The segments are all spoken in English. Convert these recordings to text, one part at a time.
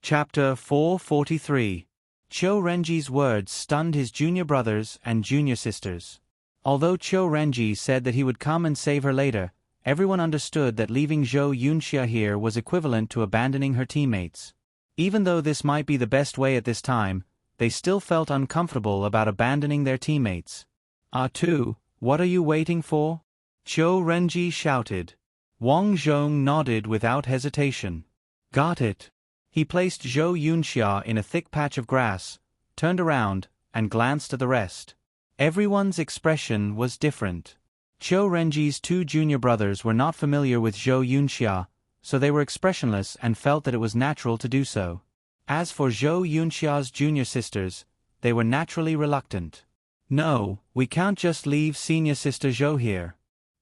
Chapter 443. Cho Renji's words stunned his junior brothers and junior sisters. Although Cho Renji said that he would come and save her later, everyone understood that leaving Zhou Yunxia here was equivalent to abandoning her teammates. Even though this might be the best way at this time, they still felt uncomfortable about abandoning their teammates. "Ah-tu, what are you waiting for?" Cho Renji shouted. Wang Zhong nodded without hesitation. "Got it." He placed Zhou Yunxia in a thick patch of grass, turned around, and glanced at the rest. Everyone's expression was different. Cho Renji's two junior brothers were not familiar with Zhou Yunxia, so they were expressionless and felt that it was natural to do so. As for Zhou Yunxia's junior sisters, they were naturally reluctant. "No, we can't just leave senior sister Zhou here.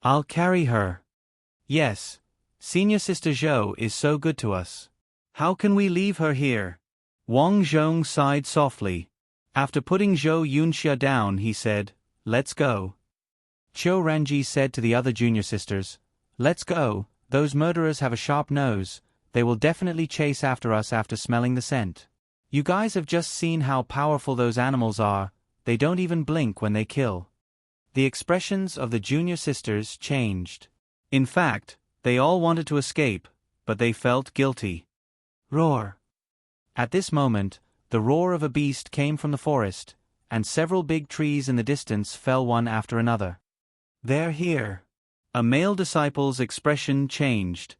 I'll carry her." "Yes, senior sister Zhou is so good to us. How can we leave her here?" Wang Zhong sighed softly. After putting Zhou Yunxia down, he said, "Let's go." Cho Renji said to the other junior sisters, "Let's go, those murderers have a sharp nose, they will definitely chase after us after smelling the scent. You guys have just seen how powerful those animals are, they don't even blink when they kill." The expressions of the junior sisters changed. In fact, they all wanted to escape, but they felt guilty. Roar! At this moment, the roar of a beast came from the forest, and several big trees in the distance fell one after another. "They're here." A male disciple's expression changed.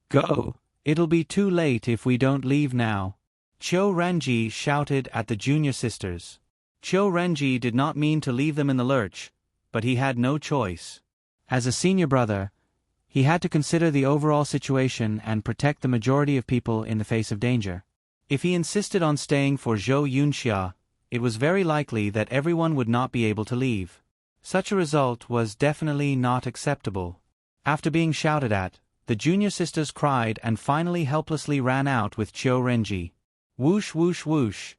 "Go, it'll be too late if we don't leave now." Cho Renji shouted at the junior sisters. Cho Renji did not mean to leave them in the lurch, but he had no choice. As a senior brother, he had to consider the overall situation and protect the majority of people in the face of danger. If he insisted on staying for Zhou Yunxia, it was very likely that everyone would not be able to leave. Such a result was definitely not acceptable. After being shouted at, the junior sisters cried and finally helplessly ran out with Cho Renji. Whoosh whoosh whoosh.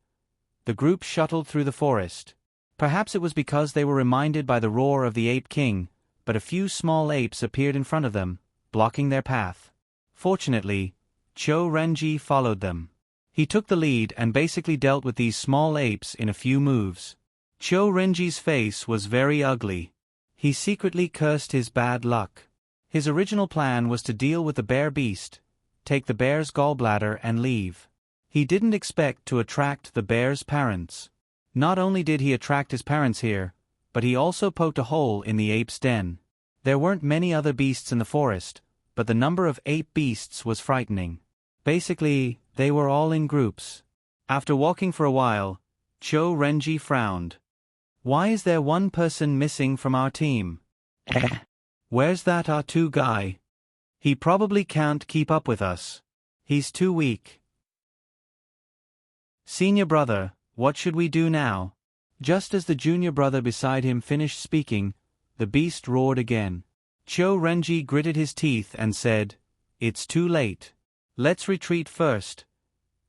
The group shuttled through the forest. Perhaps it was because they were reminded by the roar of the Ape King, but a few small apes appeared in front of them, blocking their path. Fortunately, Cho Renji followed them. He took the lead and basically dealt with these small apes in a few moves. Cho Renji's face was very ugly. He secretly cursed his bad luck. His original plan was to deal with the bear beast, take the bear's gallbladder and leave. He didn't expect to attract the bear's parents. Not only did he attract his parents here, but he also poked a hole in the ape's den. There weren't many other beasts in the forest, but the number of ape beasts was frightening. Basically, they were all in groups. After walking for a while, Cho Renji frowned. "Why is there one person missing from our team? Where's that R2 guy? He probably can't keep up with us. He's too weak." "Senior brother, what should we do now?" Just as the junior brother beside him finished speaking, the beast roared again. Cho Renji gritted his teeth and said, "It's too late. Let's retreat first."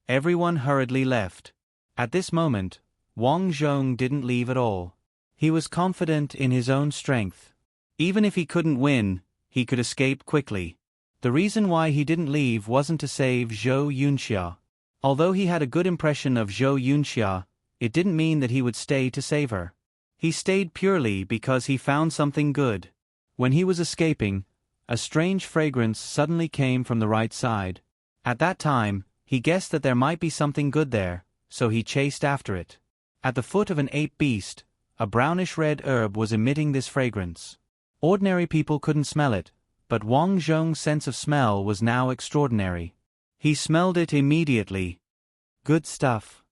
Everyone hurriedly left. At this moment, Wang Zhong didn't leave at all. He was confident in his own strength. Even if he couldn't win, he could escape quickly. The reason why he didn't leave wasn't to save Zhou Yunxia. Although he had a good impression of Zhou Yunxia, it didn't mean that he would stay to save her. He stayed purely because he found something good. When he was escaping, a strange fragrance suddenly came from the right side. At that time, he guessed that there might be something good there, so he chased after it. At the foot of an ape beast, a brownish-red herb was emitting this fragrance. Ordinary people couldn't smell it, but Wang Zhong's sense of smell was now extraordinary. He smelled it immediately. Good stuff.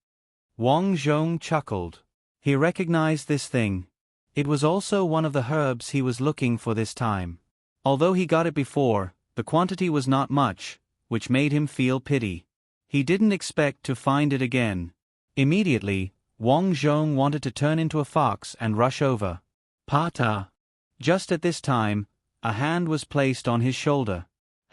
Wang Zhong chuckled. He recognized this thing. It was also one of the herbs he was looking for this time. Although he got it before, the quantity was not much, which made him feel pity. He didn't expect to find it again. Immediately, Wang Zhong wanted to turn into a fox and rush over. Pata! Just at this time, a hand was placed on his shoulder.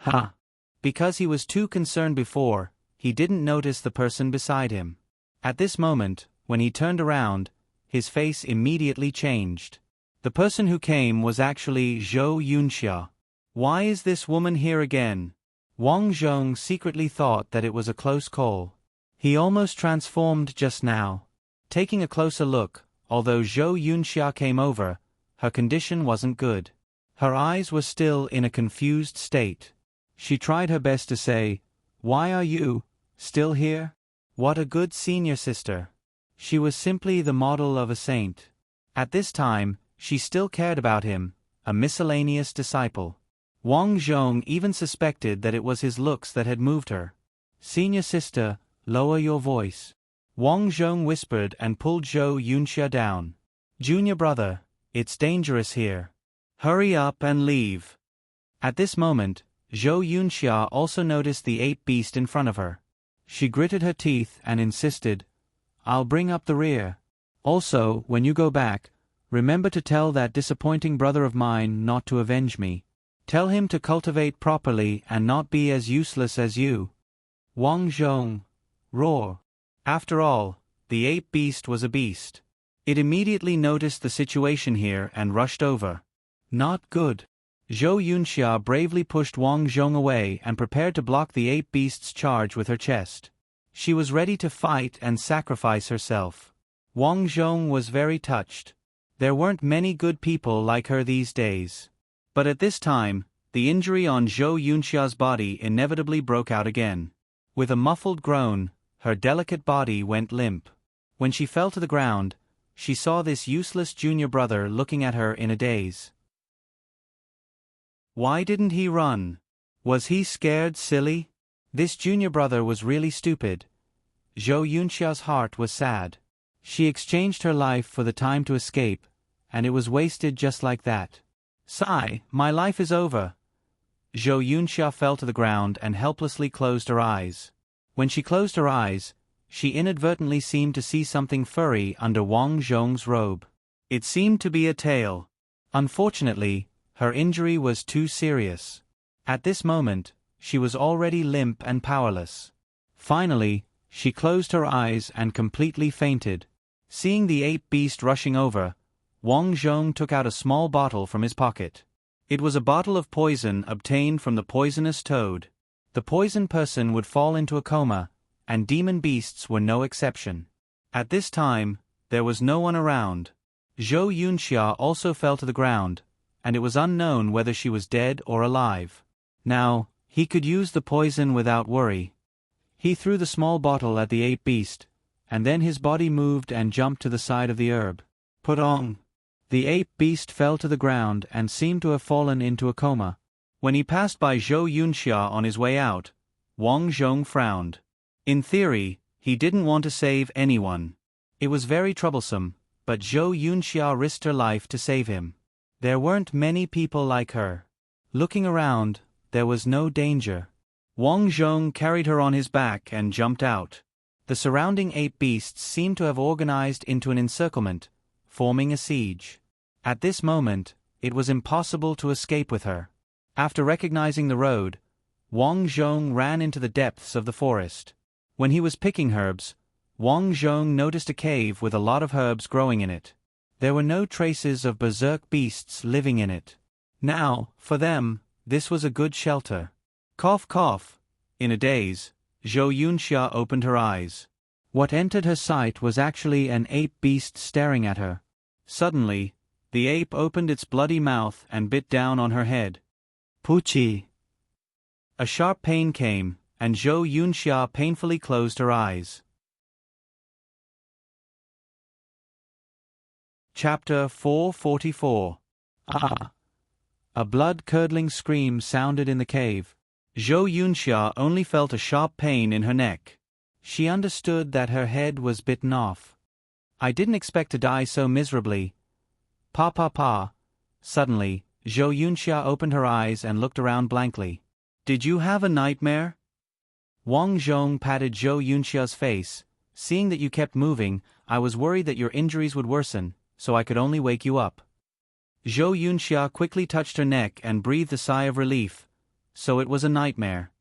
Ha! Because he was too concerned before, he didn't notice the person beside him. At this moment, when he turned around, his face immediately changed. The person who came was actually Zhou Yunxia. "Why is this woman here again?" Wang Zhong secretly thought that it was a close call. He almost transformed just now. Taking a closer look, although Zhou Yunxia came over, her condition wasn't good. Her eyes were still in a confused state. She tried her best to say, "Why are you still here?" What a good senior sister. She was simply the model of a saint. At this time, she still cared about him, a miscellaneous disciple. Wang Zhong even suspected that it was his looks that had moved her. "Senior sister, lower your voice," Wang Zhong whispered and pulled Zhou Yunxia down. "Junior brother, it's dangerous here. Hurry up and leave." At this moment, Zhou Yunxia also noticed the ape beast in front of her. She gritted her teeth and insisted, "I'll bring up the rear. Also, when you go back, remember to tell that disappointing brother of mine not to avenge me. Tell him to cultivate properly and not be as useless as you." Wang Zhong. Roar. After all, the ape beast was a beast. It immediately noticed the situation here and rushed over. Not good. Zhou Yunxia bravely pushed Wang Zhong away and prepared to block the ape beast's charge with her chest. She was ready to fight and sacrifice herself. Wang Zhong was very touched. There weren't many good people like her these days. But at this time, the injury on Zhou Yunxia's body inevitably broke out again. With a muffled groan, her delicate body went limp. When she fell to the ground, she saw this useless junior brother looking at her in a daze. Why didn't he run? Was he scared silly? This junior brother was really stupid. Zhou Yunxia's heart was sad. She exchanged her life for the time to escape, and it was wasted just like that. Sigh, my life is over. Zhou Yunxia fell to the ground and helplessly closed her eyes. When she closed her eyes, she inadvertently seemed to see something furry under Wang Zhong's robe. It seemed to be a tail. Unfortunately, her injury was too serious. At this moment, she was already limp and powerless. Finally, she closed her eyes and completely fainted. Seeing the ape beast rushing over, Wang Zhong took out a small bottle from his pocket. It was a bottle of poison obtained from the poisonous toad. The poisoned person would fall into a coma, and demon beasts were no exception. At this time, there was no one around. Zhou Yunxia also fell to the ground, and it was unknown whether she was dead or alive. Now, he could use the poison without worry. He threw the small bottle at the ape beast, and then his body moved and jumped to the side of the herb. Putong! The ape beast fell to the ground and seemed to have fallen into a coma. When he passed by Zhou Yunxia on his way out, Wang Zhong frowned. In theory, he didn't want to save anyone. It was very troublesome, but Zhou Yunxia risked her life to save him. There weren't many people like her. Looking around, there was no danger. Wang Zhong carried her on his back and jumped out. The surrounding ape beasts seemed to have organized into an encirclement, forming a siege. At this moment, it was impossible to escape with her. After recognizing the road, Wang Zhong ran into the depths of the forest. When he was picking herbs, Wang Zhong noticed a cave with a lot of herbs growing in it. There were no traces of berserk beasts living in it. Now, for them, this was a good shelter. Cough cough. In a daze, Zhou Yunxia opened her eyes. What entered her sight was actually an ape beast staring at her. Suddenly, the ape opened its bloody mouth and bit down on her head. Puchi! A sharp pain came, and Zhou Yunxia painfully closed her eyes. Chapter 444. Ah! A blood-curdling scream sounded in the cave. Zhou Yunxia only felt a sharp pain in her neck. She understood that her head was bitten off. I didn't expect to die so miserably. Pa pa pa. Suddenly, Zhou Yunxia opened her eyes and looked around blankly. Did you have a nightmare? Wang Zhong patted Zhou Yunxia's face. Seeing that you kept moving, I was worried that your injuries would worsen, so I could only wake you up. Zhou Yunxia quickly touched her neck and breathed a sigh of relief. So it was a nightmare.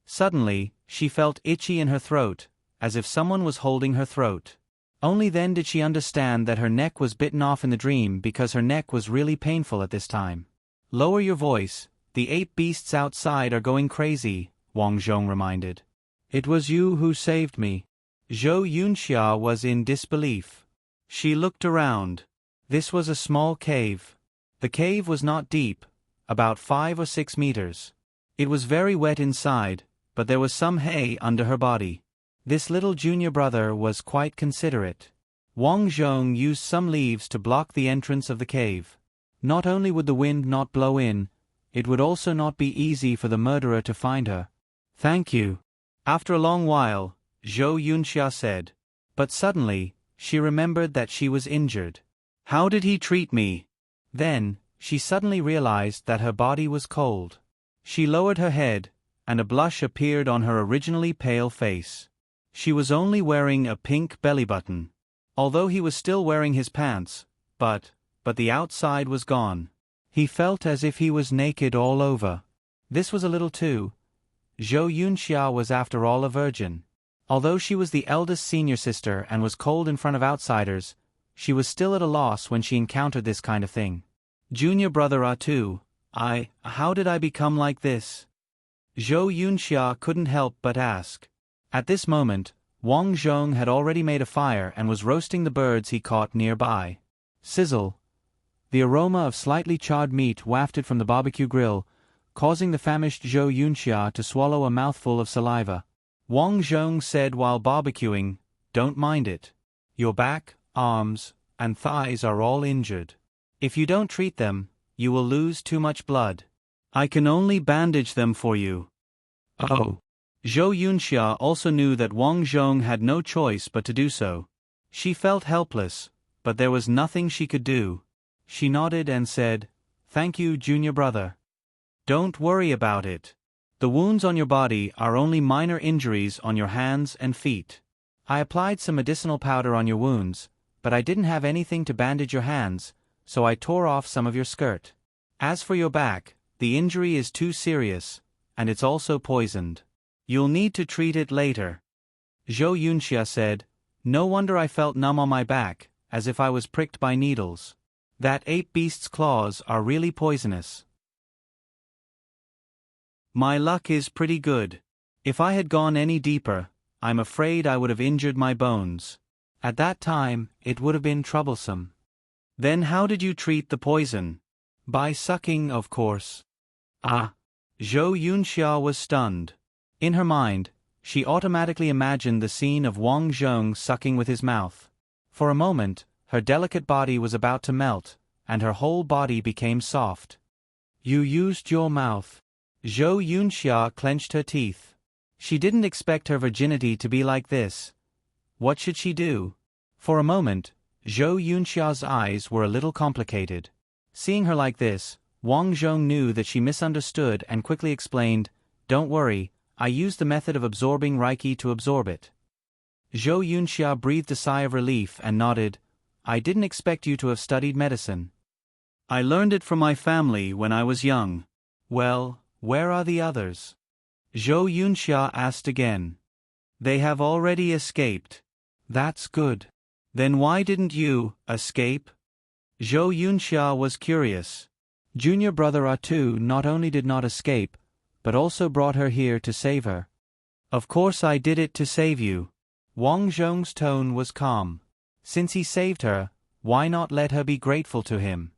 Suddenly, she felt itchy in her throat, as if someone was holding her throat. Only then did she understand that her neck was bitten off in the dream because her neck was really painful at this time. Lower your voice, the ape beasts outside are going crazy, Wang Zhong reminded. It was you who saved me. Zhou Yunxia was in disbelief. She looked around. This was a small cave. The cave was not deep, about 5 or 6 meters. It was very wet inside, but there was some hay under her body. This little junior brother was quite considerate. Wang Zhong used some leaves to block the entrance of the cave. Not only would the wind not blow in, it would also not be easy for the murderer to find her. Thank you. After a long while, Zhou Yunxia said. But suddenly, she remembered that she was injured. How did he treat me? Then, she suddenly realized that her body was cold. She lowered her head, and a blush appeared on her originally pale face. She was only wearing a pink belly button. Although he was still wearing his pants, but the outside was gone. He felt as if he was naked all over. This was a little too. Zhou Yunxia was after all a virgin. Although she was the eldest senior sister and was cold in front of outsiders, she was still at a loss when she encountered this kind of thing. Junior brother Atu, how did I become like this? Zhou Yunxia couldn't help but ask. At this moment, Wang Zhong had already made a fire and was roasting the birds he caught nearby. Sizzle. The aroma of slightly charred meat wafted from the barbecue grill, causing the famished Zhou Yunxia to swallow a mouthful of saliva. Wang Zhong said while barbecuing, "Don't mind it. Your back, arms, and thighs are all injured. If you don't treat them, you will lose too much blood. I can only bandage them for you." Oh. Zhou Yunxia also knew that Wang Zhong had no choice but to do so. She felt helpless, but there was nothing she could do. She nodded and said, "Thank you, junior brother. Don't worry about it. The wounds on your body are only minor injuries on your hands and feet. I applied some medicinal powder on your wounds, but I didn't have anything to bandage your hands, so I tore off some of your skirt. As for your back, the injury is too serious, and it's also poisoned. You'll need to treat it later." Zhou Yunxia said, "No wonder I felt numb on my back, as if I was pricked by needles. That ape beast's claws are really poisonous. My luck is pretty good. If I had gone any deeper, I'm afraid I would have injured my bones. At that time, it would have been troublesome." "Then how did you treat the poison?" "By sucking, of course." "Ah." Zhou Yunxia was stunned. In her mind, she automatically imagined the scene of Wang Zhong sucking with his mouth. For a moment, her delicate body was about to melt, and her whole body became soft. "You used your mouth." Zhou Yunxia clenched her teeth. She didn't expect her virginity to be like this. What should she do? For a moment, Zhou Yunxia's eyes were a little complicated. Seeing her like this, Wang Zhong knew that she misunderstood and quickly explained, "Don't worry, I used the method of absorbing Reiki to absorb it." Zhou Yunxia breathed a sigh of relief and nodded, "I didn't expect you to have studied medicine. I learned it from my family when I was young." "Well, where are the others?" Zhou Yunxia asked again. "They have already escaped." "That's good. Then why didn't you escape?" Zhou Yunxia was curious. Junior brother Atu not only did not escape, but also brought her here to save her. "Of course I did it to save you." Wang Zhong's tone was calm. Since he saved her, why not let her be grateful to him?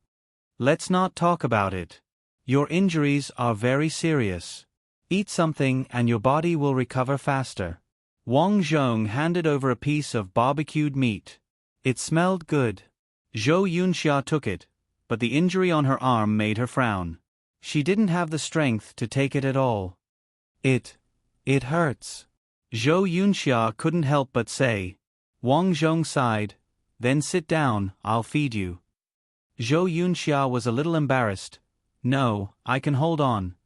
"Let's not talk about it. Your injuries are very serious. Eat something and your body will recover faster." Wang Zhong handed over a piece of barbecued meat. It smelled good. Zhou Yunxia took it, but the injury on her arm made her frown. She didn't have the strength to take it at all. It hurts." Zhou Yunxia couldn't help but say. Wang Zhong sighed, "Then sit down, I'll feed you." Zhou Yunxia was a little embarrassed. "No, I can hold on."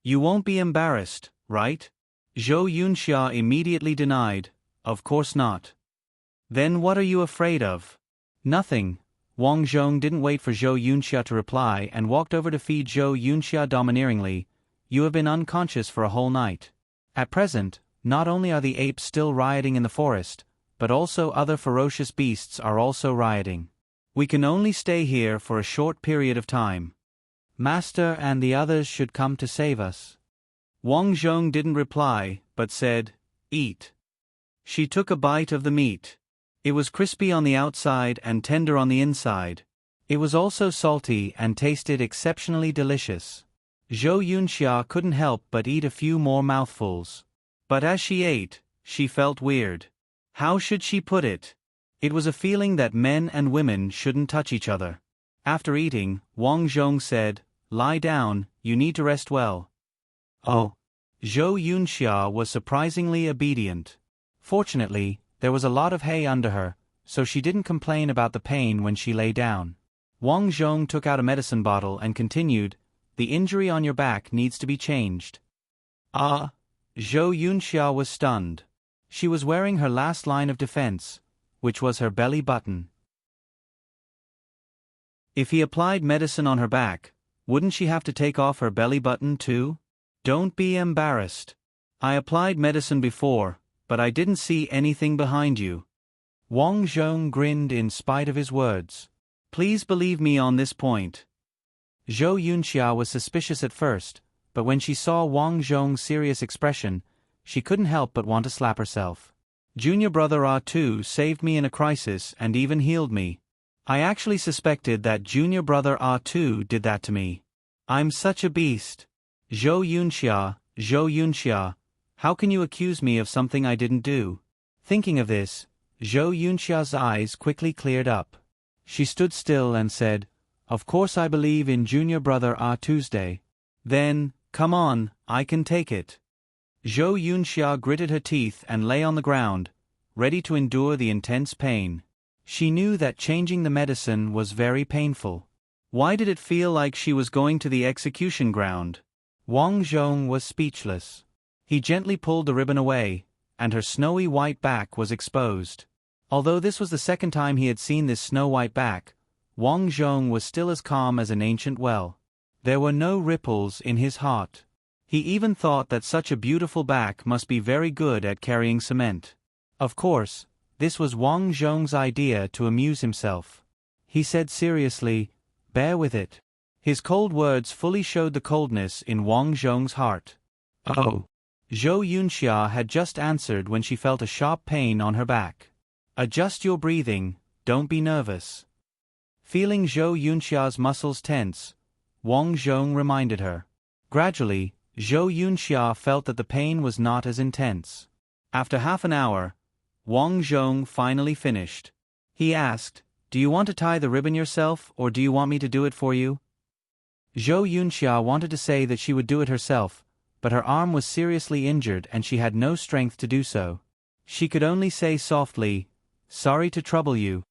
"You won't be embarrassed, right?" Zhou Yunxia immediately denied, "Of course not." "Then what are you afraid of?" "Nothing." Wang Zhong didn't wait for Zhou Yunxia to reply and walked over to feed Zhou Yunxia domineeringly. "You have been unconscious for a whole night. At present, not only are the apes still rioting in the forest, but also other ferocious beasts are also rioting. We can only stay here for a short period of time. Master and the others should come to save us." Wang Zhong didn't reply, but said, "Eat." She took a bite of the meat. It was crispy on the outside and tender on the inside. It was also salty and tasted exceptionally delicious. Zhou Yunxia couldn't help but eat a few more mouthfuls. But as she ate, she felt weird. How should she put it? It was a feeling that men and women shouldn't touch each other. After eating, Wang Zhong said, "Lie down, you need to rest well." Oh. Zhou Yunxia was surprisingly obedient. Fortunately, there was a lot of hay under her, so she didn't complain about the pain when she lay down. Wang Zhong took out a medicine bottle and continued, "The injury on your back needs to be changed." Ah! Zhou Yunxia was stunned. She was wearing her last line of defense, which was her belly button. If he applied medicine on her back, wouldn't she have to take off her belly button too? Don't be embarrassed. I applied medicine before, but I didn't see anything behind you. Wang Zhong grinned in spite of his words. Please believe me on this point. Zhou Yunxia was suspicious at first, but when she saw Wang Zhong's serious expression, she couldn't help but want to slap herself. Junior brother Ah-Tu saved me in a crisis and even healed me. I actually suspected that junior brother Ah-Tu did that to me. I'm such a beast. Zhou Yunxia, how can you accuse me of something I didn't do? Thinking of this, Zhou Yunxia's eyes quickly cleared up. She stood still and said, "Of course I believe in junior brother Ah-Tu's. Then, come on, I can take it." Zhou Yunxia gritted her teeth and lay on the ground, ready to endure the intense pain. She knew that changing the medicine was very painful. Why did it feel like she was going to the execution ground? Wang Zhong was speechless. He gently pulled the ribbon away, and her snowy white back was exposed. Although this was the second time he had seen this snow-white back, Wang Zhong was still as calm as an ancient well. There were no ripples in his heart. He even thought that such a beautiful back must be very good at carrying cement. Of course, this was Wang Zhong's idea to amuse himself. He said seriously, "Bear with it." His cold words fully showed the coldness in Wang Zhong's heart. Oh. Zhou Yunxia had just answered when she felt a sharp pain on her back. Adjust your breathing, don't be nervous. Feeling Zhou Yunxia's muscles tense, Wang Zhong reminded her. Gradually, Zhou Yunxia felt that the pain was not as intense. After half an hour, Wang Zhong finally finished. He asked, "Do you want to tie the ribbon yourself or do you want me to do it for you?" Zhou Yunxia wanted to say that she would do it herself, but her arm was seriously injured and she had no strength to do so. She could only say softly, "Sorry to trouble you."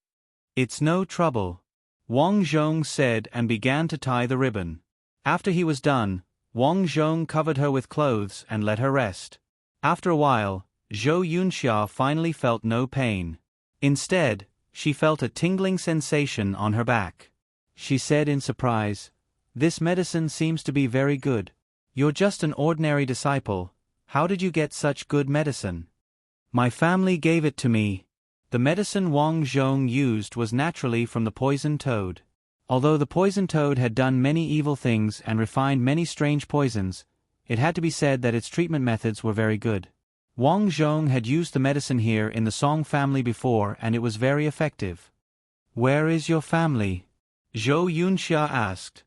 "It's no trouble," Wang Zhong said and began to tie the ribbon. After he was done, Wang Zhong covered her with clothes and let her rest. After a while, Zhou Yunxia finally felt no pain. Instead, she felt a tingling sensation on her back. She said in surprise, "This medicine seems to be very good. You're just an ordinary disciple. How did you get such good medicine?" "My family gave it to me." The medicine Wang Zhong used was naturally from the poison toad. Although the poison toad had done many evil things and refined many strange poisons, it had to be said that its treatment methods were very good. Wang Zhong had used the medicine here in the Song family before and it was very effective. "Where is your family?" Zhou Yunxia asked.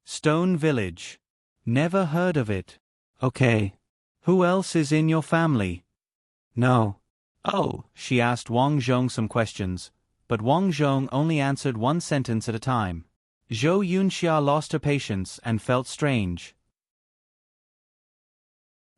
"Stone Village." "Never heard of it." "Okay. Who else is in your family?" "No." "Oh," she asked Wang Zhong some questions, but Wang Zhong only answered one sentence at a time. Zhou Yunxia lost her patience and felt strange.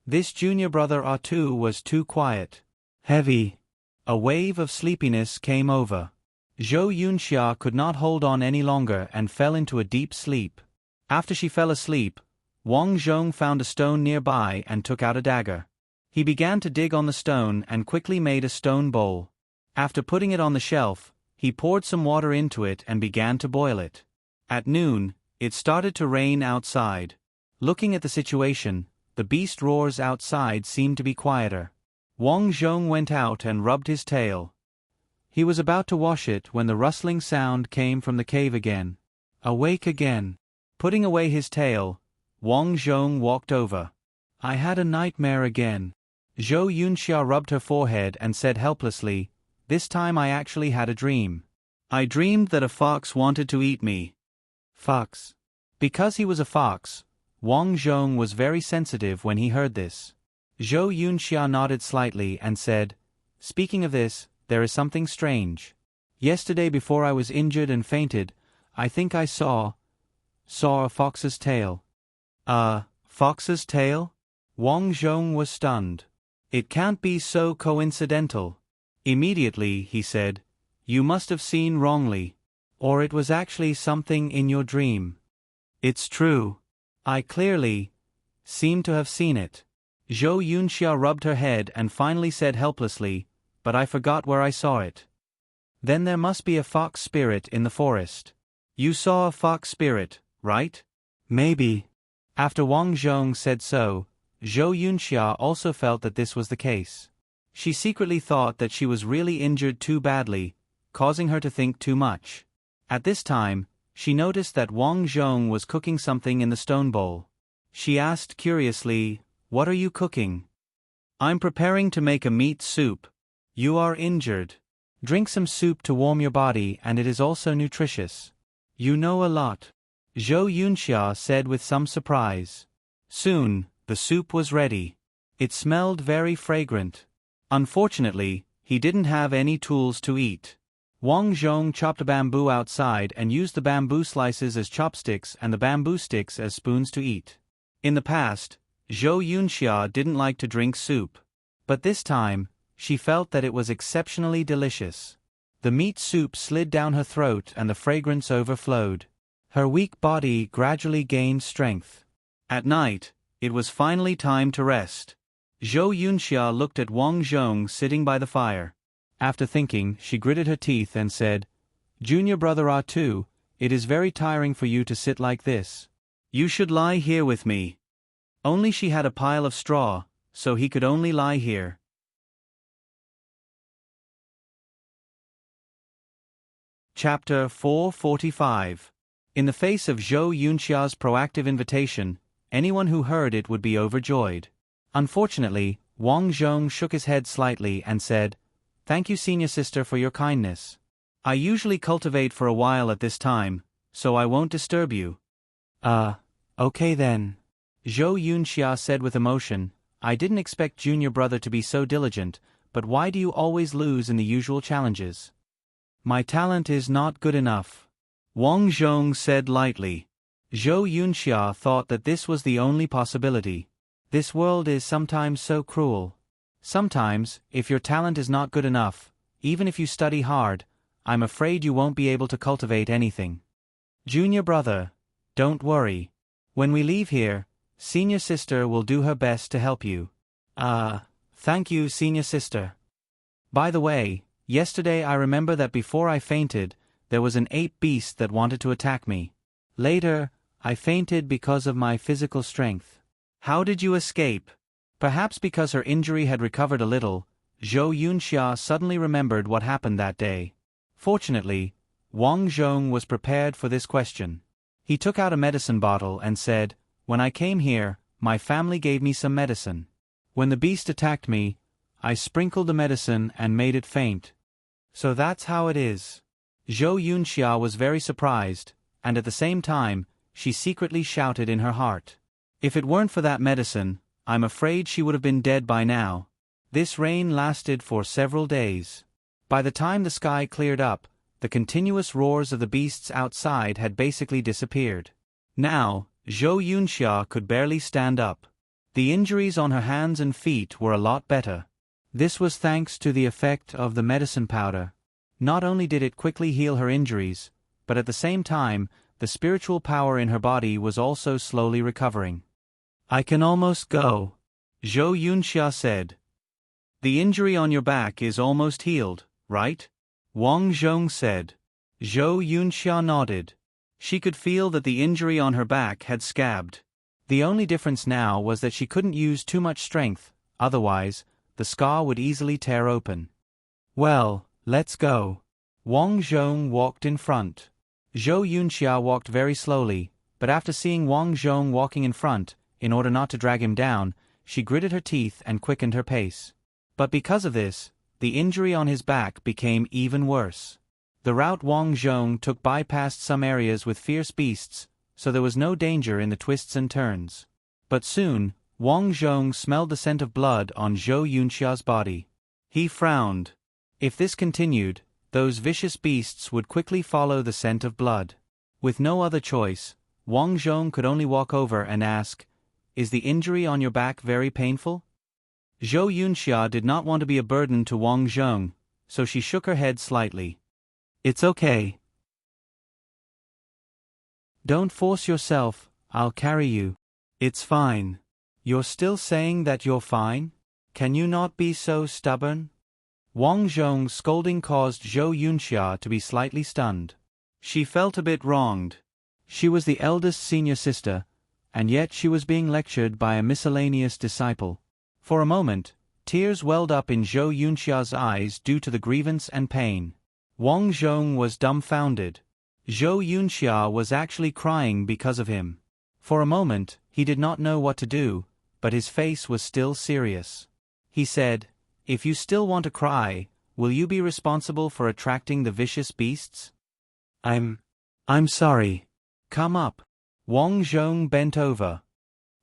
This junior brother Ah-Tu was too quiet. Heavy. A wave of sleepiness came over. Zhou Yunxia could not hold on any longer and fell into a deep sleep. After she fell asleep, Wang Zhong found a stone nearby and took out a dagger. He began to dig on the stone and quickly made a stone bowl. After putting it on the shelf, he poured some water into it and began to boil it. At noon, it started to rain outside. Looking at the situation, the beast roars outside seemed to be quieter. Wang Zhong went out and rubbed his tail. He was about to wash it when the rustling sound came from the cave again. Awake again. Putting away his tail, Wang Zhong walked over. I had a nightmare again. Zhou Yunxia rubbed her forehead and said helplessly, this time I actually had a dream. I dreamed that a fox wanted to eat me. Fox. Because he was a fox, Wang Zhong was very sensitive when he heard this. Zhou Yunxia nodded slightly and said, speaking of this, there is something strange. Yesterday before I was injured and fainted, I think I saw a fox's tail. A fox's tail? Wang Zhong was stunned. It can't be so coincidental. Immediately, he said, you must have seen wrongly. Or it was actually something in your dream. It's true. I clearly seem to have seen it. Zhou Yunxia rubbed her head and finally said helplessly, but I forgot where I saw it. Then there must be a fox spirit in the forest. You saw a fox spirit, right? Maybe. After Wang Zhong said so, Zhou Yunxia also felt that this was the case. She secretly thought that she was really injured too badly, causing her to think too much. At this time, she noticed that Wang Zhong was cooking something in the stone bowl. She asked curiously, what are you cooking? I'm preparing to make a meat soup. You are injured. Drink some soup to warm your body and it is also nutritious. You know a lot. Zhou Yunxia said with some surprise. Soon, the soup was ready. It smelled very fragrant. Unfortunately, he didn't have any tools to eat. Wang Zhong chopped a bamboo outside and used the bamboo slices as chopsticks and the bamboo sticks as spoons to eat. In the past, Zhou Yunxia didn't like to drink soup. But this time, she felt that it was exceptionally delicious. The meat soup slid down her throat and the fragrance overflowed. Her weak body gradually gained strength. At night, it was finally time to rest. Zhou Yunxia looked at Wang Zhong sitting by the fire. After thinking, she gritted her teeth and said, Junior brother Ah Tu, it is very tiring for you to sit like this. You should lie here with me. Only she had a pile of straw, so he could only lie here. Chapter 445. In the face of Zhou Yunxia's proactive invitation, anyone who heard it would be overjoyed. Unfortunately, Wang Zhong shook his head slightly and said, Thank you, senior sister, for your kindness. I usually cultivate for a while at this time, so I won't disturb you. Okay then. Zhou Yunxia said with emotion, I didn't expect junior brother to be so diligent, but why do you always lose in the usual challenges? My talent is not good enough. Wang Zhong said lightly. Zhou Yunxia thought that this was the only possibility. This world is sometimes so cruel. Sometimes, if your talent is not good enough, even if you study hard, I'm afraid you won't be able to cultivate anything. Junior brother, don't worry. When we leave here, senior sister will do her best to help you. Thank you, senior sister. By the way, yesterday I remember that before I fainted, there was an ape beast that wanted to attack me. Later, I fainted because of my physical strength. How did you escape? Perhaps because her injury had recovered a little, Zhou Yunxia suddenly remembered what happened that day. Fortunately, Wang Zhong was prepared for this question. He took out a medicine bottle and said, When I came here, my family gave me some medicine. When the beast attacked me, I sprinkled the medicine and made it faint. So that's how it is. Zhou Yunxia was very surprised, and at the same time, she secretly shouted in her heart. If it weren't for that medicine, I'm afraid she would have been dead by now. This rain lasted for several days. By the time the sky cleared up, the continuous roars of the beasts outside had basically disappeared. Now, Zhou Yunxia could barely stand up. The injuries on her hands and feet were a lot better. This was thanks to the effect of the medicine powder. Not only did it quickly heal her injuries, but at the same time, the spiritual power in her body was also slowly recovering. I can almost go, Zhou Yunxia said. The injury on your back is almost healed, right? Wang Zhong said. Zhou Yunxia nodded. She could feel that the injury on her back had scabbed. The only difference now was that she couldn't use too much strength, otherwise, the scar would easily tear open. Well, let's go. Wang Zhong walked in front. Zhou Yunxia walked very slowly, but after seeing Wang Zhong walking in front, in order not to drag him down, she gritted her teeth and quickened her pace. But because of this, the injury on his back became even worse. The route Wang Zhong took bypassed some areas with fierce beasts, so there was no danger in the twists and turns. But soon, Wang Zhong smelled the scent of blood on Zhou Yunxia's body. He frowned. If this continued, those vicious beasts would quickly follow the scent of blood. With no other choice, Wang Zhong could only walk over and ask, "Is the injury on your back very painful?" Zhou Yunxia did not want to be a burden to Wang Zhong, so she shook her head slightly. "It's okay. Don't force yourself, I'll carry you. It's fine." "You're still saying that you're fine? Can you not be so stubborn?" Wang Zhong's scolding caused Zhou Yunxia to be slightly stunned. She felt a bit wronged. She was the eldest senior sister, and yet she was being lectured by a miscellaneous disciple. For a moment, tears welled up in Zhou Yunxia's eyes due to the grievance and pain. Wang Zhong was dumbfounded. Zhou Yunxia was actually crying because of him. For a moment, he did not know what to do, but his face was still serious. He said, "If you still want to cry, will you be responsible for attracting the vicious beasts?" I'm sorry. Come up." Wang Zhong bent over.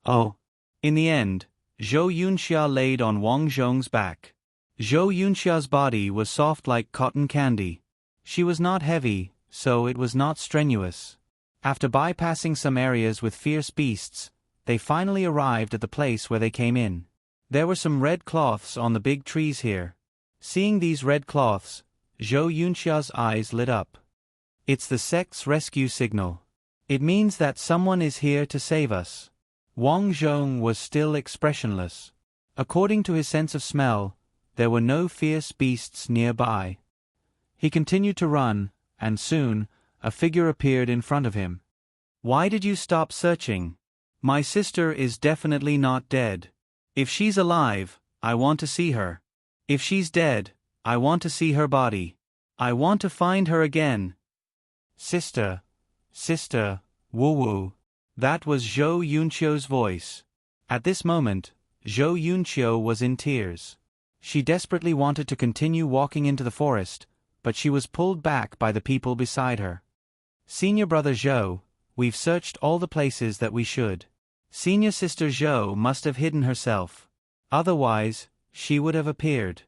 "Oh." In the end, Zhou Yunxia laid on Wang Zhong's back. Zhou Yunxia's body was soft like cotton candy. She was not heavy, so it was not strenuous. After bypassing some areas with fierce beasts, they finally arrived at the place where they came in. There were some red cloths on the big trees here. Seeing these red cloths, Zhou Yunxia's eyes lit up. "It's the sect's rescue signal. It means that someone is here to save us." Wang Zhong was still expressionless. According to his sense of smell, there were no fierce beasts nearby. He continued to run, and soon, a figure appeared in front of him. "Why did you stop searching? My sister is definitely not dead. If she's alive, I want to see her. If she's dead, I want to see her body. I want to find her again." Sister, woo-woo." That was Zhou Yunqiu's voice. At this moment, Zhou Yunqiu was in tears. She desperately wanted to continue walking into the forest, but she was pulled back by the people beside her. "Senior brother Zhou, we've searched all the places that we should. Senior sister Zhou must have hidden herself. Otherwise, she would have appeared."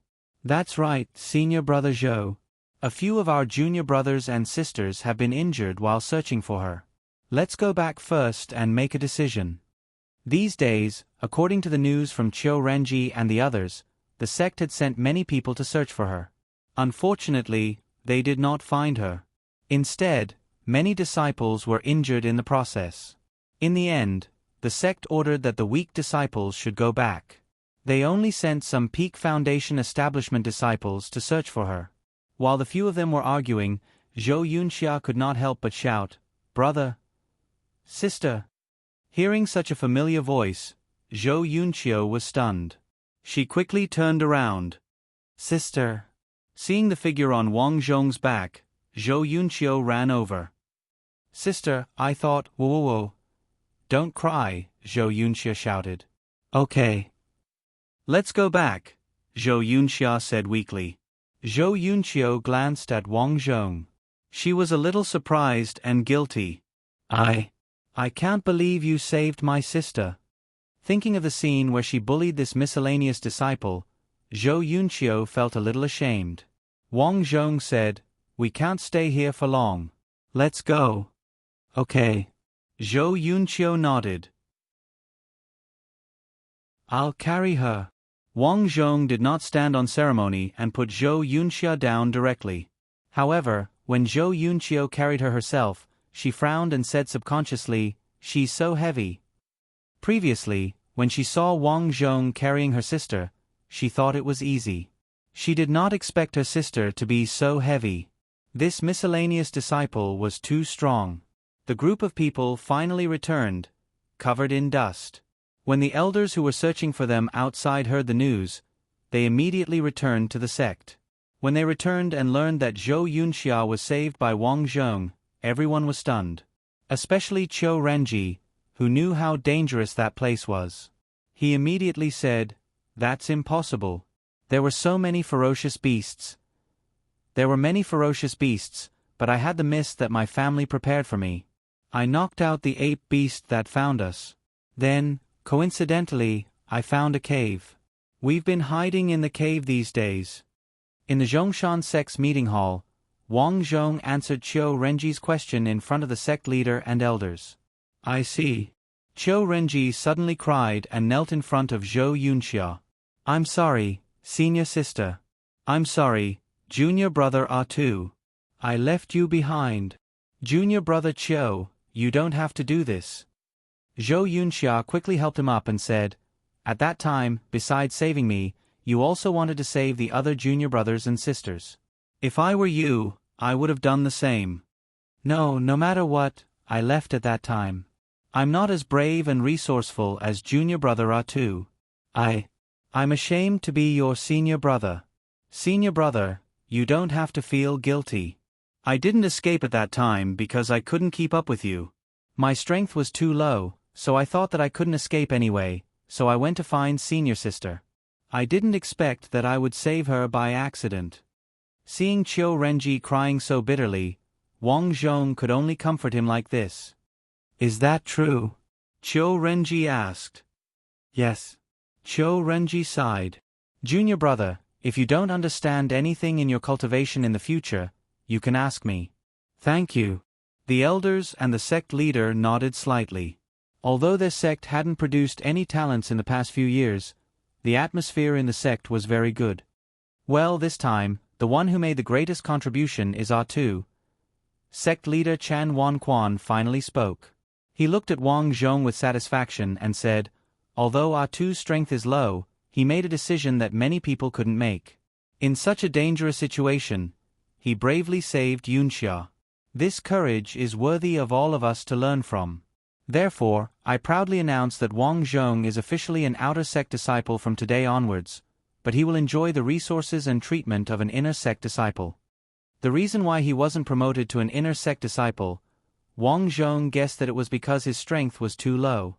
"That's right, senior brother Zhou. A few of our junior brothers and sisters have been injured while searching for her. Let's go back first and make a decision." These days, according to the news from Qiu Renji and the others, the sect had sent many people to search for her. Unfortunately, they did not find her. Instead, many disciples were injured in the process. In the end, the sect ordered that the weak disciples should go back. They only sent some Peak Foundation establishment disciples to search for her. While the few of them were arguing, Zhou Yunxia could not help but shout, "Brother! Sister!" Hearing such a familiar voice, Zhou Yunqiu was stunned. She quickly turned around. "Sister!" Seeing the figure on Wang Zhong's back, Zhou Yunqiu ran over. "Sister, I thought, whoa. Don't cry," Zhou Yunxia shouted. "Okay. Let's go back," Zhou Yunxia said weakly. Zhou Yunqiu glanced at Wang Zhong. She was a little surprised and guilty. I can't believe you saved my sister." Thinking of the scene where she bullied this miscellaneous disciple, Zhou Yunqiu felt a little ashamed. Wang Zhong said, "We can't stay here for long. Let's go." "Okay." Zhou Yunqiu nodded. "I'll carry her." Wang Zhong did not stand on ceremony and put Zhou Yunxia down directly. However, when Zhou Yunqiu carried her herself, she frowned and said subconsciously, "She's so heavy." Previously, when she saw Wang Zhong carrying her sister, she thought it was easy. She did not expect her sister to be so heavy. This miscellaneous disciple was too strong. The group of people finally returned, covered in dust. When the elders who were searching for them outside heard the news, they immediately returned to the sect. When they returned and learned that Zhou Yunxia was saved by Wang Zhong, everyone was stunned. Especially Qiu Renji, who knew how dangerous that place was. He immediately said, "That's impossible. There were so many ferocious beasts. There were many ferocious beasts, but I had the mist that my family prepared for me. I knocked out the ape beast that found us. Then, coincidentally, I found a cave. We've been hiding in the cave these days." In the Zhongshan sect's meeting hall, Wang Zhong answered Qiu Renji's question in front of the sect leader and elders. "I see." Qiu Renji suddenly cried and knelt in front of Zhou Yunxia. "I'm sorry, senior sister. I'm sorry, junior brother Atu. I left you behind. Junior brother Qiu, you don't have to do this." Zhou Yunxia quickly helped him up and said, "At that time, besides saving me, you also wanted to save the other junior brothers and sisters. If I were you, I would have done the same." No matter what, I left at that time. I'm not as brave and resourceful as junior brother Atu. I'm ashamed to be your senior brother. Senior brother, you don't have to feel guilty. I didn't escape at that time because I couldn't keep up with you. My strength was too low, so I thought that I couldn't escape anyway, so I went to find senior sister. I didn't expect that I would save her by accident." Seeing Qiu Renji crying so bitterly, Wang Zhong could only comfort him like this. "Is that true?" Qiu Renji asked. "Yes." Qiu Renji sighed. "Junior brother, if you don't understand anything in your cultivation in the future, you can ask me." "Thank you." The elders and the sect leader nodded slightly. Although their sect hadn't produced any talents in the past few years, the atmosphere in the sect was very good. "Well, this time, the one who made the greatest contribution is Atu." Sect leader Chan Wanquan finally spoke. He looked at Wang Zhong with satisfaction and said, "Although Atu's strength is low, he made a decision that many people couldn't make. In such a dangerous situation, he bravely saved Yunxia. This courage is worthy of all of us to learn from. Therefore, I proudly announce that Wang Zhong is officially an outer sect disciple from today onwards, but he will enjoy the resources and treatment of an inner sect disciple." The reason why he wasn't promoted to an inner sect disciple, Wang Zhong guessed that it was because his strength was too low.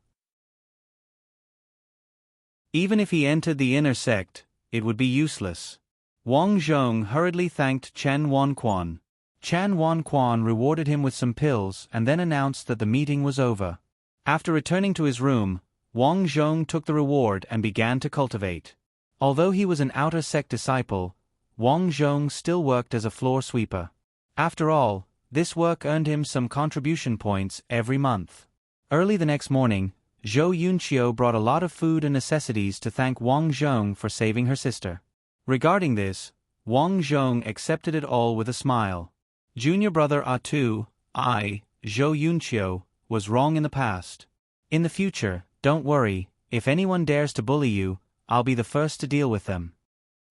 Even if he entered the inner sect, it would be useless. Wang Zhong hurriedly thanked Chen Wanquan. Chan Wanquan rewarded him with some pills and then announced that the meeting was over. After returning to his room, Wang Zhong took the reward and began to cultivate. Although he was an outer sect disciple, Wang Zhong still worked as a floor sweeper. After all, this work earned him some contribution points every month. Early the next morning, Zhou Yunqiu brought a lot of food and necessities to thank Wang Zhong for saving her sister. Regarding this, Wang Zhong accepted it all with a smile. Junior brother Atu, Zhou Yunqiu, was wrong in the past. In the future, don't worry, if anyone dares to bully you, I'll be the first to deal with them.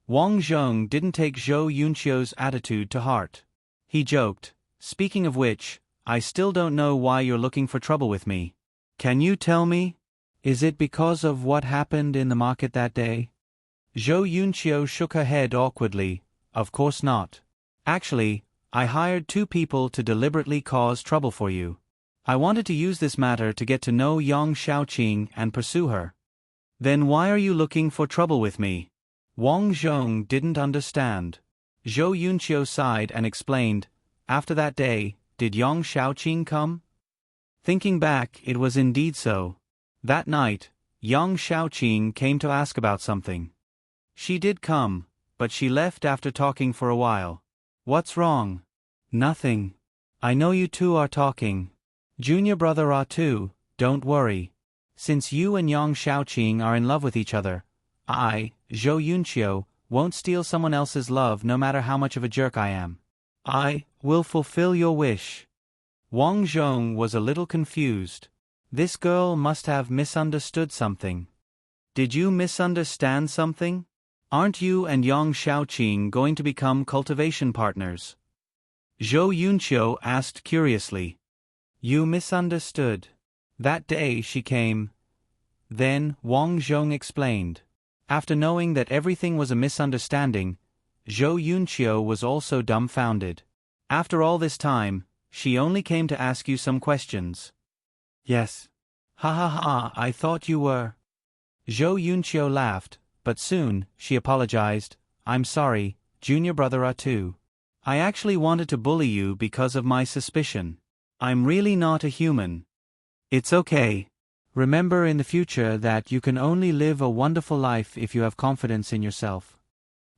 Wang Zhong didn't take Zhou Yunqiu's attitude to heart. He joked, "Speaking of which, I still don't know why you're looking for trouble with me. Can you tell me? Is it because of what happened in the market that day?" Zhou Yunqiu shook her head awkwardly. "Of course not. Actually, I hired 2 people to deliberately cause trouble for you. I wanted to use this matter to get to know Yang Shaoqing and pursue her." "Then why are you looking for trouble with me?" Wang Zhong didn't understand. Zhou Yunqiu sighed and explained, "After that day, did Yang Shaoqing come?" Thinking back, it was indeed so. That night, Yang Shaoqing came to ask about something. She did come, but she left after talking for a while. "What's wrong?" "Nothing. I know you two are talking. Junior brother Atu, don't worry. Since you and Yang Shaoqing are in love with each other, I, Zhou Yunqiu, won't steal someone else's love no matter how much of a jerk I am. I will fulfill your wish." Wang Zhong was a little confused. This girl must have misunderstood something. "Did you misunderstand something? Aren't you and Yang Shaoqing going to become cultivation partners?" Zhou Yunqiu asked curiously. "You misunderstood. That day she came." Then Wang Zhong explained. After knowing that everything was a misunderstanding, Zhou Yunqiu was also dumbfounded. "After all this time, she only came to ask you some questions." "Yes." "Ha ha ha, I thought you were." Zhou Yunqiu laughed, but soon, she apologized. I'm sorry, junior brother A2. I actually wanted to bully you because of my suspicion. I'm really not a human. It's okay. Remember in the future that you can only live a wonderful life if you have confidence in yourself.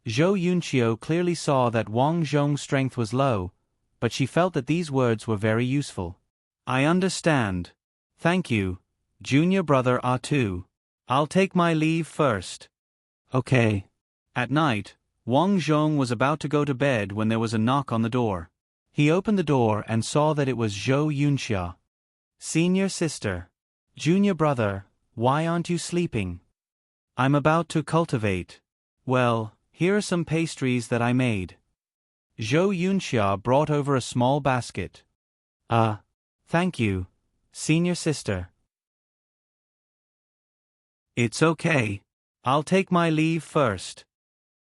Zhou Yunqiu clearly saw that Wang Zhong's strength was low, but she felt that these words were very useful. I understand. Thank you, junior brother A2. I'll take my leave first. Okay. At night, Wang Zhong was about to go to bed when there was a knock on the door. He opened the door and saw that it was Zhou Yunxia. Senior sister. Junior brother, why aren't you sleeping? I'm about to cultivate. Well, here are some pastries that I made. Zhou Yunxia brought over a small basket. Thank you, senior sister. It's okay. I'll take my leave first.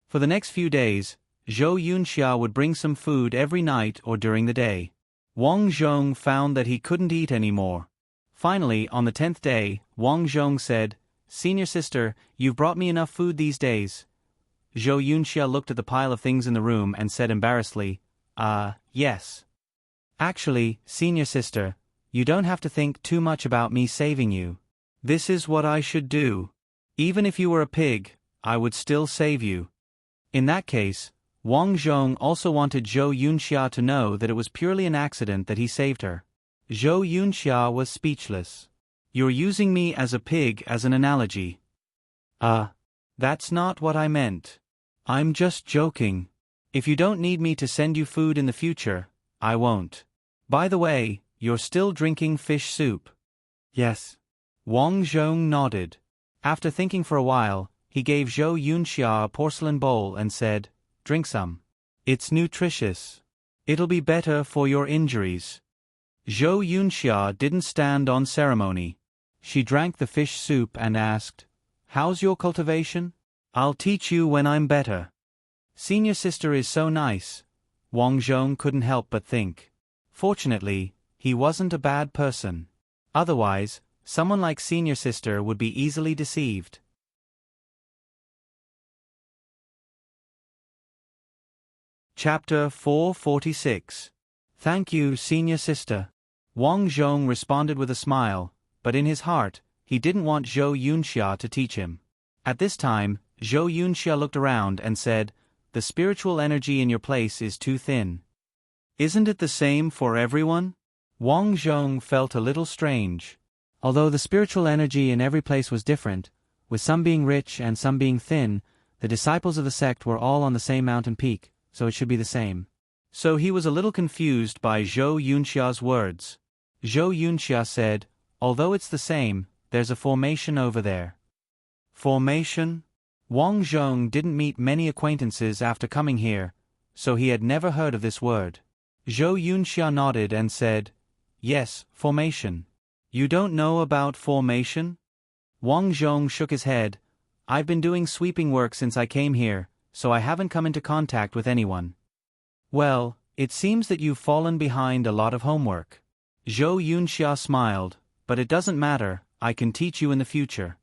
For the next few days, Zhou Yunxia would bring some food every night or during the day. Wang Zhong found that he couldn't eat anymore. Finally, on the 10th day, Wang Zhong said, Senior sister, you've brought me enough food these days. Zhou Yunxia looked at the pile of things in the room and said embarrassedly, yes. Actually, senior sister, you don't have to think too much about me saving you. This is what I should do. Even if you were a pig, I would still save you. In that case, Wang Zhong also wanted Zhou Yunxia to know that it was purely an accident that he saved her. Zhou Yunxia was speechless. You're using me as a pig as an analogy. That's not what I meant. I'm just joking. If you don't need me to send you food in the future, I won't. By the way, you're still drinking fish soup. Yes. Wang Zhong nodded. After thinking for a while, he gave Zhou Yunxia a porcelain bowl and said, Drink some. It's nutritious. It'll be better for your injuries. Zhou Yunxia didn't stand on ceremony. She drank the fish soup and asked, How's your cultivation? I'll teach you when I'm better. Senior sister is so nice. Wang Zhong couldn't help but think. Fortunately, he wasn't a bad person. Otherwise, someone like senior sister would be easily deceived. Chapter 446. Thank you, senior sister. Wang Zhong responded with a smile, but in his heart, he didn't want Zhou Yunxia to teach him. At this time, Zhou Yunxia looked around and said, The spiritual energy in your place is too thin. Isn't it the same for everyone? Wang Zhong felt a little strange. Although the spiritual energy in every place was different, with some being rich and some being thin, the disciples of the sect were all on the same mountain peak, so it should be the same. So he was a little confused by Zhou Yunxia's words. Zhou Yunxia said, Although it's the same, there's a formation over there. Formation? Wang Zhong didn't meet many acquaintances after coming here, so he had never heard of this word. Zhou Yunxia nodded and said, Yes, formation. You don't know about formation? Wang Zhong shook his head. I've been doing sweeping work since I came here, so I haven't come into contact with anyone. Well, it seems that you've fallen behind a lot of homework. Zhou Yunxia smiled, but it doesn't matter, I can teach you in the future.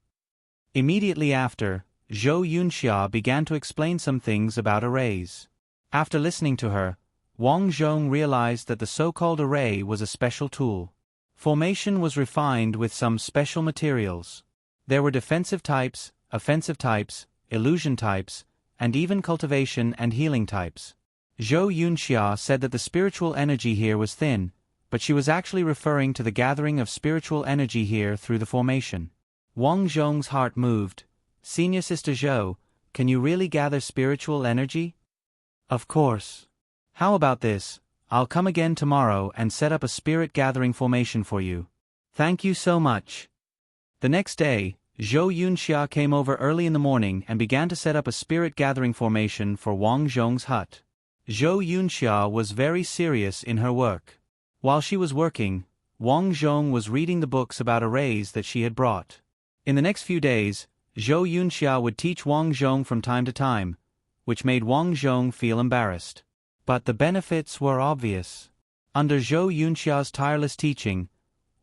Immediately after, Zhou Yunxia began to explain some things about arrays. After listening to her, Wang Zhong realized that the so-called array was a special tool. Formation was refined with some special materials. There were defensive types, offensive types, illusion types, and even cultivation and healing types. Zhou Yunxia said that the spiritual energy here was thin, but she was actually referring to the gathering of spiritual energy here through the formation. Wang Zhong's heart moved. Senior sister Zhou, can you really gather spiritual energy? Of course. How about this? I'll come again tomorrow and set up a spirit gathering formation for you. Thank you so much. The next day, Zhou Yunxia came over early in the morning and began to set up a spirit gathering formation for Wang Zhong's hut. Zhou Yunxia was very serious in her work. While she was working, Wang Zhong was reading the books about arrays that she had brought. In the next few days, Zhou Yunxia would teach Wang Zhong from time to time, which made Wang Zhong feel embarrassed. But the benefits were obvious. Under Zhou Yunxia's tireless teaching,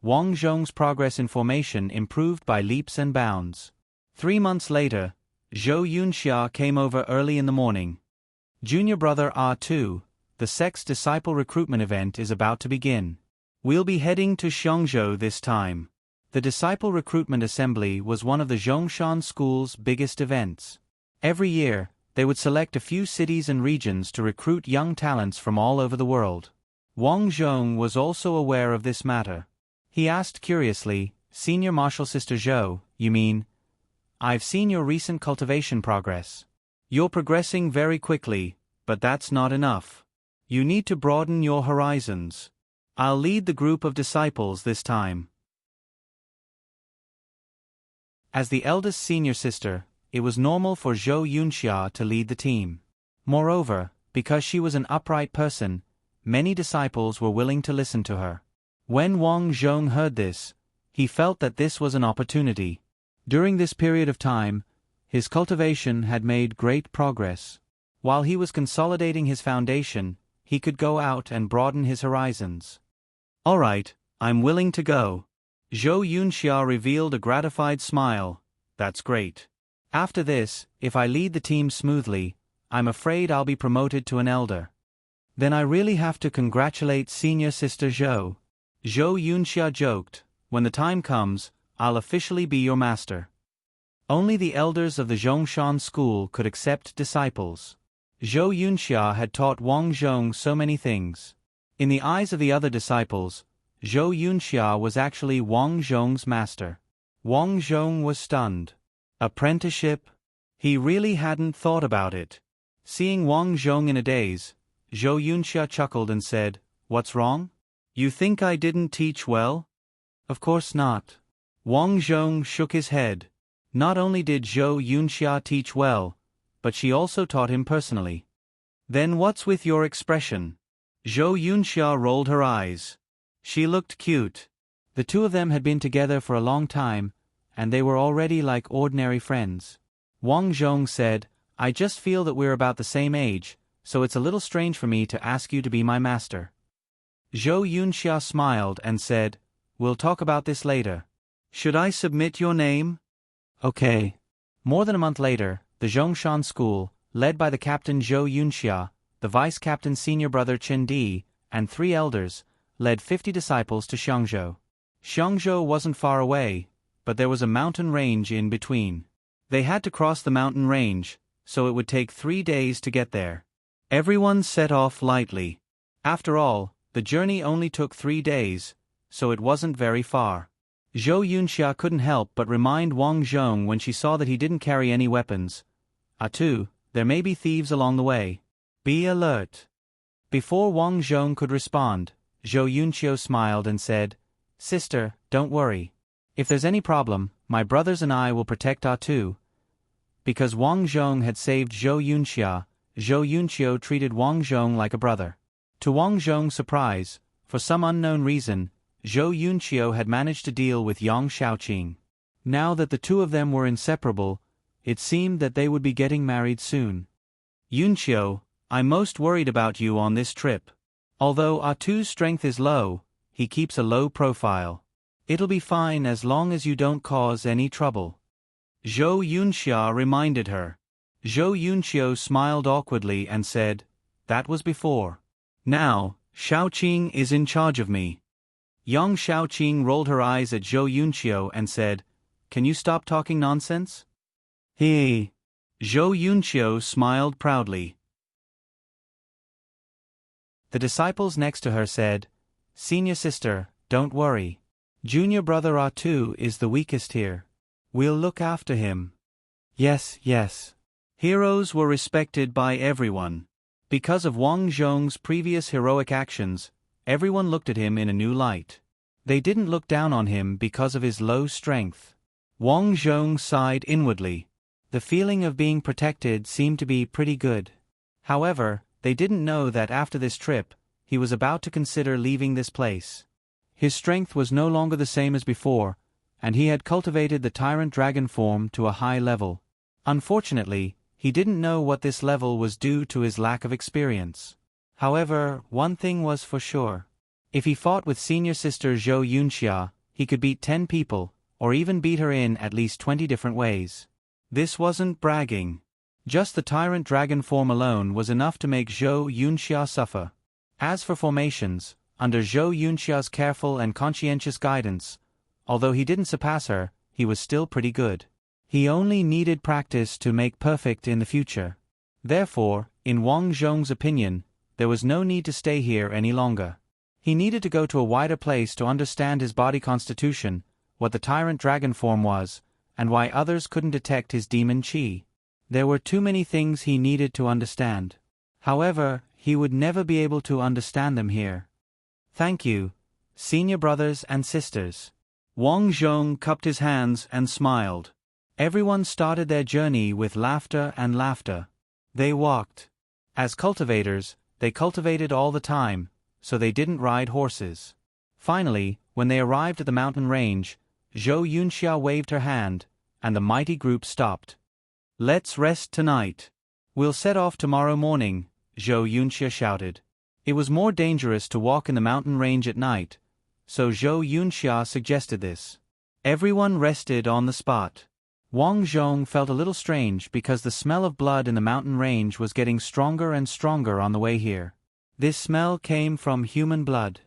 Wang Zhong's progress in formation improved by leaps and bounds. 3 months later, Zhou Yunxia came over early in the morning. Junior brother R2, the sex disciple recruitment event is about to begin. We'll be heading to Xiongzhou this time. The disciple recruitment assembly was one of the Zhongshan school's biggest events. Every year, they would select a few cities and regions to recruit young talents from all over the world. Wang Zhong was also aware of this matter. He asked curiously, "Senior Martial Sister Zhou, you mean? I've seen your recent cultivation progress. You're progressing very quickly, but that's not enough. You need to broaden your horizons. I'll lead the group of disciples this time." As the eldest senior sister, it was normal for Zhou Yunxia to lead the team. Moreover, because she was an upright person, many disciples were willing to listen to her. When Wang Zhong heard this, he felt that this was an opportunity. During this period of time, his cultivation had made great progress. While he was consolidating his foundation, he could go out and broaden his horizons. "All right, I'm willing to go." Zhou Yunxia revealed a gratified smile. "That's great. After this, if I lead the team smoothly, I'm afraid I'll be promoted to an elder. Then I really have to congratulate senior sister Zhou." Zhou Yunxia joked, "When the time comes, I'll officially be your master." Only the elders of the Zhongshan school could accept disciples. Zhou Yunxia had taught Wang Zhong so many things. In the eyes of the other disciples, Zhou Yunxia was actually Wang Zhong's master. Wang Zhong was stunned. Apprenticeship? He really hadn't thought about it. Seeing Wang Zhong in a daze, Zhou Yunxia chuckled and said, "What's wrong? You think I didn't teach well?" "Of course not." Wang Zhong shook his head. Not only did Zhou Yunxia teach well, but she also taught him personally. "Then what's with your expression?" Zhou Yunxia rolled her eyes. She looked cute. The two of them had been together for a long time, and they were already like ordinary friends. Wang Zhong said, "I just feel that we're about the same age, so it's a little strange for me to ask you to be my master." Zhou Yunxia smiled and said, "We'll talk about this later. Should I submit your name?" "Okay." More than a month later, the Zhongshan school, led by the captain Zhou Yunxia, the vice captain senior brother Chen Di, and 3 elders, led 50 disciples to Xiongzhou. Xiongzhou wasn't far away, but there was a mountain range in between. They had to cross the mountain range, so it would take 3 days to get there. Everyone set off lightly. After all, the journey only took 3 days, so it wasn't very far. Zhou Yunxia couldn't help but remind Wang Zhong when she saw that he didn't carry any weapons. "Atu, there may be thieves along the way. Be alert." Before Wang Zhong could respond, Zhou Yunxia smiled and said, "Sister, don't worry. If there's any problem, my brothers and I will protect Atu." Because Wang Zhong had saved Zhou Yunxia treated Wang Zhong like a brother. To Wang Zhong's surprise, for some unknown reason, Zhou Yunxia had managed to deal with Yang Shaoqing. Now that the two of them were inseparable, it seemed that they would be getting married soon. "Yunxia, I'm most worried about you on this trip. Although Atu's strength is low, he keeps a low profile. It'll be fine as long as you don't cause any trouble." Zhou Yunxia reminded her. Zhou Yunxia smiled awkwardly and said, "That was before. Now, Shaoqing is in charge of me." Yang Shaoqing rolled her eyes at Zhou Yunxia and said, "Can you stop talking nonsense?" "Hey." Zhou Yunxia smiled proudly. The disciples next to her said, "Senior sister, don't worry. Junior brother Atu is the weakest here. We'll look after him." "Yes, yes." Heroes were respected by everyone. Because of Wang Zhong's previous heroic actions, everyone looked at him in a new light. They didn't look down on him because of his low strength. Wang Zhong sighed inwardly. The feeling of being protected seemed to be pretty good. However, they didn't know that after this trip, he was about to consider leaving this place. His strength was no longer the same as before, and he had cultivated the tyrant dragon form to a high level. Unfortunately, he didn't know what this level was due to his lack of experience. However, one thing was for sure. If he fought with senior sister Zhou Yunxia, he could beat 10 people, or even beat her in at least 20 different ways. This wasn't bragging. Just the tyrant dragon form alone was enough to make Zhou Yunxia suffer. As for formations, under Zhou Yunxia's careful and conscientious guidance, although he didn't surpass her, he was still pretty good. He only needed practice to make perfect in the future. Therefore, in Wang Zhong's opinion, there was no need to stay here any longer. He needed to go to a wider place to understand his body constitution, what the tyrant dragon form was, and why others couldn't detect his demon qi. There were too many things he needed to understand. However, he would never be able to understand them here. Thank you, senior brothers and sisters. Wang Zhong cupped his hands and smiled. Everyone started their journey with laughter and laughter. They walked. As cultivators, they cultivated all the time, so they didn't ride horses. Finally, when they arrived at the mountain range, Zhou Yunxia waved her hand, and the mighty group stopped. Let's rest tonight. We'll set off tomorrow morning, Zhou Yunxia shouted. It was more dangerous to walk in the mountain range at night, so Zhou Yunxia suggested this. Everyone rested on the spot. Wang Zhong felt a little strange because the smell of blood in the mountain range was getting stronger and stronger on the way here. This smell came from human blood.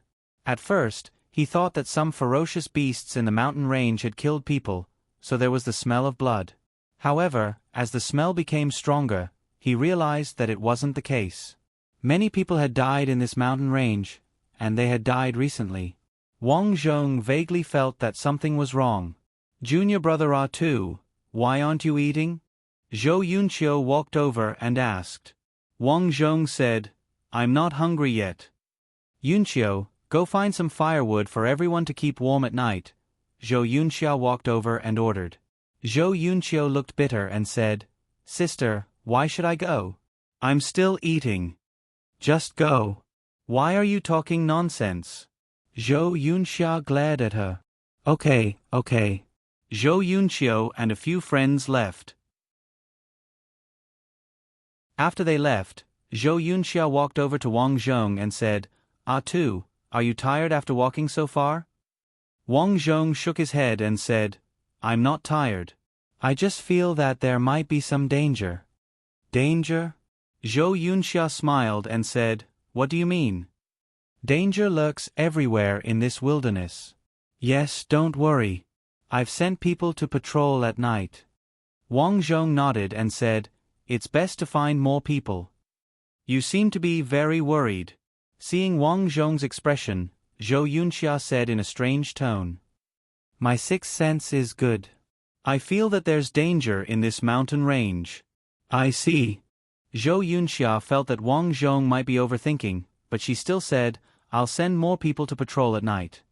At first, he thought that some ferocious beasts in the mountain range had killed people, so there was the smell of blood. However, as the smell became stronger, he realized that it wasn't the case. Many people had died in this mountain range, and they had died recently. Wang Zhong vaguely felt that something was wrong. Junior brother Ah-Tu, why aren't you eating? Zhou Yunqiu walked over and asked. Wang Zhong said, I'm not hungry yet. Yunqiu, go find some firewood for everyone to keep warm at night. Zhou Yunxia walked over and ordered. Zhou Yunqiu looked bitter and said, Sister, why should I go? I'm still eating. Just go. Why are you talking nonsense? Zhou Yunxia glared at her. Okay. Zhou Yunqiu and a few friends left. After they left, Zhou Yunxia walked over to Wang Zhong and said, Ah-Tu, are you tired after walking so far? Wang Zhong shook his head and said, I'm not tired. I just feel that there might be some danger. Danger? Zhou Yunxia smiled and said, What do you mean? Danger lurks everywhere in this wilderness. Yes, don't worry. I've sent people to patrol at night. Wang Zhong nodded and said, It's best to find more people. You seem to be very worried. Seeing Wang Zhong's expression, Zhou Yunxia said in a strange tone. My sixth sense is good. I feel that there's danger in this mountain range. I see. Zhou Yunxia felt that Wang Zhong might be overthinking, but she still said, I'll send more people to patrol at night.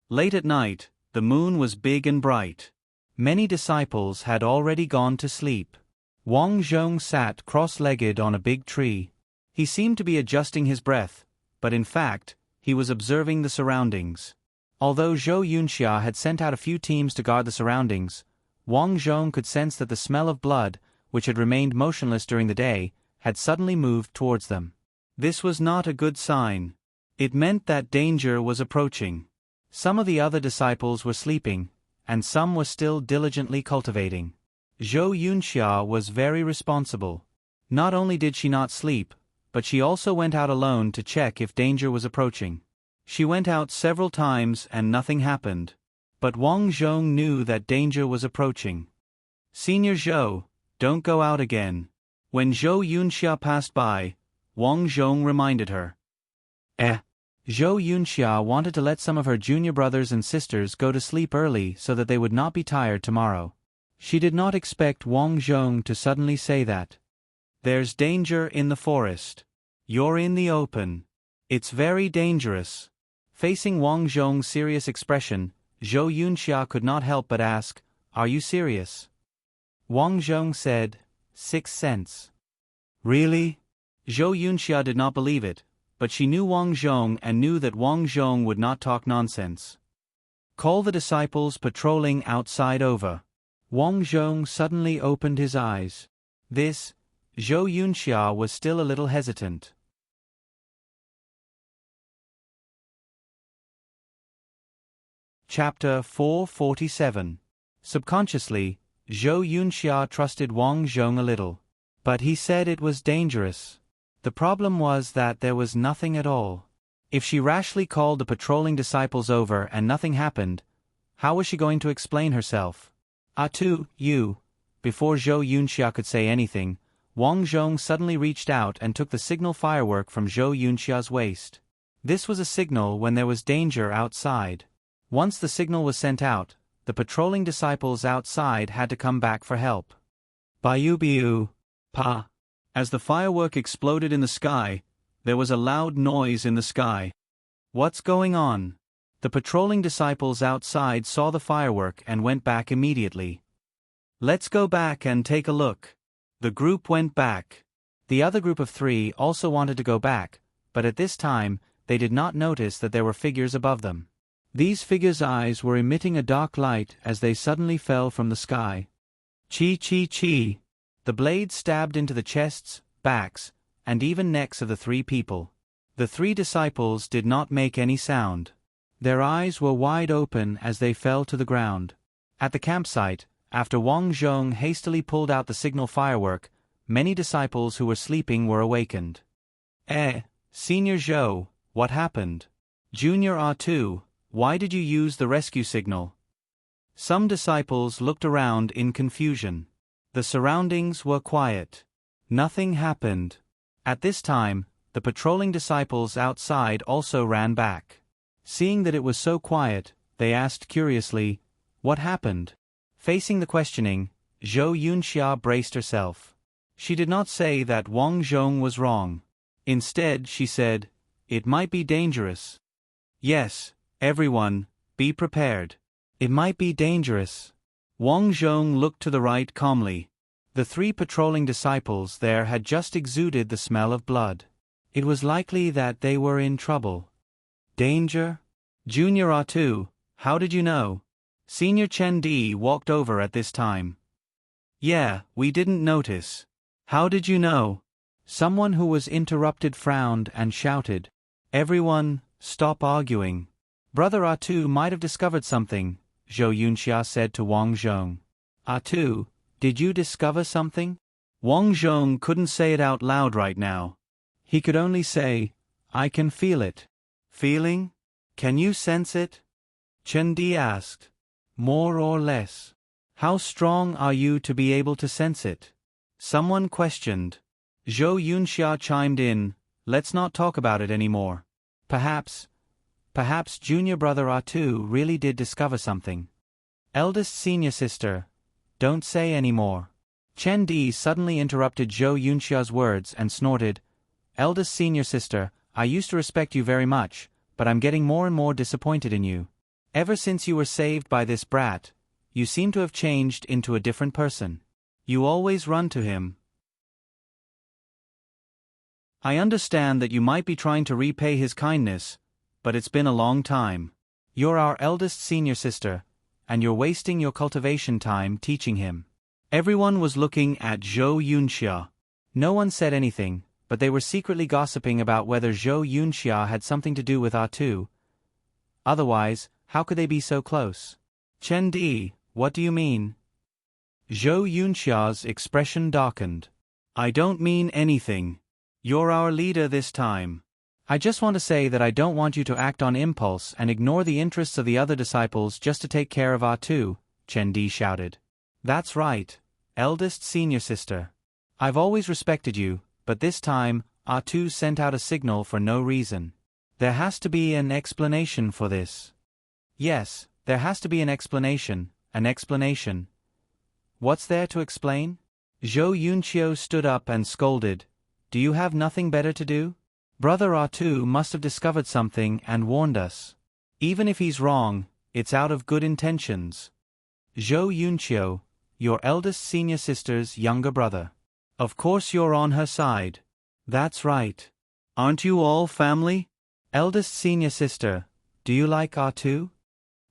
Late at night, the moon was big and bright. Many disciples had already gone to sleep. Wang Zhong sat cross-legged on a big tree. He seemed to be adjusting his breath, but in fact, he was observing the surroundings. Although Zhou Yunxia had sent out a few teams to guard the surroundings, Wang Zhong could sense that the smell of blood, which had remained motionless during the day, had suddenly moved towards them. This was not a good sign. It meant that danger was approaching. Some of the other disciples were sleeping, and some were still diligently cultivating. Zhou Yunxia was very responsible. Not only did she not sleep, but she also went out alone to check if danger was approaching. She went out several times and nothing happened. But Wang Zhong knew that danger was approaching. Senior Zhou, don't go out again. When Zhou Yunxia passed by, Wang Zhong reminded her. Zhou Yunxia wanted to let some of her junior brothers and sisters go to sleep early so that they would not be tired tomorrow. She did not expect Wang Zhong to suddenly say that. There's danger in the forest. You're in the open. It's very dangerous. Facing Wang Zhong's serious expression, Zhou Yunxia could not help but ask, Are you serious? Wang Zhong said, Sixth sense. Really? Zhou Yunxia did not believe it, but she knew Wang Zhong and knew that Wang Zhong would not talk nonsense. Call the disciples patrolling outside over. Wang Zhong suddenly opened his eyes. Zhou Yunxia was still a little hesitant. Chapter 447. Subconsciously, Zhou Yunxia trusted Wang Zhong a little. But he said it was dangerous. The problem was that there was nothing at all. If she rashly called the patrolling disciples over and nothing happened, how was she going to explain herself? You. Before Zhou Yunxia could say anything, Wang Zhong suddenly reached out and took the signal firework from Zhou Yunxia's waist. This was a signal when there was danger outside. Once the signal was sent out, the patrolling disciples outside had to come back for help. Biu, pa. As the firework exploded in the sky, there was a loud noise in the sky. What's going on? The patrolling disciples outside saw the firework and went back immediately. Let's go back and take a look. The group went back. The other group of 3 also wanted to go back, but at this time, they did not notice that there were figures above them. These figures' eyes were emitting a dark light as they suddenly fell from the sky. Chi. The blade stabbed into the chests, backs, and even necks of the 3 people. The 3 disciples did not make any sound. Their eyes were wide open as they fell to the ground. At the campsite, after Wang Zhong hastily pulled out the signal firework, many disciples who were sleeping were awakened. Senior Zhou, what happened? Junior R2, why did you use the rescue signal? Some disciples looked around in confusion. The surroundings were quiet. Nothing happened. At this time, the patrolling disciples outside also ran back. Seeing that it was so quiet, they asked curiously, what happened? Facing the questioning, Zhou Yunxia braced herself. She did not say that Wang Zhong was wrong. Instead, she said, it might be dangerous. Yes, everyone, be prepared. It might be dangerous. Wang Zhong looked to the right calmly. The 3 patrolling disciples there had just exuded the smell of blood. It was likely that they were in trouble. Danger? Junior R2, how did you know? Senior Chen Di walked over at this time. Yeah, we didn't notice. How did you know? Someone who was interrupted frowned and shouted. Everyone, stop arguing. Brother R2 might have discovered something, Zhou Yunxia said to Wang Zhong. R2, did you discover something? Wang Zhong couldn't say it out loud right now. He could only say, I can feel it. Feeling? Can you sense it? Chen Di asked. More or less. How strong are you to be able to sense it? Someone questioned. Zhou Yunxia chimed in, let's not talk about it anymore. Perhaps junior brother R2 really did discover something. Eldest senior sister, don't say any more. Chen Di suddenly interrupted Zhou Yunxia's words and snorted, eldest senior sister, I used to respect you very much, but I'm getting more and more disappointed in you. Ever since you were saved by this brat, you seem to have changed into a different person. You always run to him. I understand that you might be trying to repay his kindness, but it's been a long time. You're our eldest senior sister, and you're wasting your cultivation time teaching him. Everyone was looking at Zhou Yunxia. No one said anything, but they were secretly gossiping about whether Zhou Yunxia had something to do with R2. Otherwise, how could they be so close? Chen Di, what do you mean? Zhou Yunxia's expression darkened. I don't mean anything. You're our leader this time. I just want to say that I don't want you to act on impulse and ignore the interests of the other disciples just to take care of R2, Chen Di shouted. That's right, eldest senior sister. I've always respected you, but this time, R2 sent out a signal for no reason. There has to be an explanation for this. Yes, there has to be an explanation. What's there to explain? Zhou Yunxia stood up and scolded. Do you have nothing better to do? Brother R2 must have discovered something and warned us. Even if he's wrong, it's out of good intentions. Zhou Yunxia, your eldest senior sister's younger brother. Of course you're on her side. That's right. Aren't you all family? Eldest senior sister, do you like R2?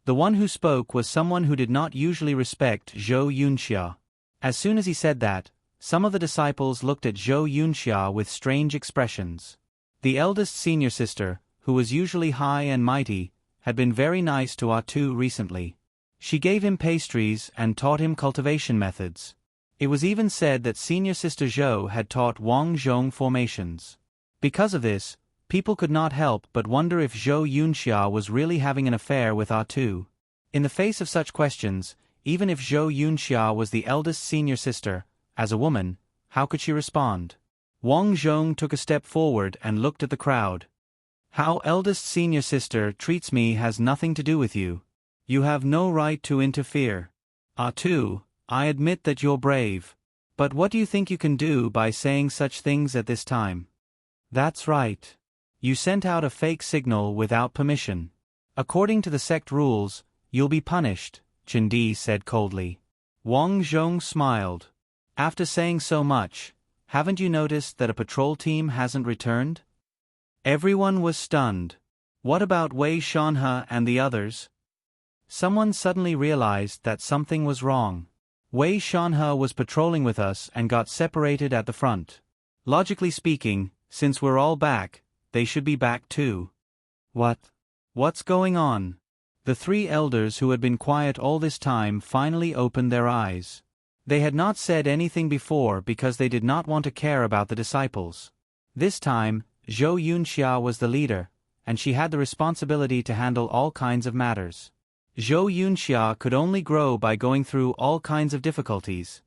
The one who spoke was someone who did not usually respect Zhou Yunxia. As soon as he said that, some of the disciples looked at Zhou Yunxia with strange expressions. The eldest senior sister, who was usually high and mighty, had been very nice to R2 recently. She gave him pastries and taught him cultivation methods. It was even said that senior sister Zhou had taught Wang Zhong formations. Because of this, people could not help but wonder if Zhou Yunxia was really having an affair with R2. In the face of such questions, even if Zhou Yunxia was the eldest senior sister, as a woman, how could she respond? Wang Zhong took a step forward and looked at the crowd. How eldest senior sister treats me has nothing to do with you. You have no right to interfere. R2, I admit that you're brave. But what do you think you can do by saying such things at this time? That's right. You sent out a fake signal without permission. According to the sect rules, you'll be punished, Chindi said coldly. Wang Zhong smiled. After saying so much, haven't you noticed that a patrol team hasn't returned? Everyone was stunned. What about Wei Shanhe and the others? Someone suddenly realized that something was wrong. Wei Shanhe was patrolling with us and got separated at the front. Logically speaking, since we're all back, they should be back too. What's going on? The three elders who had been quiet all this time finally opened their eyes. They had not said anything before because they did not want to care about the disciples. This time, Zhou Yunxia was the leader, and she had the responsibility to handle all kinds of matters. Zhou Yunxia could only grow by going through all kinds of difficulties.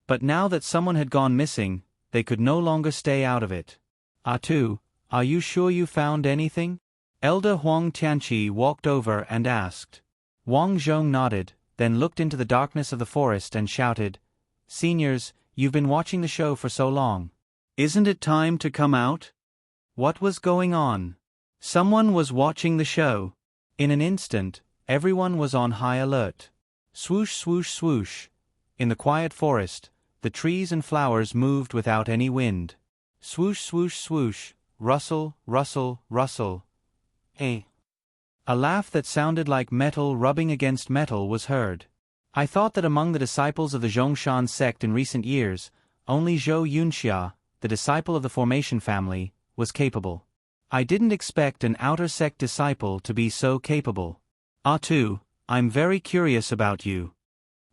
But now that someone had gone missing, they could no longer stay out of it. R2, are you sure you found anything? Elder Huang Tianqi walked over and asked. Wang Zhong nodded, then looked into the darkness of the forest and shouted, Seniors, you've been watching the show for so long. Isn't it time to come out? What was going on? Someone was watching the show. In an instant, everyone was on high alert. Swoosh, swoosh, swoosh. In the quiet forest, the trees and flowers moved without any wind. Swoosh, swoosh, swoosh. Rustle, rustle, rustle. A laugh that sounded like metal rubbing against metal was heard. I thought that among the disciples of the Zhongshan sect in recent years, only Zhou Yunxia, the disciple of the formation family, was capable. I didn't expect an outer sect disciple to be so capable. R2, I'm very curious about you.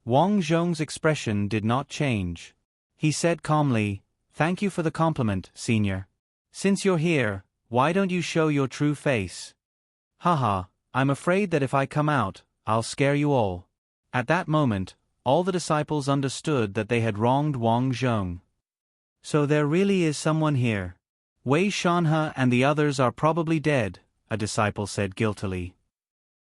Wang Zhong's expression did not change. He said calmly, Thank you for the compliment, senior. Since you're here, why don't you show your true face? Haha, I'm afraid that if I come out, I'll scare you all. At that moment, all the disciples understood that they had wronged Wang Zhong. So there really is someone here. Wei Shanhe and the others are probably dead, a disciple said guiltily.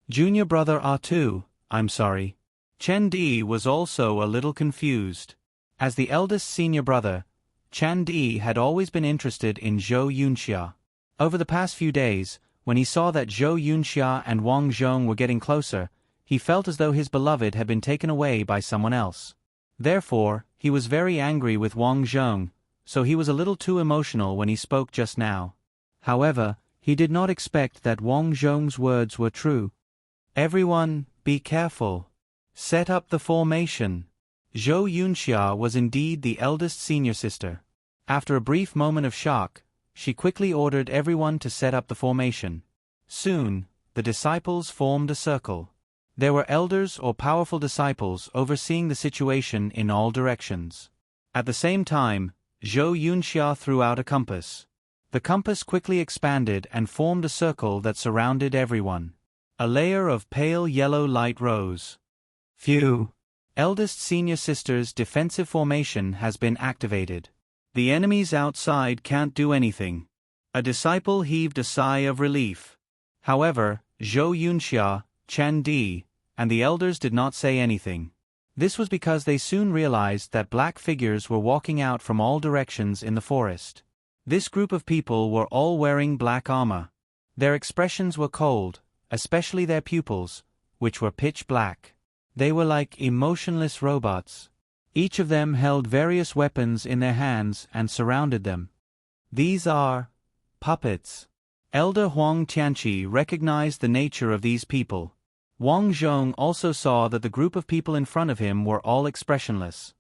Junior brother R2, I'm sorry. Chen Di was also a little confused. As the eldest senior brother, Chen Di had always been interested in Zhou Yunxia. Over the past few days, when he saw that Zhou Yunxia and Wang Zhong were getting closer, he felt as though his beloved had been taken away by someone else. Therefore, he was very angry with Wang Zhong, so he was a little too emotional when he spoke just now. However, he did not expect that Wang Zhong's words were true. Everyone, be careful. Set up the formation. Zhou Yunxia was indeed the eldest senior sister. After a brief moment of shock, she quickly ordered everyone to set up the formation. Soon, the disciples formed a circle. There were elders or powerful disciples overseeing the situation in all directions. At the same time, Zhou Yunxia threw out a compass. The compass quickly expanded and formed a circle that surrounded everyone. A layer of pale yellow light rose. Phew! Eldest senior sister's defensive formation has been activated. The enemies outside can't do anything. A disciple heaved a sigh of relief. However, Zhou Yunxia, Chen Di, and the elders did not say anything. This was because they soon realized that black figures were walking out from all directions in the forest. This group of people were all wearing black armor. Their expressions were cold, especially their pupils, which were pitch black. They were like emotionless robots. Each of them held various weapons in their hands and surrounded them. These are puppets. Elder Huang Tianqi recognized the nature of these people. Wang Zhong also saw that the group of people in front of him were all expressionless.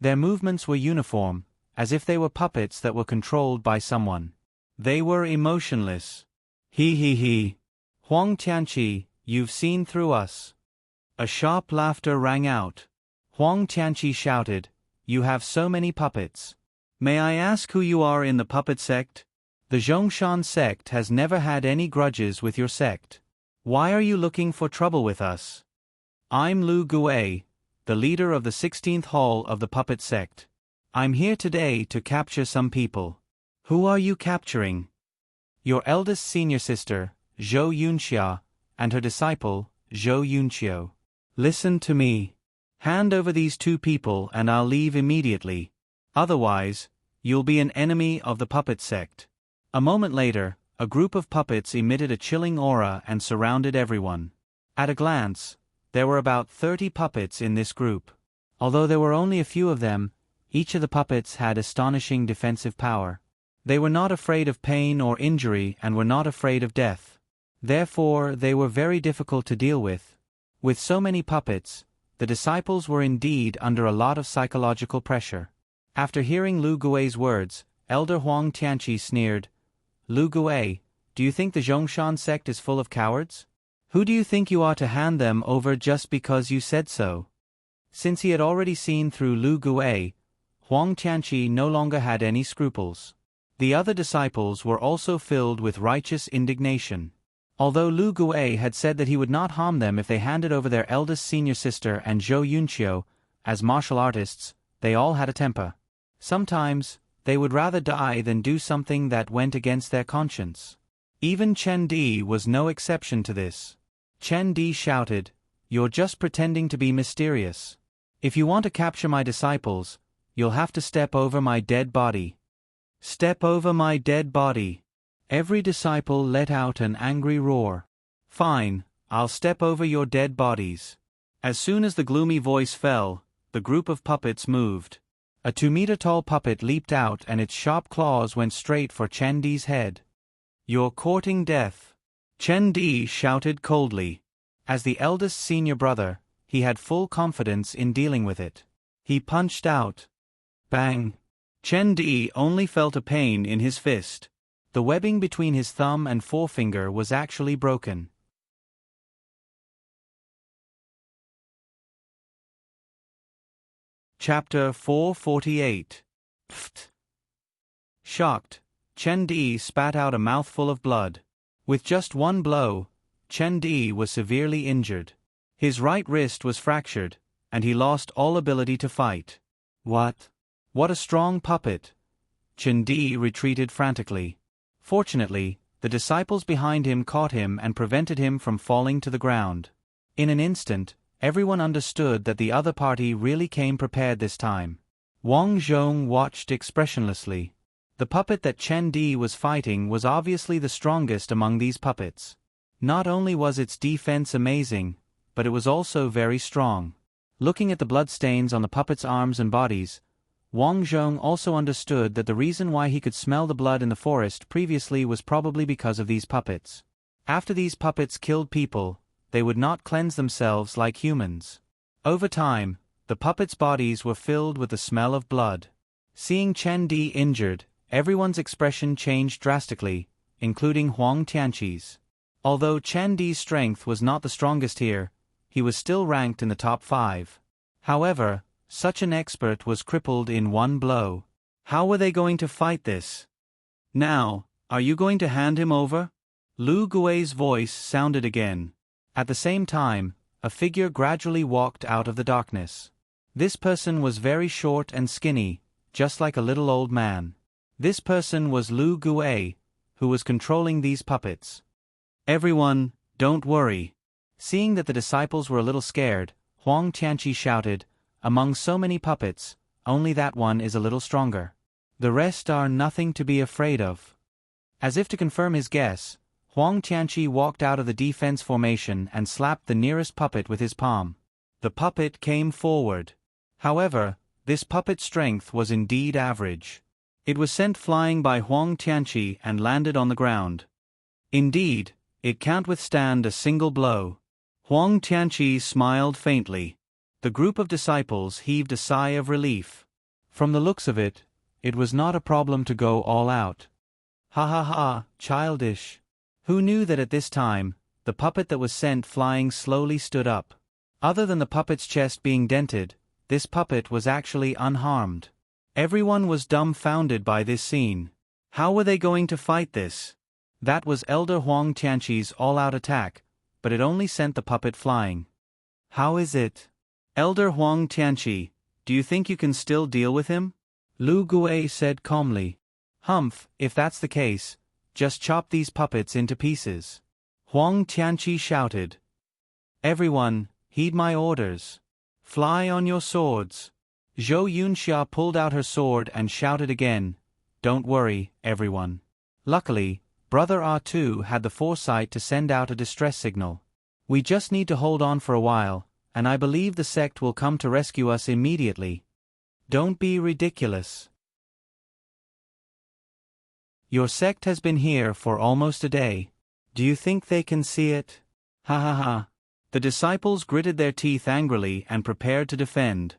Their movements were uniform, as if they were puppets that were controlled by someone. They were emotionless. He. Huang Tianqi, you've seen through us. A sharp laughter rang out. Huang Tianqi shouted, "You have so many puppets. May I ask who you are in the puppet sect? The Zhongshan sect has never had any grudges with your sect. Why are you looking for trouble with us? I'm Lu Guei, the leader of the 16th Hall of the puppet sect. I'm here today to capture some people." "Who are you capturing?" "Your eldest senior sister, Zhou Yunxia, and her disciple, Zhou Yunqiu. Listen to me. Hand over these two people and I'll leave immediately. Otherwise, you'll be an enemy of the puppet sect." A moment later, a group of puppets emitted a chilling aura and surrounded everyone. At a glance, there were about 30 puppets in this group. Although there were only a few of them, each of the puppets had astonishing defensive power. They were not afraid of pain or injury and were not afraid of death. Therefore, they were very difficult to deal with. With so many puppets, the disciples were indeed under a lot of psychological pressure. After hearing Lu Gui's words, Elder Huang Tianqi sneered, "Lu Gui, do you think the Zhongshan sect is full of cowards? Who do you think you are to hand them over just because you said so?" Since he had already seen through Lu Gui, Huang Tianqi no longer had any scruples. The other disciples were also filled with righteous indignation. Although Lu Gui had said that he would not harm them if they handed over their eldest senior sister and Zhou Yunqiu, as martial artists, they all had a temper. Sometimes, they would rather die than do something that went against their conscience. Even Chen Di was no exception to this. Chen Di shouted, "You're just pretending to be mysterious. If you want to capture my disciples, you'll have to step over my dead body." "Step over my dead body." Every disciple let out an angry roar. "Fine, I'll step over your dead bodies." As soon as the gloomy voice fell, the group of puppets moved. A 2-meter-tall puppet leaped out and its sharp claws went straight for Chen Di's head. "You're courting death," Chen Di shouted coldly. As the eldest senior brother, he had full confidence in dealing with it. He punched out. Bang! Chen Di only felt a pain in his fist. The webbing between his thumb and forefinger was actually broken. Chapter 448. Pfft. Shocked, Chen Di spat out a mouthful of blood. With just one blow, Chen Di was severely injured. His right wrist was fractured, and he lost all ability to fight. What a strong puppet! Chen Di retreated frantically. Fortunately, the disciples behind him caught him and prevented him from falling to the ground. In an instant, everyone understood that the other party really came prepared this time. Wang Zhong watched expressionlessly. The puppet that Chen Di was fighting was obviously the strongest among these puppets. Not only was its defense amazing, but it was also very strong. Looking at the bloodstains on the puppet's arms and bodies, Wang Zhong also understood that the reason why he could smell the blood in the forest previously was probably because of these puppets. After these puppets killed people, they would not cleanse themselves like humans. Over time, the puppets' bodies were filled with the smell of blood. Seeing Chen Di injured, everyone's expression changed drastically, including Huang Tianqi's. Although Chen Di's strength was not the strongest here, he was still ranked in the top 5. However, such an expert was crippled in one blow. How were they going to fight this? "Now, are you going to hand him over?" Lu Gui's voice sounded again. At the same time, a figure gradually walked out of the darkness. This person was very short and skinny, just like a little old man. This person was Lu Gui, who was controlling these puppets. "Everyone, don't worry." Seeing that the disciples were a little scared, Huang Tianqi shouted, "Among so many puppets, only that one is a little stronger. The rest are nothing to be afraid of." As if to confirm his guess, Huang Tianqi walked out of the defense formation and slapped the nearest puppet with his palm. The puppet came forward. However, this puppet's strength was indeed average. It was sent flying by Huang Tianqi and landed on the ground. Indeed, it can't withstand a single blow. Huang Tianqi smiled faintly. The group of disciples heaved a sigh of relief. From the looks of it, it was not a problem to go all out. Ha ha ha, childish. Who knew that at this time, the puppet that was sent flying slowly stood up. Other than the puppet's chest being dented, this puppet was actually unharmed. Everyone was dumbfounded by this scene. How were they going to fight this? That was Elder Huang Tianqi's all-out attack, but it only sent the puppet flying. How is it? Elder Huang Tianqi, do you think you can still deal with him? Lu Gui said calmly. Humph, if that's the case, just chop these puppets into pieces. Huang Tianqi shouted. Everyone, heed my orders. Fly on your swords. Zhou Yunxia pulled out her sword and shouted again, Don't worry, everyone. Luckily, Brother R2 had the foresight to send out a distress signal. We just need to hold on for a while, and I believe the sect will come to rescue us immediately. Don't be ridiculous. Your sect has been here for almost a day. Do you think they can see it? Ha ha ha. The disciples gritted their teeth angrily and prepared to defend.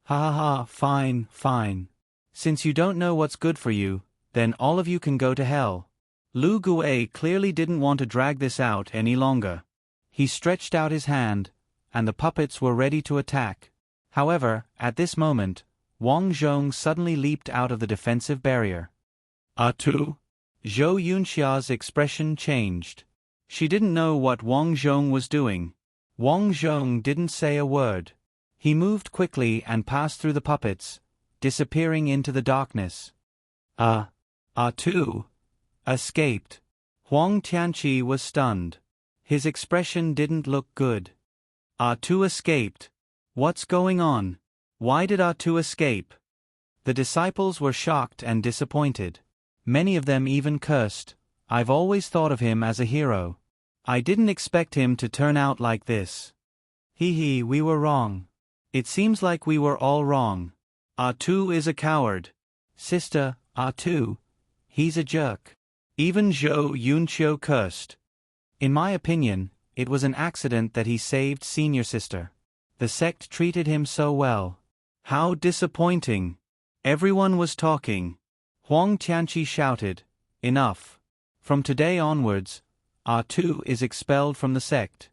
Ha ha ha, fine, fine. Since you don't know what's good for you, then all of you can go to hell. Lu Gui clearly didn't want to drag this out any longer. He stretched out his hand, and the puppets were ready to attack. However, at this moment, Wang Zhong suddenly leaped out of the defensive barrier. Tu? Zhou Yunxia's expression changed. She didn't know what Wang Zhong was doing. Wang Zhong didn't say a word. He moved quickly and passed through the puppets, disappearing into the darkness. Tu? Escaped. Huang Tianqi was stunned. His expression didn't look good. Tu escaped. What's going on? Why did Tu escape? The disciples were shocked and disappointed. Many of them even cursed. I've always thought of him as a hero. I didn't expect him to turn out like this. Hee, we were wrong. It seems like we were all wrong. Tu is a coward. Sister, Tu. He's a jerk. Even Zhou Yunqiu cursed. In my opinion, it was an accident that he saved senior sister. The sect treated him so well. How disappointing. Everyone was talking. Huang Tianqi shouted, Enough. From today onwards, Tu is expelled from the sect.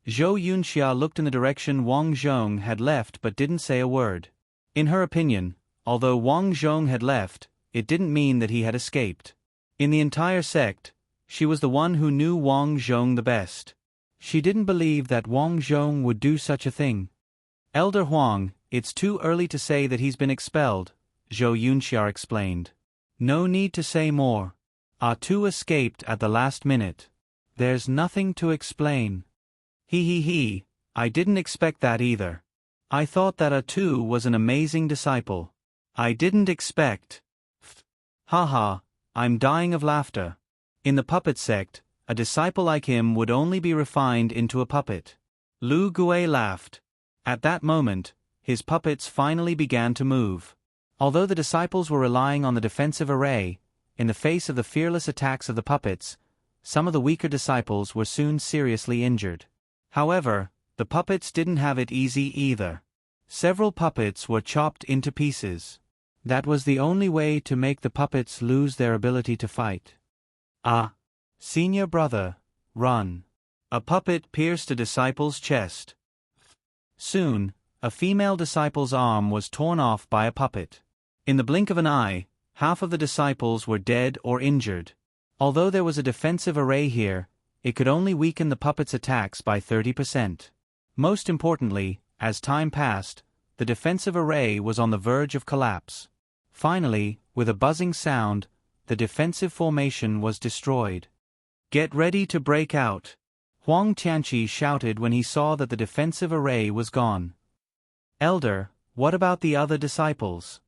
Zhou Yunxia looked in the direction Wang Zhong had left but didn't say a word. In her opinion, although Wang Zhong had left, it didn't mean that he had escaped. In the entire sect, she was the one who knew Wang Zhong the best. She didn't believe that Wang Zhong would do such a thing. Elder Huang, it's too early to say that he's been expelled, Zhou Yunxia explained. No need to say more. Tu escaped at the last minute. There's nothing to explain. He, I didn't expect that either. I thought that Tu was an amazing disciple. I didn't expect. Haha, I'm dying of laughter. In the puppet sect, a disciple like him would only be refined into a puppet. Lu Gui laughed. At that moment, his puppets finally began to move. Although the disciples were relying on the defensive array, in the face of the fearless attacks of the puppets, some of the weaker disciples were soon seriously injured. However, the puppets didn't have it easy either. Several puppets were chopped into pieces. That was the only way to make the puppets lose their ability to fight. Senior brother, run. A puppet pierced a disciple's chest. Soon, a female disciple's arm was torn off by a puppet. In the blink of an eye, half of the disciples were dead or injured. Although there was a defensive array here, it could only weaken the puppet's attacks by 30%. Most importantly, as time passed, the defensive array was on the verge of collapse. Finally, with a buzzing sound, the defensive formation was destroyed. Get ready to break out. Huang Tianqi shouted when he saw that the defensive array was gone. Elder, what about the other disciples?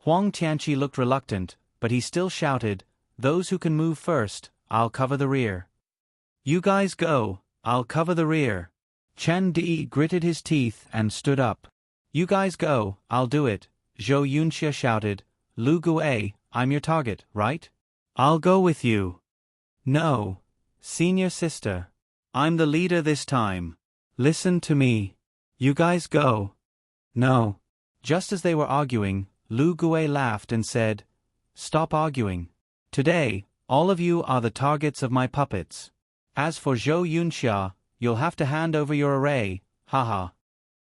Huang Tianqi looked reluctant, but he still shouted, Those who can move first, I'll cover the rear. You guys go, I'll cover the rear. Chen Di gritted his teeth and stood up. You guys go, I'll do it, Zhou Yunxia shouted. Lu Gui, I'm your target, right? I'll go with you. No, senior sister. I'm the leader this time. Listen to me. You guys go. No. Just as they were arguing, Lu Gui laughed and said, "Stop arguing. Today, all of you are the targets of my puppets. As for Zhou Yunxia, you'll have to hand over your array, haha."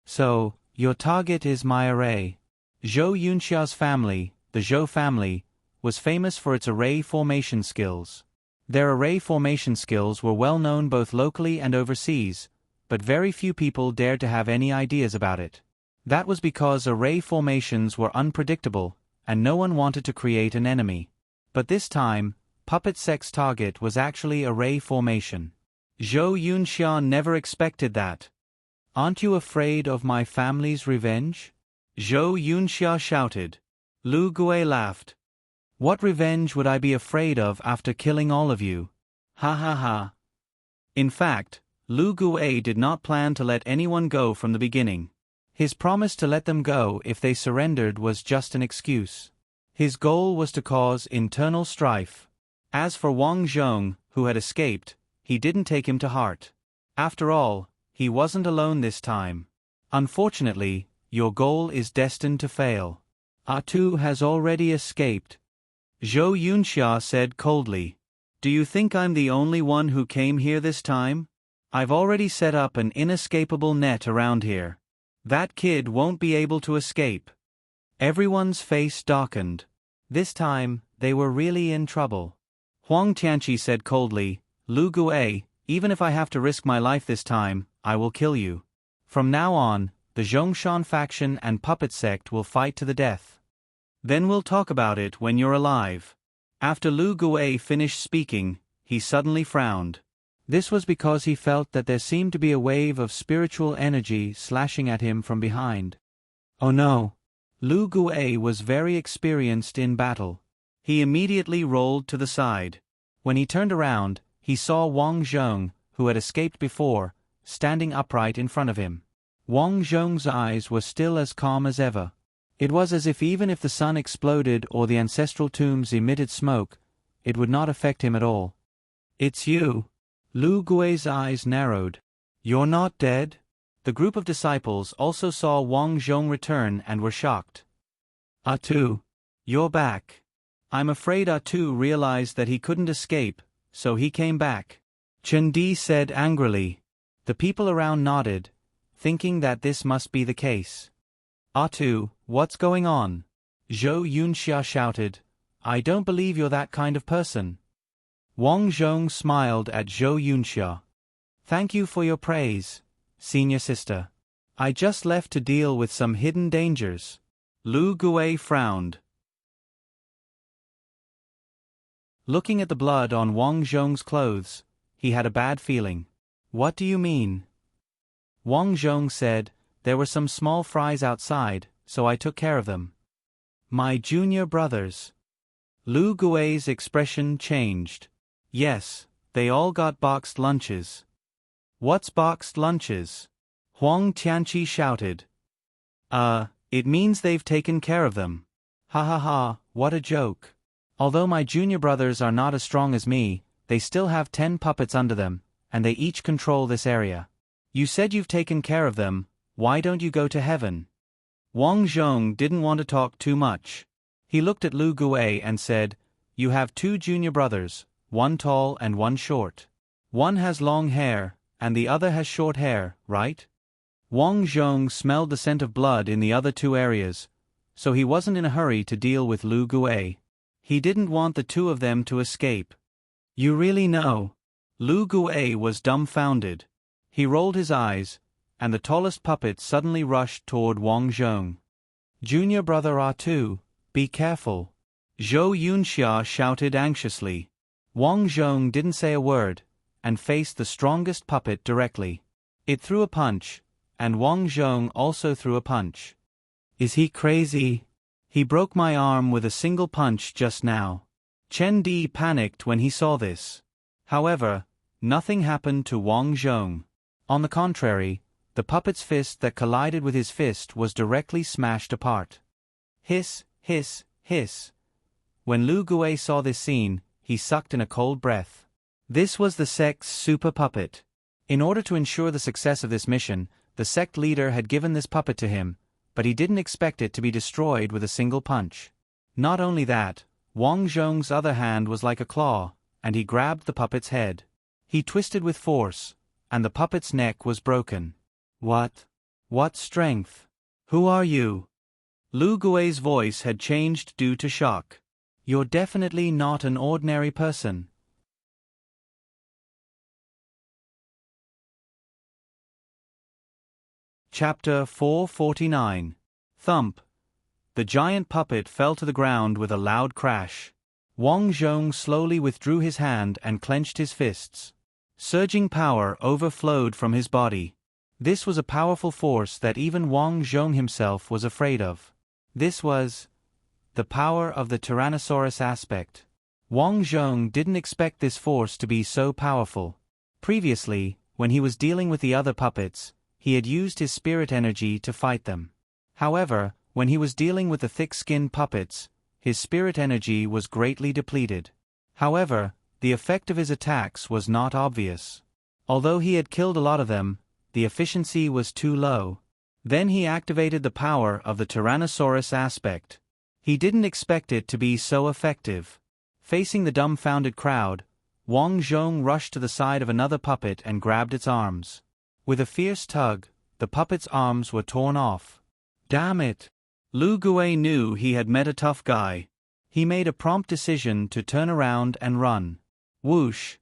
"So, your target is my array." Zhou Yunxia's family, the Zhou family, was famous for its array formation skills. Their array formation skills were well known both locally and overseas, but very few people dared to have any ideas about it. That was because array formations were unpredictable, and no one wanted to create an enemy. But this time, Puppet Sect's target was actually array formation. Zhou Yunxia never expected that. "Aren't you afraid of my family's revenge?" Zhou Yunxia shouted. Lu Gui laughed. "What revenge would I be afraid of after killing all of you? Ha ha ha." In fact, Lu Gui did not plan to let anyone go from the beginning. His promise to let them go if they surrendered was just an excuse. His goal was to cause internal strife. As for Wang Zhong, who had escaped, he didn't take him to heart. After all, he wasn't alone this time. "Unfortunately, your goal is destined to fail. Atu has already escaped," Zhou Yunxia said coldly. "Do you think I'm the only one who came here this time? I've already set up an inescapable net around here. That kid won't be able to escape." Everyone's face darkened. This time, they were really in trouble. Huang Tianqi said coldly, "Lu Gui, even if I have to risk my life this time, I will kill you. From now on, the Zhongshan faction and Puppet Sect will fight to the death. Then we'll talk about it when you're alive." After Lu Gui finished speaking, he suddenly frowned. This was because he felt that there seemed to be a wave of spiritual energy slashing at him from behind. Oh no! Lu Gui was very experienced in battle. He immediately rolled to the side. When he turned around, he saw Wang Zhong, who had escaped before, standing upright in front of him. Wang Zhong's eyes were still as calm as ever. It was as if even if the sun exploded or the ancestral tombs emitted smoke, it would not affect him at all. "It's you." Lu Gui's eyes narrowed. "You're not dead?" The group of disciples also saw Wang Zhong return and were shocked. "Atu, you're back." "I'm afraid Atu realized that he couldn't escape, so he came back," Chen Di said angrily. The people around nodded, thinking that this must be the case. "Atu, what's going on?" Zhou Yunxia shouted. "I don't believe you're that kind of person." Wang Zhong smiled at Zhou Yunxia. "Thank you for your praise, senior sister. I just left to deal with some hidden dangers." Lu Gui frowned. Looking at the blood on Wang Zhong's clothes, he had a bad feeling. "What do you mean?" Wang Zhong said, "There were some small fries outside, so I took care of them." "My junior brothers." Lu Gui's expression changed. "Yes, they all got boxed lunches." "What's boxed lunches?" Huang Tianqi shouted. It means they've taken care of them." "Ha ha ha, what a joke. Although my junior brothers are not as strong as me, they still have 10 puppets under them, and they each control this area. You said you've taken care of them, why don't you go to heaven?" Wang Zhong didn't want to talk too much. He looked at Lu Gui and said, "You have 2 junior brothers, one tall and one short. One has long hair, and the other has short hair, right?" Wang Zhong smelled the scent of blood in the other 2 areas, so he wasn't in a hurry to deal with Lu Gui. He didn't want the 2 of them to escape. "You really know?" Lu Gui was dumbfounded. He rolled his eyes, and the tallest puppet suddenly rushed toward Wang Zhong. "Junior brother Atu, be careful," Zhou Yunxia shouted anxiously. Wang Zhong didn't say a word, and faced the strongest puppet directly. It threw a punch, and Wang Zhong also threw a punch. "Is he crazy? He broke my arm with a single punch just now." Chen Di panicked when he saw this. However, nothing happened to Wang Zhong. On the contrary, the puppet's fist that collided with his fist was directly smashed apart. Hiss, hiss, hiss. When Lu Gui saw this scene, he sucked in a cold breath. This was the sect's super puppet. In order to ensure the success of this mission, the sect leader had given this puppet to him, but he didn't expect it to be destroyed with a single punch. Not only that, Wang Zhong's other hand was like a claw, and he grabbed the puppet's head. He twisted with force, and the puppet's neck was broken. What? What strength? Who are you? Lu Gui's voice had changed due to shock. You're definitely not an ordinary person. Chapter 449. Thump. The giant puppet fell to the ground with a loud crash. Wang Zhong slowly withdrew his hand and clenched his fists. Surging power overflowed from his body. This was a powerful force that even Wang Zhong himself was afraid of. This was the power of the Tyrannosaurus aspect. Wang Zhong didn't expect this force to be so powerful. Previously, when he was dealing with the other puppets, he had used his spirit energy to fight them. However, when he was dealing with the thick-skinned puppets, his spirit energy was greatly depleted. However, the effect of his attacks was not obvious. Although he had killed a lot of them, the efficiency was too low. Then he activated the power of the Tyrannosaurus aspect. He didn't expect it to be so effective. Facing the dumbfounded crowd, Wang Zhong rushed to the side of another puppet and grabbed its arms. With a fierce tug, the puppet's arms were torn off. Damn it! Lu Gui knew he had met a tough guy. He made a prompt decision to turn around and run. Whoosh!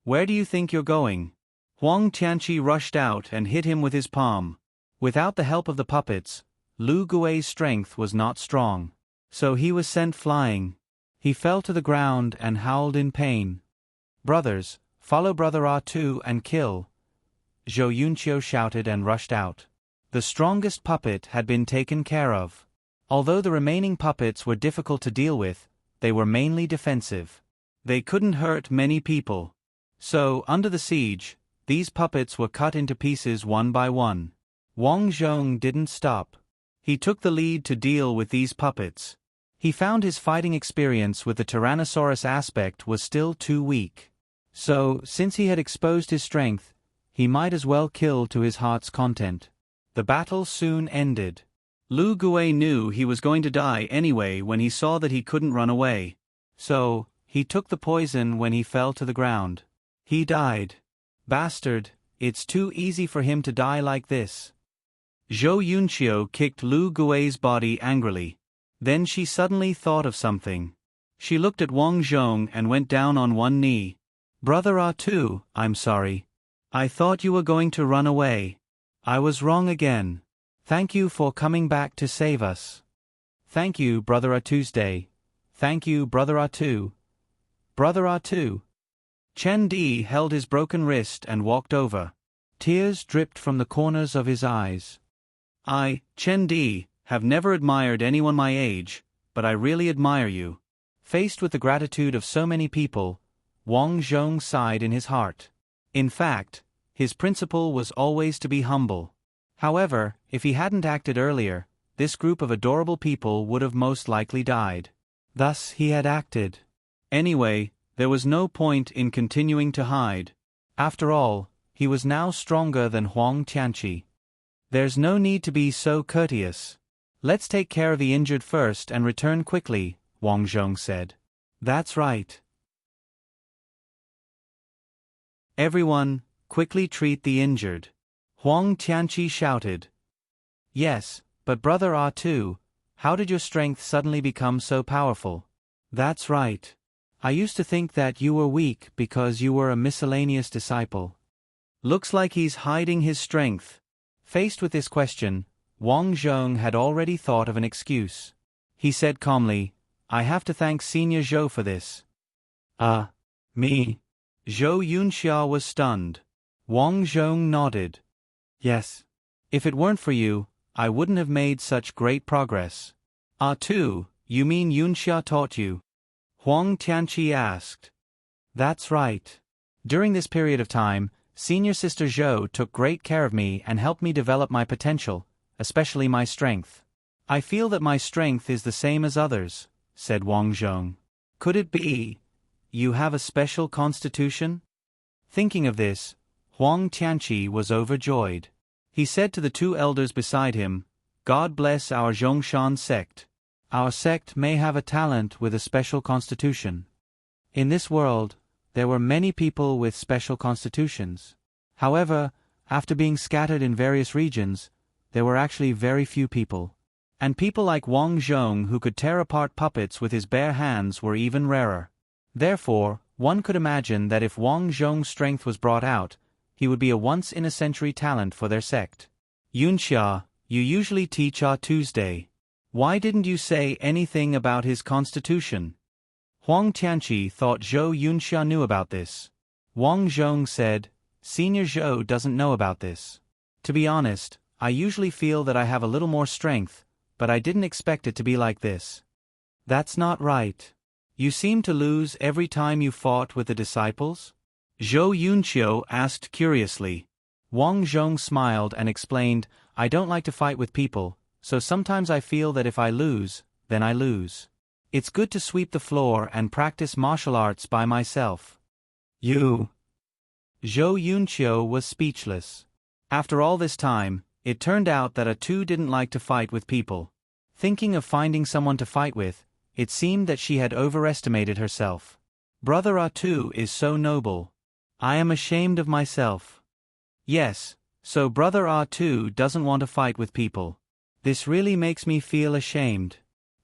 Where do you think you're going? Huang Tianqi rushed out and hit him with his palm. Without the help of the puppets, Lu Gui's strength was not strong. So he was sent flying. He fell to the ground and howled in pain. Brothers, follow Brother R2 and kill! Zhou Yunqiu shouted and rushed out. The strongest puppet had been taken care of. Although the remaining puppets were difficult to deal with, they were mainly defensive. They couldn't hurt many people. So, under the siege, these puppets were cut into pieces one by one. Wang Zhong didn't stop. He took the lead to deal with these puppets. He found his fighting experience with the Tyrannosaurus aspect was still too weak. So, since he had exposed his strength, he might as well kill to his heart's content. The battle soon ended. Lu Gui knew he was going to die anyway when he saw that he couldn't run away. So, he took the poison when he fell to the ground. He died. Bastard, it's too easy for him to die like this. Zhou Yunqiu kicked Lu Gui's body angrily. Then she suddenly thought of something. She looked at Wang Zhong and went down on one knee. Brother R2, I'm sorry. I thought you were going to run away. I was wrong again. Thank you for coming back to save us. Thank you, Brother R2. Thank you, Brother R2. Brother R2. Chen Di held his broken wrist and walked over. Tears dripped from the corners of his eyes. I, Chen Di, have never admired anyone my age, but I really admire you. Faced with the gratitude of so many people, Wang Zhong sighed in his heart. In fact, his principle was always to be humble. However, if he hadn't acted earlier, this group of adorable people would have most likely died. Thus he had acted. Anyway, there was no point in continuing to hide. After all, he was now stronger than Huang Tianqi. There's no need to be so courteous. Let's take care of the injured first and return quickly, Wang Zhong said. That's right. Everyone, quickly treat the injured. Huang Tianqi shouted. Yes, but Brother R2, how did your strength suddenly become so powerful? That's right. I used to think that you were weak because you were a miscellaneous disciple. Looks like he's hiding his strength. Faced with this question, Wang Zhong had already thought of an excuse. He said calmly, I have to thank Senior Zhou for this. Me? Zhou Yunqiu was stunned. Wang Zhong nodded. Yes. If it weren't for you, I wouldn't have made such great progress. R2, you mean Yunqiu taught you? Huang Tianqi asked. That's right. During this period of time, Senior Sister Zhou took great care of me and helped me develop my potential, especially my strength. I feel that my strength is the same as others, said Wang Zhong. Could it be you have a special constitution? Thinking of this, Huang Tianqi was overjoyed. He said to the two elders beside him, God bless our Zhongshan sect. Our sect may have a talent with a special constitution. In this world, there were many people with special constitutions. However, after being scattered in various regions, there were actually very few people. And people like Wang Zhong who could tear apart puppets with his bare hands were even rarer. Therefore, one could imagine that if Wang Zhong's strength was brought out, he would be a once-in-a-century talent for their sect. Yunxia, you usually teach on Tuesday. Why didn't you say anything about his constitution? Huang Tianqi thought Zhou Yunxia knew about this. Wang Zhong said, Senior Zhou doesn't know about this. To be honest, I usually feel that I have a little more strength, but I didn't expect it to be like this. That's not right. You seem to lose every time you fought with the disciples? Zhou Yunxiu asked curiously. Wang Zhong smiled and explained, I don't like to fight with people, so sometimes I feel that if I lose, then I lose. It's good to sweep the floor and practice martial arts by myself. You. Zhou Yunxiu was speechless. After all this time, it turned out that A2 didn't like to fight with people. Thinking of finding someone to fight with, it seemed that she had overestimated herself. Brother A2 is so noble. I am ashamed of myself. Yes, so Brother A2 doesn't want to fight with people. This really makes me feel ashamed.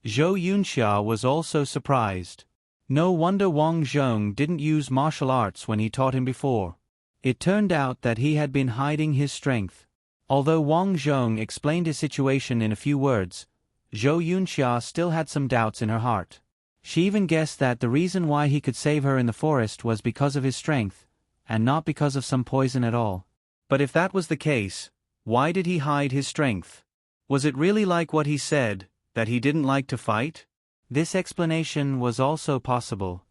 Zhou Yunxia was also surprised. No wonder Wang Zhong didn't use martial arts when he taught him before. It turned out that he had been hiding his strength. Although Wang Zhong explained his situation in a few words, Zhou Yunxia still had some doubts in her heart. She even guessed that the reason why he could save her in the forest was because of his strength, and not because of some poison at all. But if that was the case, why did he hide his strength? Was it really like what he said, that he didn't like to fight? This explanation was also possible.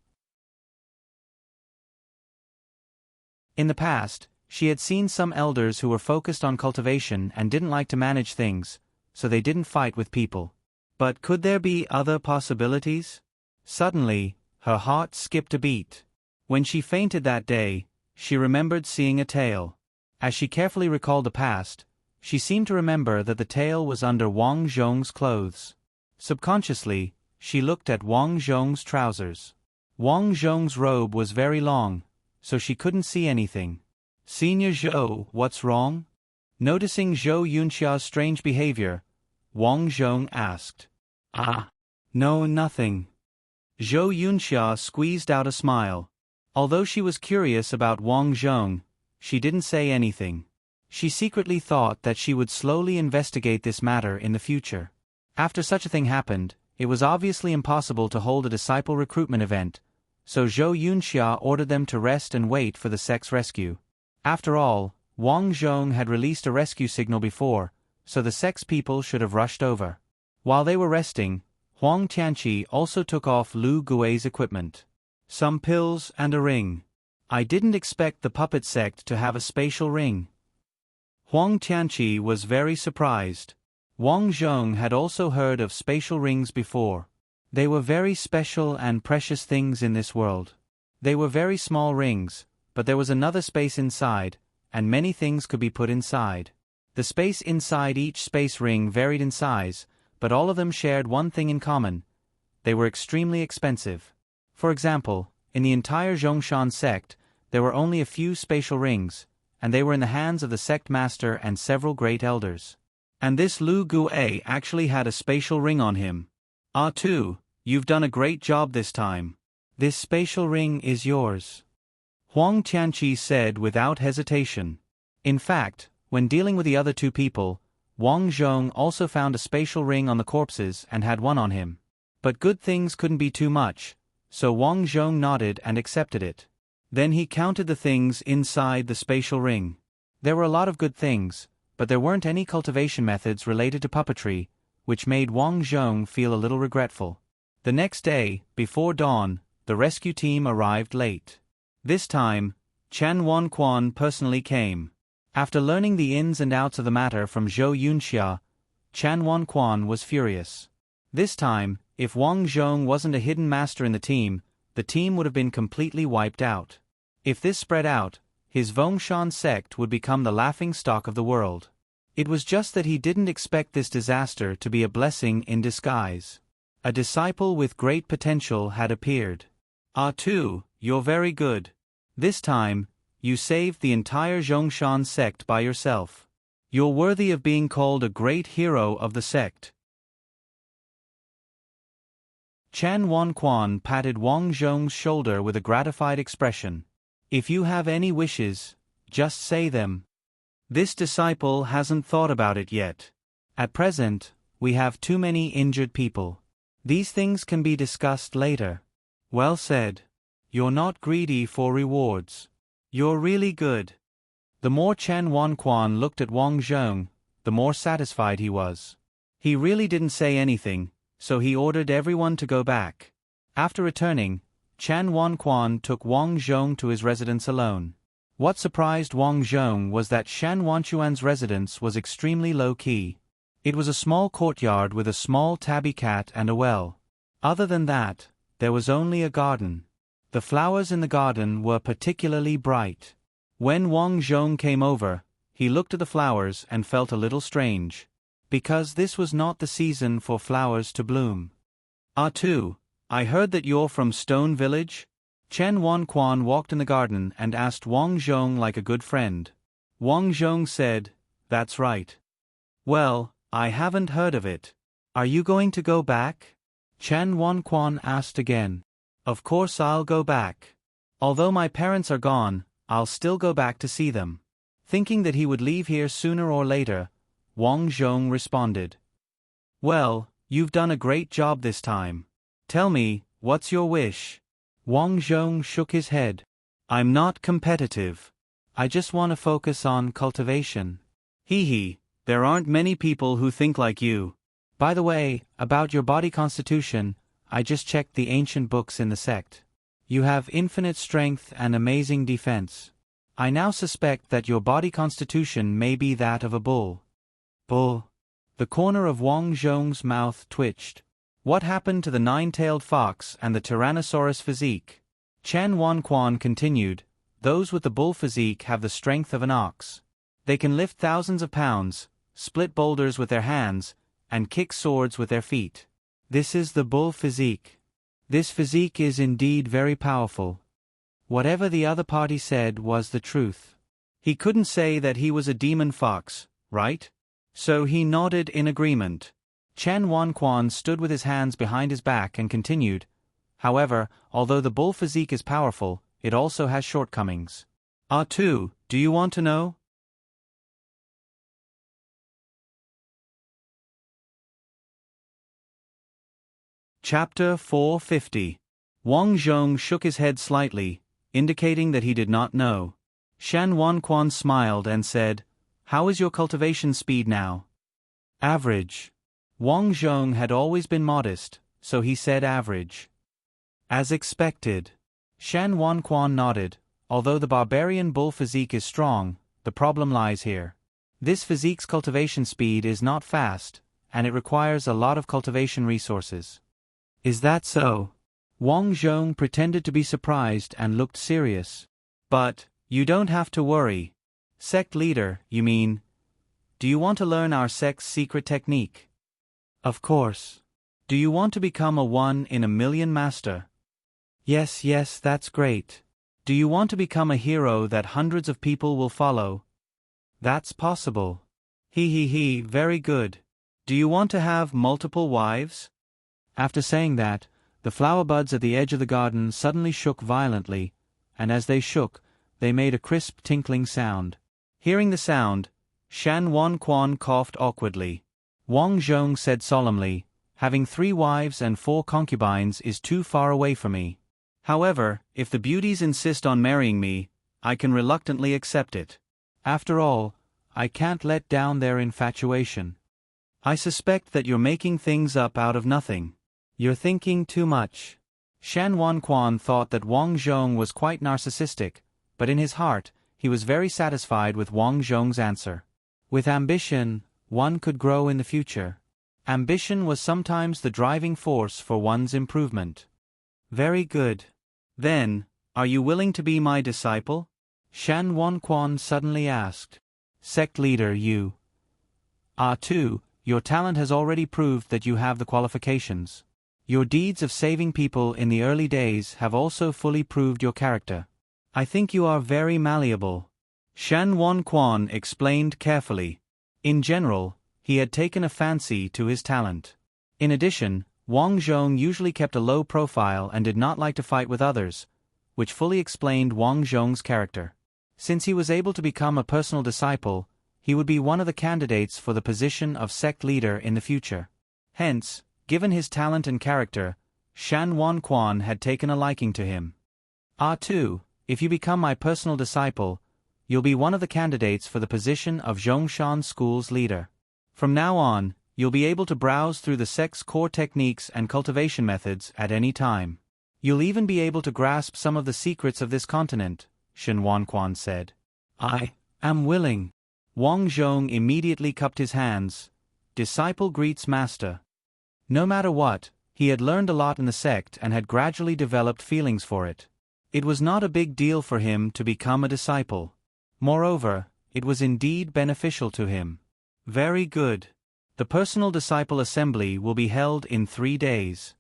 In the past, she had seen some elders who were focused on cultivation and didn't like to manage things, so they didn't fight with people. But could there be other possibilities? Suddenly, her heart skipped a beat. When she fainted that day, she remembered seeing a tail. As she carefully recalled the past, she seemed to remember that the tail was under Wang Zhong's clothes. Subconsciously, she looked at Wang Zhong's trousers. Wang Zhong's robe was very long, so she couldn't see anything. Senior Zhou, what's wrong? Noticing Zhou Yunxia's strange behavior, Wang Zhong asked. No, nothing. Zhou Yunxia squeezed out a smile. Although she was curious about Wang Zhong, she didn't say anything. She secretly thought that she would slowly investigate this matter in the future. After such a thing happened, it was obviously impossible to hold a disciple recruitment event, so Zhou Yunxia ordered them to rest and wait for the sect's rescue. After all, Wang Zhong had released a rescue signal before, so the sect's people should have rushed over. While they were resting, Huang Tianqi also took off Lu Gui's equipment. Some pills and a ring. I didn't expect the puppet sect to have a spatial ring. Huang Tianqi was very surprised. Wang Zhong had also heard of spatial rings before. They were very special and precious things in this world. They were very small rings, but there was another space inside, and many things could be put inside. The space inside each space ring varied in size, but all of them shared one thing in common. They were extremely expensive. For example, in the entire Zhongshan sect, there were only a few spatial rings, and they were in the hands of the sect master and several great elders. And this Lu Gui actually had a spatial ring on him. A2, you've done a great job this time. This spatial ring is yours. Huang Tianqi said without hesitation. In fact, when dealing with the other two people, Wang Zhong also found a spatial ring on the corpses and had one on him. But good things couldn't be too much, so Wang Zhong nodded and accepted it. Then he counted the things inside the spatial ring. There were a lot of good things, but there weren't any cultivation methods related to puppetry, which made Wang Zhong feel a little regretful. The next day, before dawn, the rescue team arrived late. This time, Chen Wanquan personally came. After learning the ins and outs of the matter from Zhou Yunxia, Chen Wanquan was furious. This time, if Wang Zhong wasn't a hidden master in the team would have been completely wiped out. If this spread out, his Zhongshan sect would become the laughing stock of the world. It was just that he didn't expect this disaster to be a blessing in disguise. A disciple with great potential had appeared. Ah Tu, you're very good. This time, you saved the entire Zhongshan sect by yourself. You're worthy of being called a great hero of the sect. Chan Wanquan patted Wang Zhong's shoulder with a gratified expression. If you have any wishes, just say them. This disciple hasn't thought about it yet. At present, we have too many injured people. These things can be discussed later. Well said. You're not greedy for rewards. You're really good. The more Chen Wanquan looked at Wang Zhong, the more satisfied he was. He really didn't say anything, so he ordered everyone to go back. After returning, Chan Wanquan took Wang Zhong to his residence alone. What surprised Wang Zhong was that Shan Wanchuan's residence was extremely low-key. It was a small courtyard with a small tabby cat and a well. Other than that, there was only a garden. The flowers in the garden were particularly bright. When Wang Zhong came over, he looked at the flowers and felt a little strange. Because this was not the season for flowers to bloom. Ah Tu, I heard that you're from Stone Village? Chen Wanquan walked in the garden and asked Wang Zhong like a good friend. Wang Zhong said, That's right. Well, I haven't heard of it. Are you going to go back? Chen Wanquan asked again. Of course I'll go back. Although my parents are gone, I'll still go back to see them. Thinking that he would leave here sooner or later, Wang Zhong responded. Well, you've done a great job this time. Tell me, what's your wish? Wang Zhong shook his head. I'm not competitive. I just want to focus on cultivation. Hee, there aren't many people who think like you. By the way, about your body constitution, I just checked the ancient books in the sect. You have infinite strength and amazing defense. I now suspect that your body constitution may be that of a bull. Bull. The corner of Wang Zhong's mouth twitched. What happened to the nine-tailed fox and the Tyrannosaurus physique? Chen Wanquan continued, Those with the bull physique have the strength of an ox. They can lift thousands of pounds, split boulders with their hands, and kick swords with their feet. This is the bull physique. This physique is indeed very powerful. Whatever the other party said was the truth. He couldn't say that he was a demon fox, right? So he nodded in agreement. Chen Wanquan stood with his hands behind his back and continued, However, although the bull physique is powerful, it also has shortcomings. Ah Tu, do you want to know? Chapter 450. Wang Zhong shook his head slightly, indicating that he did not know. Shan Wanquan smiled and said, How is your cultivation speed now? Average. Wang Zhong had always been modest, so he said average. As expected. Shan Wanquan nodded. Although the barbarian bull physique is strong, the problem lies here. This physique's cultivation speed is not fast, and it requires a lot of cultivation resources. Is that so? Wang Zhong pretended to be surprised and looked serious. But, you don't have to worry. Sect leader, you mean? Do you want to learn our sect's secret technique? Of course. Do you want to become a 1-in-a-million master? Yes, that's great. Do you want to become a hero that hundreds of people will follow? That's possible. Very good. Do you want to have multiple wives? After saying that, the flower buds at the edge of the garden suddenly shook violently, and as they shook, they made a crisp tinkling sound. Hearing the sound, Shan Wanquan coughed awkwardly. Wang Zhong said solemnly, Having 3 wives and 4 concubines is too far away for me. However, if the beauties insist on marrying me, I can reluctantly accept it. After all, I can't let down their infatuation. I suspect that you're making things up out of nothing. You're thinking too much. Shan Wanquan thought that Wang Zhong was quite narcissistic, but in his heart, he was very satisfied with Wang Zhong's answer. With ambition, one could grow in the future. Ambition was sometimes the driving force for one's improvement. Very good. Then, are you willing to be my disciple? Shan Wanquan suddenly asked. Sect leader, you. 2. Your talent has already proved that you have the qualifications. Your deeds of saving people in the early days have also fully proved your character. I think you are very malleable. Shan Wan Quan explained carefully. In general, he had taken a fancy to his talent. In addition, Wang Zhong usually kept a low profile and did not like to fight with others, which fully explained Wang Zhong's character. Since he was able to become a personal disciple, he would be one of the candidates for the position of sect leader in the future. Hence, given his talent and character, Shan Wan Quan had taken a liking to him. 2. If you become my personal disciple, you'll be one of the candidates for the position of Zhongshan School's leader. From now on, you'll be able to browse through the sect's core techniques and cultivation methods at any time. You'll even be able to grasp some of the secrets of this continent, Shan Wan Quan said. I am willing. Wang Zhong immediately cupped his hands. Disciple greets master. No matter what, he had learned a lot in the sect and had gradually developed feelings for it. It was not a big deal for him to become a disciple. Moreover, it was indeed beneficial to him. Very good. The personal disciple assembly will be held in 3 days.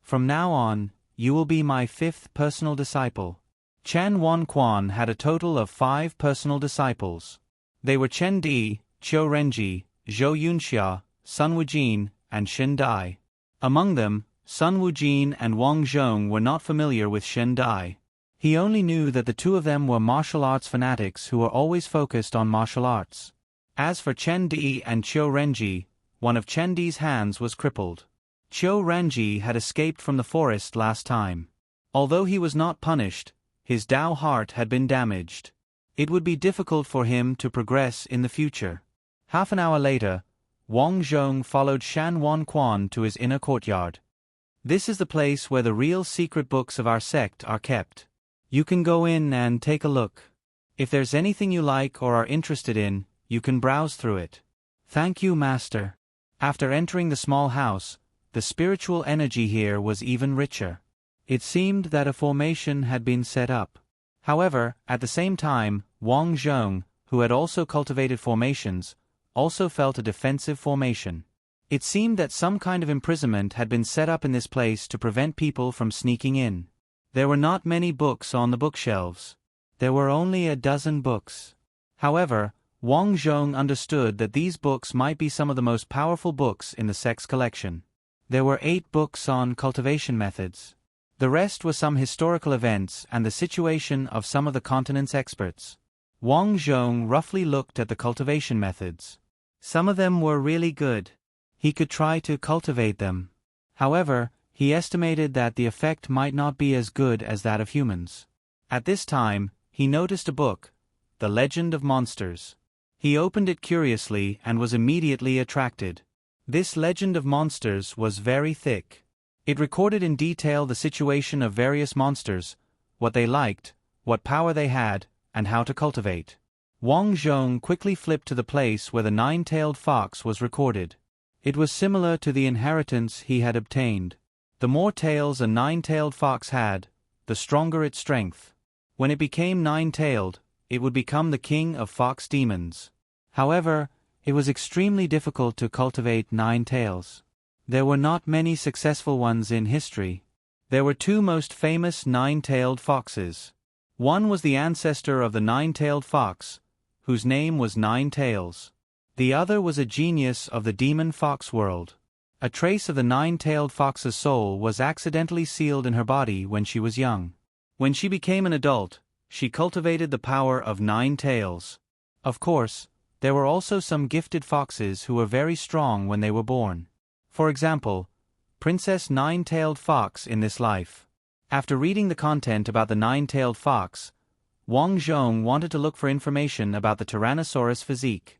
From now on, you will be my 5th personal disciple. Chan Wan Quan had a total of 5 personal disciples. They were Chen Di, Qiu Renji, Zhou Yunxia, Sun Wujin, and Shen Dai. Among them, Sun Wujin and Wang Zhong were not familiar with Shen Dai. He only knew that the two of them were martial arts fanatics who were always focused on martial arts. As for Chen Di and Qiu Renji, one of Chen Di's hands was crippled. Qiu Renji had escaped from the forest last time. Although he was not punished, his Dao heart had been damaged. It would be difficult for him to progress in the future. Half an hour later, Wang Zhong followed Shan Wan Quan to his inner courtyard. This is the place where the real secret books of our sect are kept. You can go in and take a look. If there's anything you like or are interested in, you can browse through it. Thank you, Master. After entering the small house, the spiritual energy here was even richer. It seemed that a formation had been set up. However, at the same time, Wang Zhong, who had also cultivated formations, also felt a defensive formation. It seemed that some kind of imprisonment had been set up in this place to prevent people from sneaking in. There were not many books on the bookshelves. There were only a dozen books. However, Wang Zhong understood that these books might be some of the most powerful books in the sect's collection. There were 8 books on cultivation methods. The rest were some historical events and the situation of some of the continent's experts. Wang Zhong roughly looked at the cultivation methods. Some of them were really good. He could try to cultivate them. However, he estimated that the effect might not be as good as that of humans. At this time, he noticed a book, The Legend of Monsters. He opened it curiously and was immediately attracted. This Legend of Monsters was very thick. It recorded in detail the situation of various monsters, what they liked, what power they had, and how to cultivate. Wang Zhong quickly flipped to the place where the 9-tailed fox was recorded. It was similar to the inheritance he had obtained. The more tails a 9-tailed fox had, the stronger its strength. When it became 9-tailed, it would become the king of fox demons. However, it was extremely difficult to cultivate 9 tails. There were not many successful ones in history. There were 2 most famous 9-tailed foxes. One was the ancestor of the 9-tailed fox, whose name was 9 Tails. The other was a genius of the demon fox world. A trace of the 9-tailed fox's soul was accidentally sealed in her body when she was young. When she became an adult, she cultivated the power of 9 tails. Of course, there were also some gifted foxes who were very strong when they were born. For example, Princess 9-tailed Fox in this life. After reading the content about the 9-tailed fox, Wang Zhong wanted to look for information about the Tyrannosaurus physique.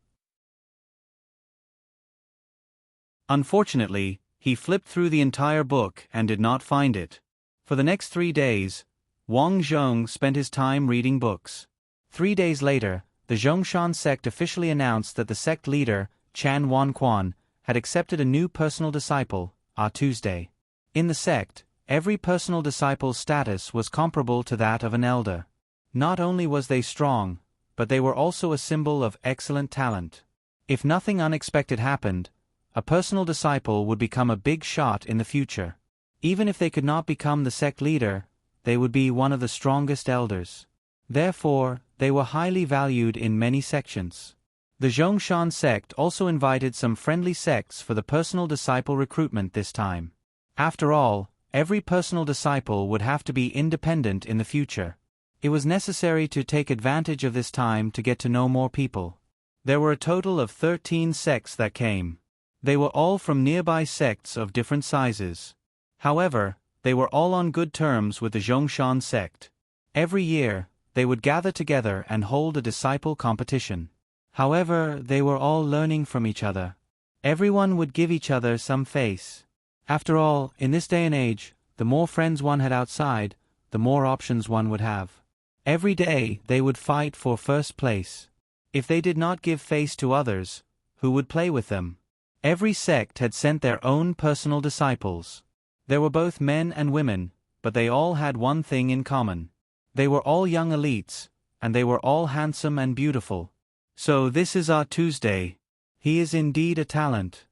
Unfortunately, he flipped through the entire book and did not find it. For the next 3 days, Wang Zhong spent his time reading books. 3 days later, the Zhongshan sect officially announced that the sect leader, Chan Wan Quan, had accepted a new personal disciple, Tuesday. In the sect, every personal disciple's status was comparable to that of an elder. Not only was they strong, but they were also a symbol of excellent talent. If nothing unexpected happened, a personal disciple would become a big shot in the future. Even if they could not become the sect leader, they would be one of the strongest elders. Therefore, they were highly valued in many sections. The Zhongshan sect also invited some friendly sects for the personal disciple recruitment this time. After all, every personal disciple would have to be independent in the future. It was necessary to take advantage of this time to get to know more people. There were a total of 13 sects that came. They were all from nearby sects of different sizes. However, they were all on good terms with the Zhongshan sect. Every year, they would gather together and hold a disciple competition. However, they were all learning from each other. Everyone would give each other some face. After all, in this day and age, the more friends one had outside, the more options one would have. Every day, they would fight for first place. If they did not give face to others, who would play with them? Every sect had sent their own personal disciples. There were both men and women, but they all had one thing in common. They were all young elites, and they were all handsome and beautiful. So this is R2's day. He is indeed a talent.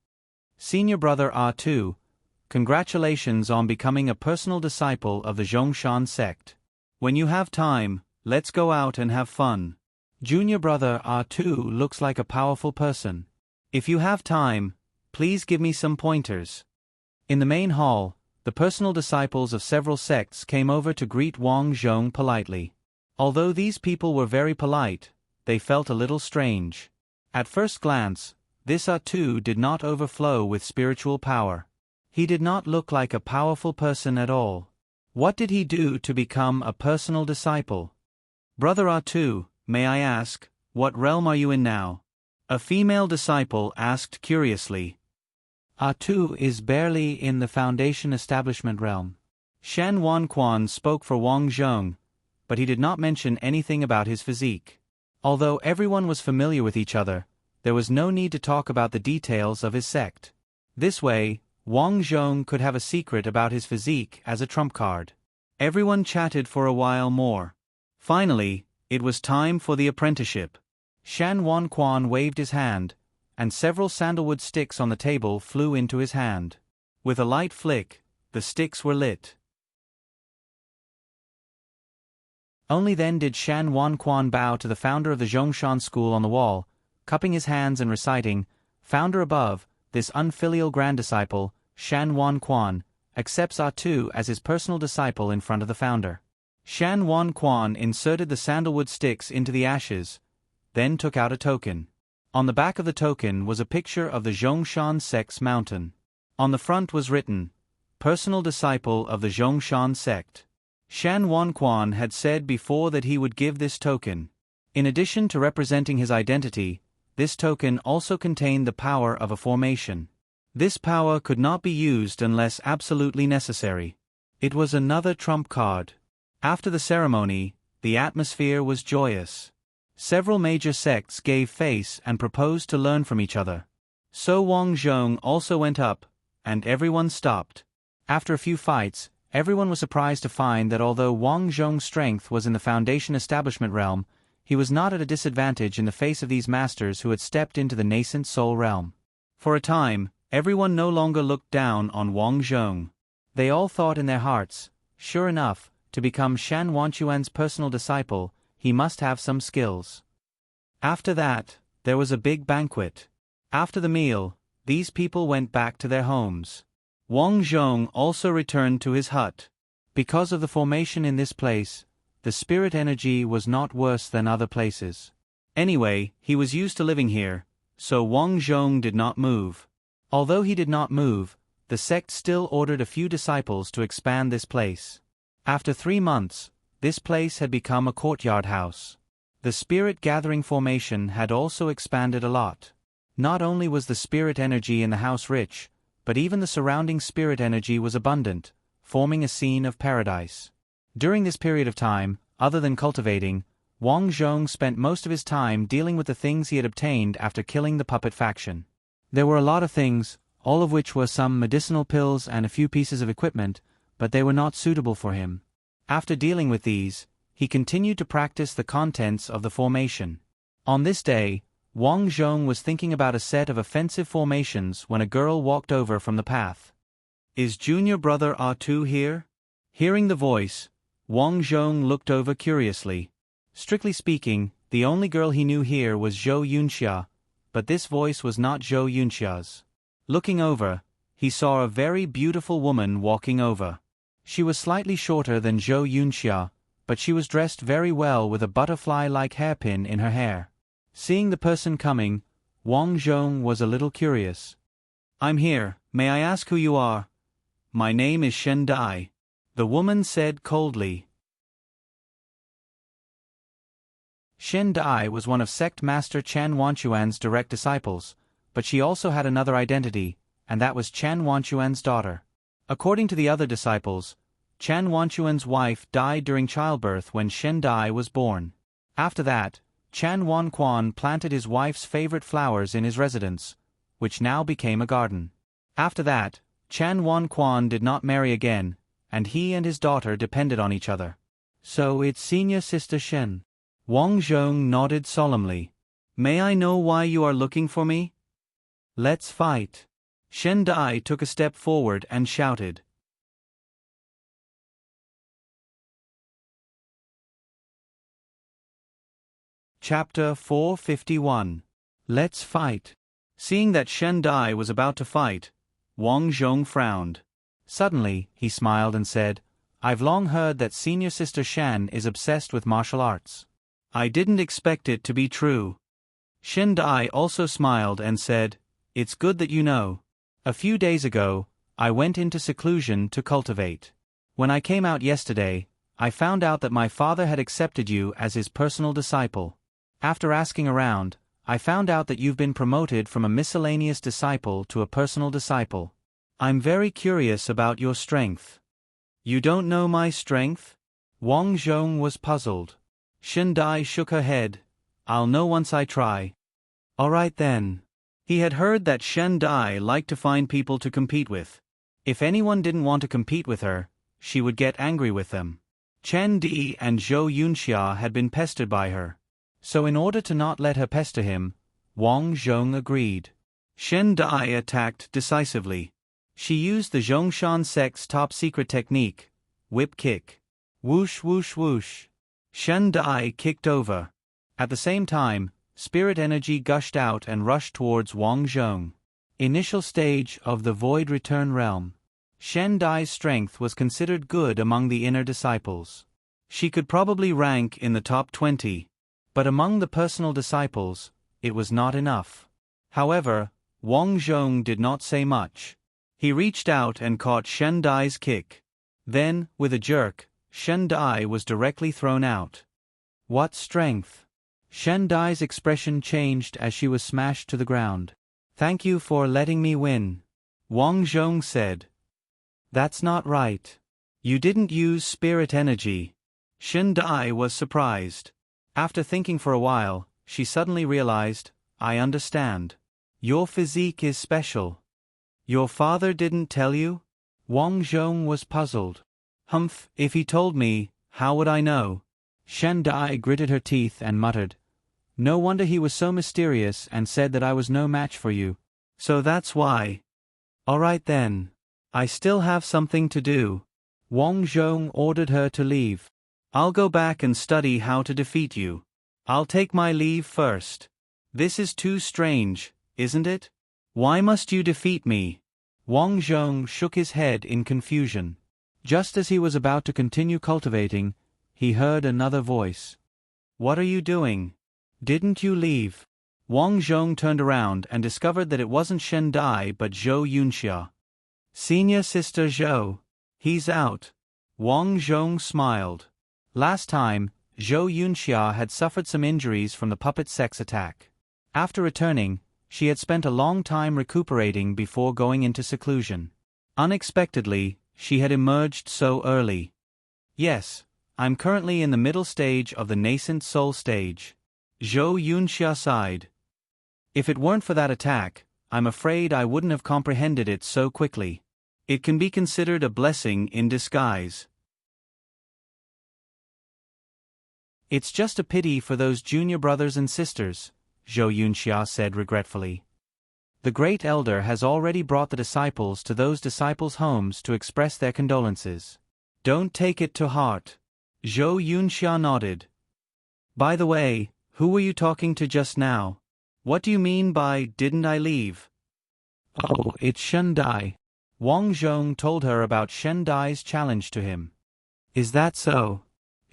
Senior brother R2, congratulations on becoming a personal disciple of the Zhongshan sect. When you have time, let's go out and have fun. Junior brother R2 looks like a powerful person. If you have time, please give me some pointers. In the main hall, the personal disciples of several sects came over to greet Wang Zhong politely. Although these people were very polite, they felt a little strange. At first glance, this R2 did not overflow with spiritual power. He did not look like a powerful person at all. What did he do to become a personal disciple? Brother R2, may I ask, what realm are you in now? A female disciple asked curiously. R2 is barely in the Foundation Establishment realm. Shan Wanquan spoke for Wang Zhong, but he did not mention anything about his physique. Although everyone was familiar with each other, there was no need to talk about the details of his sect. This way, Wang Zhong could have a secret about his physique as a trump card. Everyone chatted for a while more. Finally, it was time for the apprenticeship. Shan Wanquan waved his hand, and several sandalwood sticks on the table flew into his hand. With a light flick, the sticks were lit. Only then did Shan Wanquan bow to the founder of the Zhongshan school on the wall, cupping his hands and reciting, "Founder above, this unfilial grand disciple, Shan Wanquan, accepts R2 as his personal disciple in front of the founder." Shan Wanquan inserted the sandalwood sticks into the ashes, then took out a token. On the back of the token was a picture of the Zhongshan sect's mountain. On the front was written, "Personal disciple of the Zhongshan sect." Shan Wanquan had said before that he would give this token. In addition to representing his identity, this token also contained the power of a formation. This power could not be used unless absolutely necessary. It was another trump card. After the ceremony, the atmosphere was joyous. Several major sects gave face and proposed to learn from each other. So Wang Zhong also went up, and everyone stopped. After a few fights, everyone was surprised to find that although Wang Zhong's strength was in the Foundation Establishment realm, he was not at a disadvantage in the face of these masters who had stepped into the nascent soul realm. For a time, everyone no longer looked down on Wang Zhong. They all thought in their hearts, sure enough, to become Shan Wanquan's personal disciple, he must have some skills. After that, there was a big banquet. After the meal, these people went back to their homes. Wang Zhong also returned to his hut. Because of the formation in this place, the spirit energy was not worse than other places. Anyway, he was used to living here, so Wang Zhong did not move. Although he did not move, the sect still ordered a few disciples to expand this place. After 3 months, this place had become a courtyard house. The spirit gathering formation had also expanded a lot. Not only was the spirit energy in the house rich, but even the surrounding spirit energy was abundant, forming a scene of paradise. During this period of time, other than cultivating, Wang Zhong spent most of his time dealing with the things he had obtained after killing the puppet faction. There were a lot of things, all of which were some medicinal pills and a few pieces of equipment, but they were not suitable for him. After dealing with these, he continued to practice the contents of the formation. On this day, Wang Zhong was thinking about a set of offensive formations when a girl walked over from the path. "Is junior brother R2 here?" Hearing the voice, Wang Zhong looked over curiously. Strictly speaking, the only girl he knew here was Zhou Yunxia, but this voice was not Zhou Yunxia's. Looking over, he saw a very beautiful woman walking over. She was slightly shorter than Zhou Yunxia, but she was dressed very well with a butterfly-like hairpin in her hair. Seeing the person coming, Wang Zhong was a little curious. "I'm here, may I ask who you are?" "My name is Shen Dai," the woman said coldly. Shen Dai was one of sect master Chan Wanquan's direct disciples, but she also had another identity, and that was Chan Wanquan's daughter. According to the other disciples, Chan Wanquan's wife died during childbirth when Shen Dai was born. After that, Chan Wanquan planted his wife's favorite flowers in his residence, which now became a garden. After that, Chan Wanquan did not marry again, and he and his daughter depended on each other. "So it's senior sister Shen." Wang Zhong nodded solemnly. "May I know why you are looking for me?" "Let's fight." Shen Dai took a step forward and shouted. Chapter 451. Let's fight. Seeing that Shen Dai was about to fight, Wang Zhong frowned. Suddenly, he smiled and said, "I've long heard that senior sister Shan is obsessed with martial arts. I didn't expect it to be true." Shen Dai also smiled and said, "It's good that you know. A few days ago, I went into seclusion to cultivate. When I came out yesterday, I found out that my father had accepted you as his personal disciple. After asking around, I found out that you've been promoted from a miscellaneous disciple to a personal disciple. I'm very curious about your strength." "You don't know my strength?" Wang Zhong was puzzled. Shen Dai shook her head. "I'll know once I try." "All right then." He had heard that Shen Dai liked to find people to compete with. If anyone didn't want to compete with her, she would get angry with them. Chen Di and Zhou Yunxia had been pestered by her. So in order to not let her pester him, Wang Zhong agreed. Shen Dai attacked decisively. She used the Zhongshan sect's top-secret technique, whip kick. Whoosh whoosh whoosh. Shen Dai kicked over. At the same time, spirit energy gushed out and rushed towards Wang Zhong. Initial stage of the Void Return Realm. Shen Dai's strength was considered good among the inner disciples. She could probably rank in the top 20. But among the personal disciples, it was not enough. However, Wang Zhong did not say much. He reached out and caught Shen Dai's kick. Then, with a jerk, Shen Dai was directly thrown out. "What strength!" Shen Dai's expression changed as she was smashed to the ground. "Thank you for letting me win," Wang Zhong said. "That's not right. You didn't use spirit energy." Shen Dai was surprised. After thinking for a while, she suddenly realized, "I understand. Your physique is special. Your father didn't tell you?" Wang Zhong was puzzled. "Humph, if he told me, how would I know?" Shen Dai gritted her teeth and muttered, "No wonder he was so mysterious and said that I was no match for you. So that's why." "All right then. I still have something to do." Wang Zhong ordered her to leave. "I'll go back and study how to defeat you. I'll take my leave first." "This is too strange, isn't it? Why must you defeat me?" Wang Zhong shook his head in confusion. Just as he was about to continue cultivating, he heard another voice. "What are you doing? Didn't you leave?" Wang Zhong turned around and discovered that it wasn't Shen Dai but Zhou Yunxia. "Senior sister Zhou. He's out." Wang Zhong smiled. Last time, Zhou Yunxia had suffered some injuries from the puppet sex attack. After returning, she had spent a long time recuperating before going into seclusion. Unexpectedly, she had emerged so early. "Yes, I'm currently in the middle stage of the nascent soul stage." Zhou Yunxia sighed. "If it weren't for that attack, I'm afraid I wouldn't have comprehended it so quickly. It can be considered a blessing in disguise." It's just a pity for those junior brothers and sisters, Zhou Yunxia said regretfully. The great elder has already brought the disciples to those disciples' homes to express their condolences. Don't take it to heart. Zhou Yunxia nodded. By the way, who were you talking to just now? What do you mean by didn't I leave? Oh, it's Shen Dai. Wang Zhong told her about Shen Dai's challenge to him. Is that so?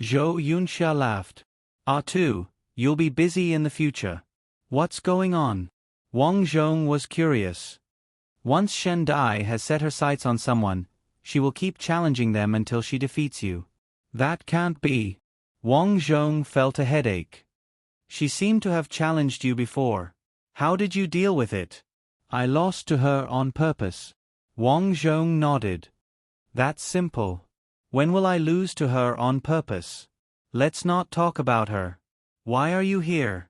Zhou Yunxia laughed. Ah too, you'll be busy in the future. What's going on? Wang Zhong was curious. Once Shen Dai has set her sights on someone, she will keep challenging them until she defeats you. That can't be. Wang Zhong felt a headache. She seemed to have challenged you before. How did you deal with it? I lost to her on purpose. Wang Zhong nodded. That's simple. When will I lose to her on purpose? Let's not talk about her. Why are you here?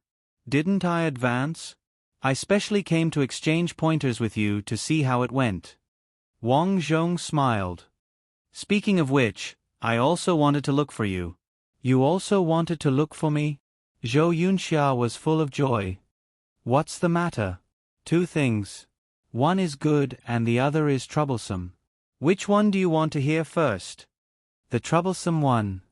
Didn't I advance? I specially came to exchange pointers with you to see how it went. Wang Zhong smiled. Speaking of which, I also wanted to look for you. You also wanted to look for me? Zhou Yunxia was full of joy. What's the matter? Two things. One is good and the other is troublesome. Which one do you want to hear first? The troublesome one.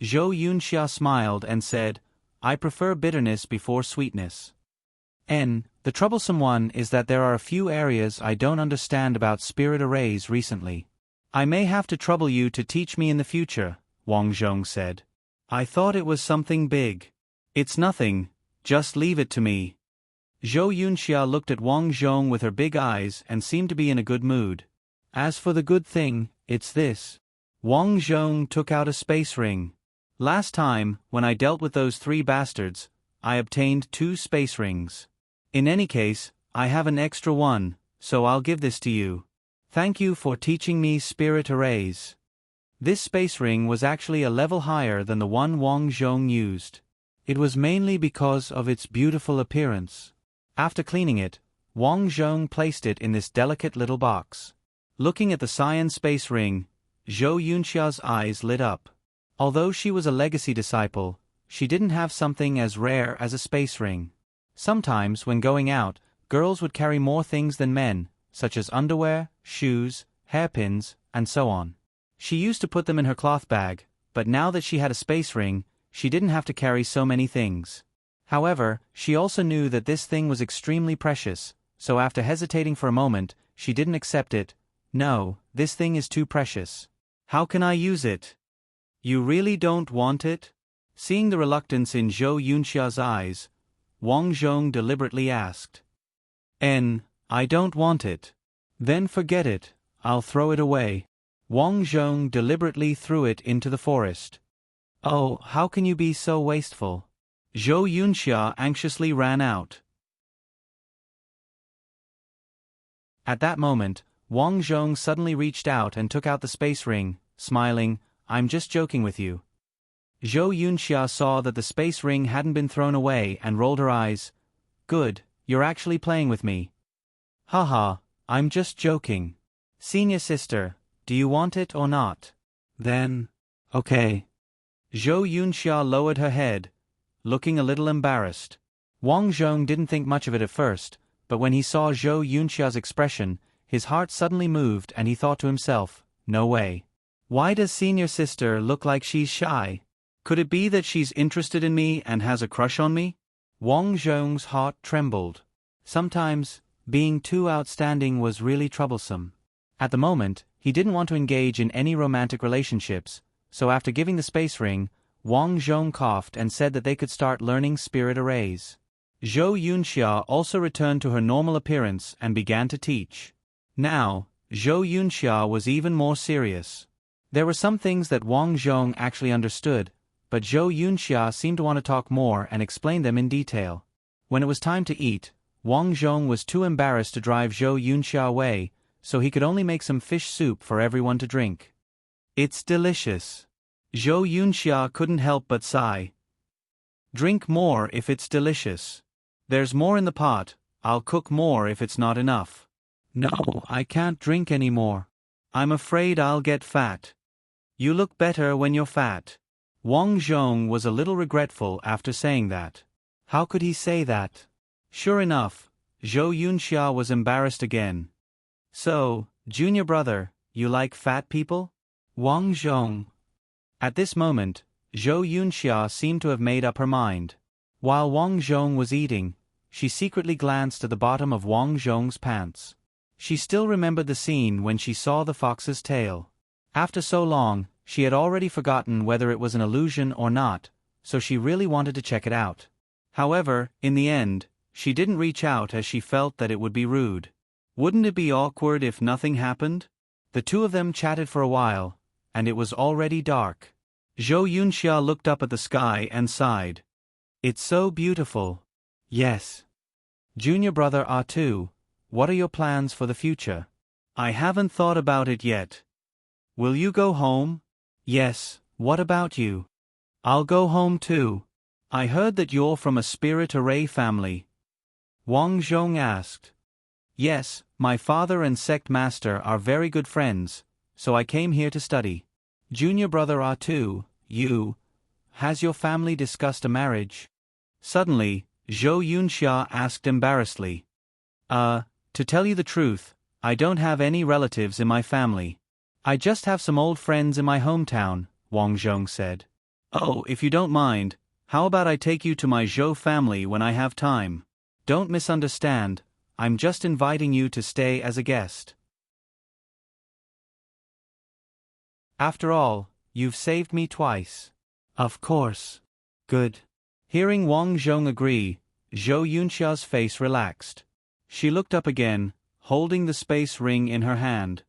Zhou Yunxia smiled and said, I prefer bitterness before sweetness. The troublesome one is that there are a few areas I don't understand about spirit arrays recently. I may have to trouble you to teach me in the future, Wang Zhong said. I thought it was something big. It's nothing, just leave it to me. Zhou Yunxia looked at Wang Zhong with her big eyes and seemed to be in a good mood. As for the good thing, it's this. Wang Zhong took out a space ring. Last time, when I dealt with those three bastards, I obtained 2 space rings. In any case, I have an extra one, so I'll give this to you. Thank you for teaching me spirit arrays. This space ring was actually a level higher than the one Wang Zhong used. It was mainly because of its beautiful appearance. After cleaning it, Wang Zhong placed it in this delicate little box. Looking at the cyan space ring, Zhou Yunxia's eyes lit up. Although she was a legacy disciple, she didn't have something as rare as a space ring. Sometimes, when going out, girls would carry more things than men, such as underwear, shoes, hairpins, and so on. She used to put them in her cloth bag, but now that she had a space ring, she didn't have to carry so many things. However, she also knew that this thing was extremely precious, so after hesitating for a moment, she didn't accept it. No, this thing is too precious. How can I use it? You really don't want it? Seeing the reluctance in Zhou Yunxia's eyes, Wang Zhong deliberately asked. I don't want it. Then forget it, I'll throw it away. Wang Zhong deliberately threw it into the forest. Oh, how can you be so wasteful? Zhou Yunxia anxiously ran out. At that moment, Wang Zhong suddenly reached out and took out the space ring, smiling, I'm just joking with you. Zhou Yunxia saw that the space ring hadn't been thrown away and rolled her eyes. Good, you're actually playing with me. Haha, I'm just joking. Senior sister, do you want it or not? Then, okay. Zhou Yunxia lowered her head, looking a little embarrassed. Wang Zhong didn't think much of it at first, but when he saw Zhou Yunxia's expression, his heart suddenly moved and he thought to himself, no way. Why does senior sister look like she's shy? Could it be that she's interested in me and has a crush on me? Wang Zhong's heart trembled. Sometimes, being too outstanding was really troublesome. At the moment, he didn't want to engage in any romantic relationships, so after giving the space ring, Wang Zhong coughed and said that they could start learning spirit arrays. Zhou Yunxia also returned to her normal appearance and began to teach. Now, Zhou Yunxia was even more serious. There were some things that Wang Zhong actually understood, but Zhou Yunxia seemed to want to talk more and explain them in detail. When it was time to eat, Wang Zhong was too embarrassed to drive Zhou Yunxia away, so he could only make some fish soup for everyone to drink. It's delicious. Zhou Yunxia couldn't help but sigh. Drink more if it's delicious. There's more in the pot, I'll cook more if it's not enough. No, I can't drink anymore. I'm afraid I'll get fat. You look better when you're fat. Wang Zhong was a little regretful after saying that. How could he say that? Sure enough, Zhou Yunxia was embarrassed again. So, junior brother, you like fat people? Wang Zhong. At this moment, Zhou Yunxia seemed to have made up her mind. While Wang Zhong was eating, she secretly glanced at the bottom of Wang Zhong's pants. She still remembered the scene when she saw the fox's tail. After so long, she had already forgotten whether it was an illusion or not, so she really wanted to check it out. However, in the end, she didn't reach out as she felt that it would be rude. Wouldn't it be awkward if nothing happened? The two of them chatted for a while, and it was already dark. Zhou Yunxia looked up at the sky and sighed. It's so beautiful. Yes. Junior brother R2, what are your plans for the future? I haven't thought about it yet. Will you go home? Yes, what about you? I'll go home too. I heard that you're from a spirit array family. Wang Zhong asked. Yes, my father and sect master are very good friends, so I came here to study. Junior brother R2, has your family discussed a marriage? Suddenly, Zhou Yunxia asked embarrassedly. To tell you the truth, I don't have any relatives in my family. I just have some old friends in my hometown, Wang Zhong said. Oh, if you don't mind, how about I take you to my Zhou family when I have time? Don't misunderstand, I'm just inviting you to stay as a guest. After all, you've saved me twice. Of course. Good. Hearing Wang Zhong agree, Zhou Yunxia's face relaxed. She looked up again, holding the space ring in her hand.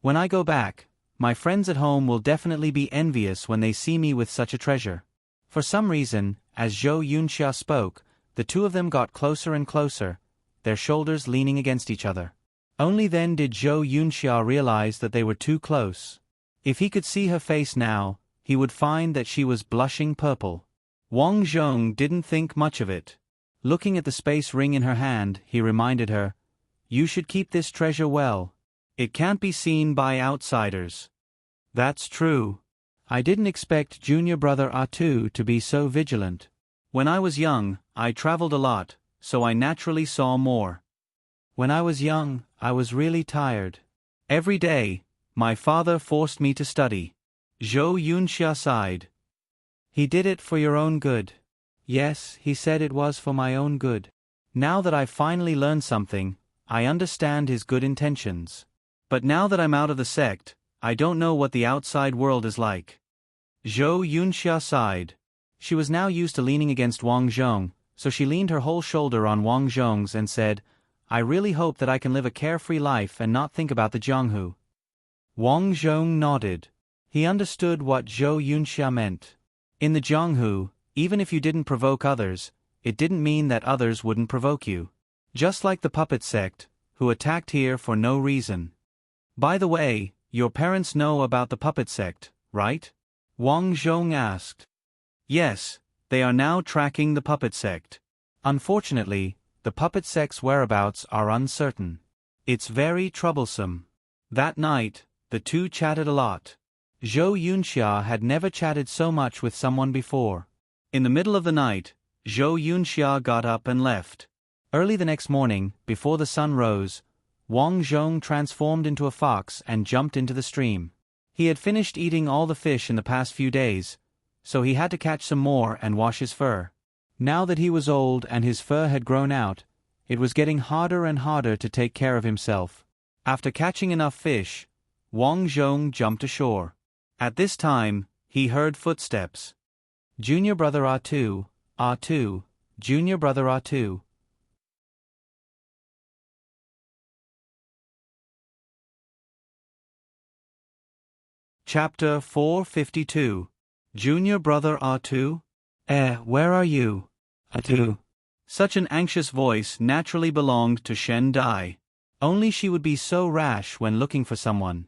When I go back, my friends at home will definitely be envious when they see me with such a treasure. For some reason, as Zhou Yunxia spoke, the two of them got closer and closer, their shoulders leaning against each other. Only then did Zhou Yunxia realize that they were too close. If he could see her face now, he would find that she was blushing purple. Wang Zhong didn't think much of it. Looking at the space ring in her hand, he reminded her, "You should keep this treasure well. It can't be seen by outsiders." That's true. I didn't expect junior brother R2 to be so vigilant. When I was young, I traveled a lot, so I naturally saw more. When I was young, I was really tired. Every day, my father forced me to study. Zhou Yunxia sighed. He did it for your own good. Yes, he said it was for my own good. Now that I've finally learned something, I understand his good intentions. But now that I'm out of the sect, I don't know what the outside world is like. Zhou Yunxia sighed. She was now used to leaning against Wang Zhong, so she leaned her whole shoulder on Wang Zhong's and said, I really hope that I can live a carefree life and not think about the Jianghu. Wang Zhong nodded. He understood what Zhou Yunxia meant. In the Jianghu, even if you didn't provoke others, it didn't mean that others wouldn't provoke you. Just like the puppet sect, who attacked here for no reason. By the way, your parents know about the puppet sect, right? Wang Zhong asked. Yes, they are now tracking the puppet sect. Unfortunately, the puppet sect's whereabouts are uncertain. It's very troublesome. That night, the two chatted a lot. Zhou Yunxia had never chatted so much with someone before. In the middle of the night, Zhou Yunxia got up and left. Early the next morning, before the sun rose, Wang Zhong transformed into a fox and jumped into the stream. He had finished eating all the fish in the past few days, so he had to catch some more and wash his fur. Now that he was old and his fur had grown out, it was getting harder and harder to take care of himself. After catching enough fish, Wang Zhong jumped ashore. At this time, he heard footsteps. Junior brother R2, junior brother R2. Chapter 452. Junior brother R2? Where are you? R2. Such an anxious voice naturally belonged to Shen Dai. Only she would be so rash when looking for someone.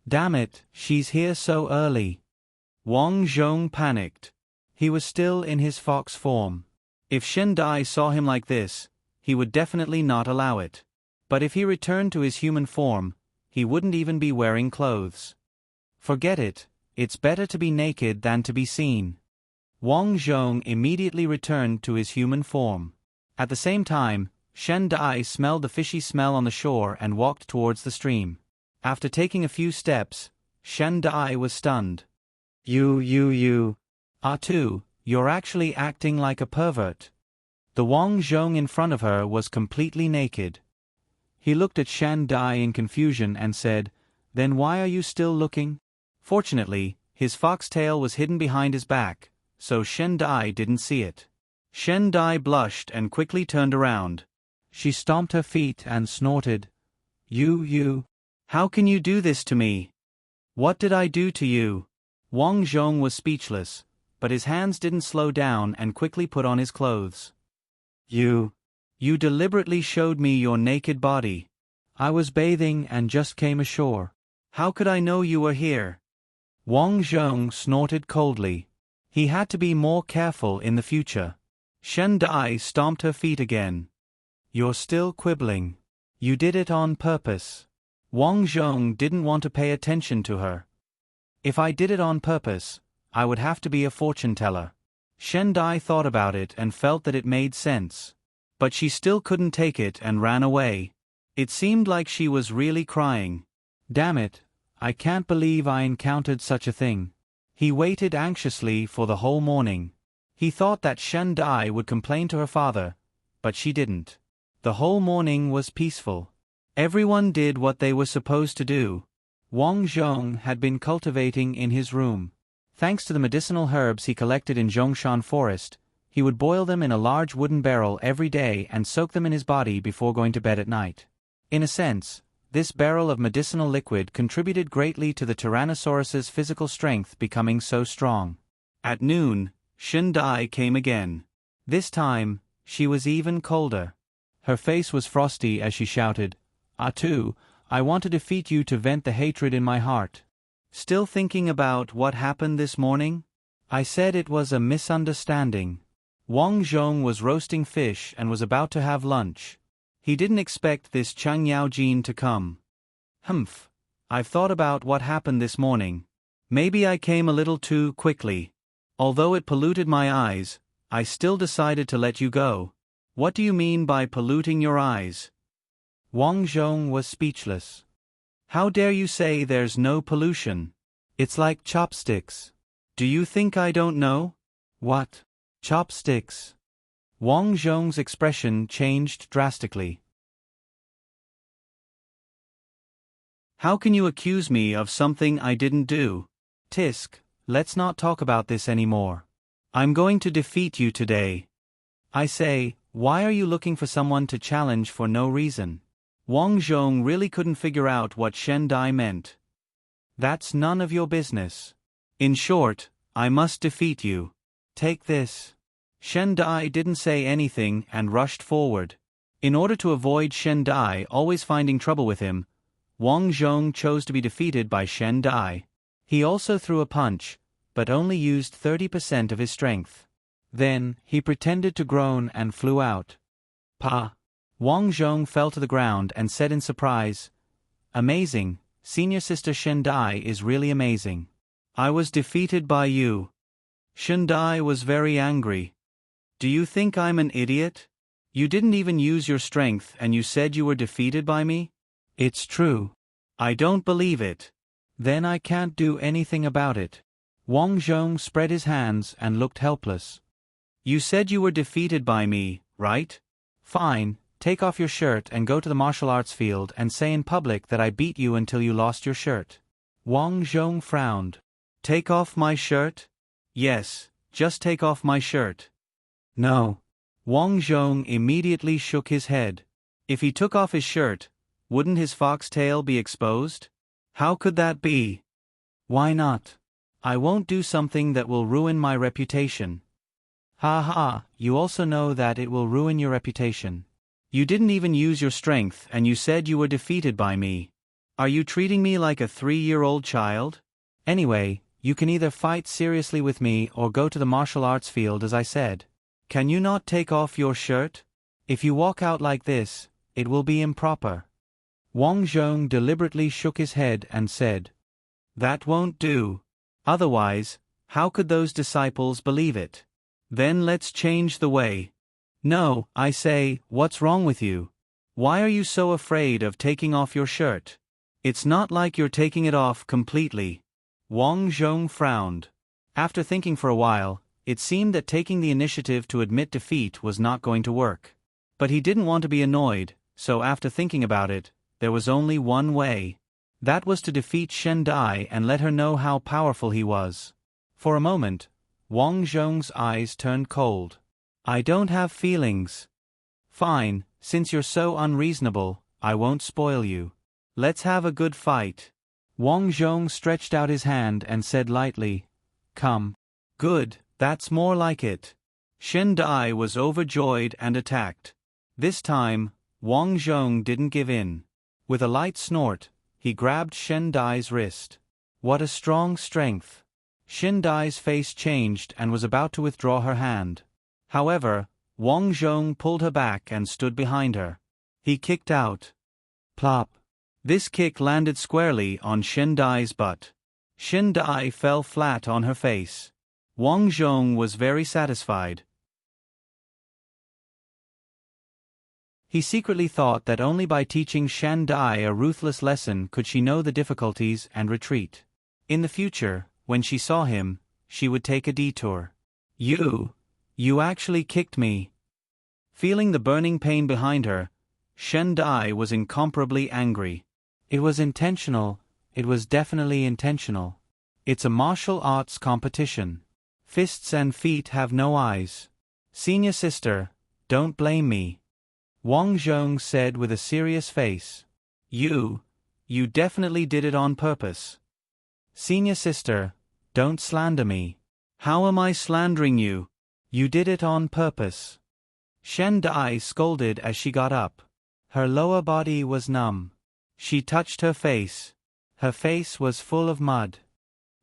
Damn it, she's here so early. Wang Zhong panicked. He was still in his fox form. If Shen Dai saw him like this, he would definitely not allow it. But if he returned to his human form, he wouldn't even be wearing clothes. Forget it, It's better to be naked than to be seen. Wang Zhong immediately returned to his human form. At the same time, Shen Dai smelled the fishy smell on the shore and walked towards the stream. After taking a few steps, Shen Dai was stunned. Tu, you're actually acting like a pervert. The Wang Zhong in front of her was completely naked. He looked at Shen Dai in confusion and said, "Then why are you still looking?" Fortunately, his foxtail was hidden behind his back, so Shen Dai didn't see it. Shen Dai blushed and quickly turned around. She stomped her feet and snorted. You, how can you do this to me? What did I do to you?" Wang Zhong was speechless, but his hands didn't slow down and quickly put on his clothes. You deliberately showed me your naked body. I was bathing and just came ashore. How could I know you were here?" Wang Zhong snorted coldly. He had to be more careful in the future. Shen Dai stomped her feet again. "You're still quibbling. You did it on purpose." Wang Zhong didn't want to pay attention to her. "If I did it on purpose, I would have to be a fortune teller." Shen Dai thought about it and felt that it made sense. But she still couldn't take it and ran away. It seemed like she was really crying. "Damn it, I can't believe I encountered such a thing." He waited anxiously for the whole morning. He thought that Shen Dai would complain to her father, but she didn't. The whole morning was peaceful. Everyone did what they were supposed to do. Wang Zhong had been cultivating in his room. Thanks to the medicinal herbs he collected in Zhongshan Forest, he would boil them in a large wooden barrel every day and soak them in his body before going to bed at night. In a sense, this barrel of medicinal liquid contributed greatly to the Tyrannosaurus's physical strength becoming so strong. At noon, Shen Dai came again. This time, she was even colder. Her face was frosty as she shouted, "Tu, I want to defeat you to vent the hatred in my heart. Still thinking about what happened this morning? I said it was a misunderstanding." Wang Zhong was roasting fish and was about to have lunch. He didn't expect this Chang Yaojin to come. "Humph. I've thought about what happened this morning. Maybe I came a little too quickly. Although it polluted my eyes, I still decided to let you go." "What do you mean by polluting your eyes?" Wang Zhong was speechless. "How dare you say there's no pollution? It's like chopsticks. Do you think I don't know?" "What? Chopsticks?" Wang Zhong's expression changed drastically. "How can you accuse me of something I didn't do? Tisk, let's not talk about this anymore. I'm going to defeat you today. I say, why are you looking for someone to challenge for no reason?" Wang Zhong really couldn't figure out what Shen Dai meant. "That's none of your business. In short, I must defeat you. Take this." Shen Dai didn't say anything and rushed forward. In order to avoid Shen Dai always finding trouble with him, Wang Zhong chose to be defeated by Shen Dai. He also threw a punch, but only used 30% of his strength. Then, he pretended to groan and flew out. "Pa!" Wang Zhong fell to the ground and said in surprise, "Amazing, senior sister Shen Dai is really amazing. I was defeated by you." Shen Dai was very angry. "Do you think I'm an idiot? You didn't even use your strength and you said you were defeated by me?" "It's true." "I don't believe it." "Then I can't do anything about it." Wang Zhong spread his hands and looked helpless. "You said you were defeated by me, right? Fine, take off your shirt and go to the martial arts field and say in public that I beat you until you lost your shirt." Wang Zhong frowned. "Take off my shirt?" "Yes, just take off my shirt." "No." Wang Zhong immediately shook his head. If he took off his shirt, wouldn't his fox tail be exposed? How could that be? "Why not? I won't do something that will ruin my reputation." "Ha ha, you also know that it will ruin your reputation. You didn't even use your strength and you said you were defeated by me. Are you treating me like a 3-year-old child? Anyway, you can either fight seriously with me or go to the martial arts field as I said. Can you not take off your shirt? If you walk out like this, it will be improper." Wang Zhong deliberately shook his head and said, "That won't do. Otherwise, how could those disciples believe it? Then let's change the way. No, I say, what's wrong with you? Why are you so afraid of taking off your shirt? It's not like you're taking it off completely. Wang Zhong frowned. After thinking for a while, it seemed that taking the initiative to admit defeat was not going to work. But he didn't want to be annoyed, so after thinking about it, there was only one way. That was to defeat Shen Dai and let her know how powerful he was. For a moment, Wang Zhong's eyes turned cold. I don't have feelings. Fine, since you're so unreasonable, I won't spoil you. Let's have a good fight. Wang Zhong stretched out his hand and said lightly, Come. Good, that's more like it. Shen Dai was overjoyed and attacked. This time, Wang Zhong didn't give in. With a light snort, he grabbed Shen Dai's wrist. What a strong strength. Shen Dai's face changed and was about to withdraw her hand. However, Wang Zhong pulled her back and stood behind her. He kicked out. Plop. This kick landed squarely on Shen Dai's butt. Shen Dai fell flat on her face. Wang Zhong was very satisfied. He secretly thought that only by teaching Shen Dai a ruthless lesson could she know the difficulties and retreat. In the future, when she saw him, she would take a detour. You actually kicked me. Feeling the burning pain behind her, Shen Dai was incomparably angry. It was intentional, it was definitely intentional. It's a martial arts competition. Fists and feet have no eyes. Senior sister, don't blame me. Wang Zhong said with a serious face. You definitely did it on purpose. Senior sister, don't slander me. How am I slandering you? You did it on purpose. Shen Dai scolded as she got up. Her lower body was numb. She touched her face. Her face was full of mud.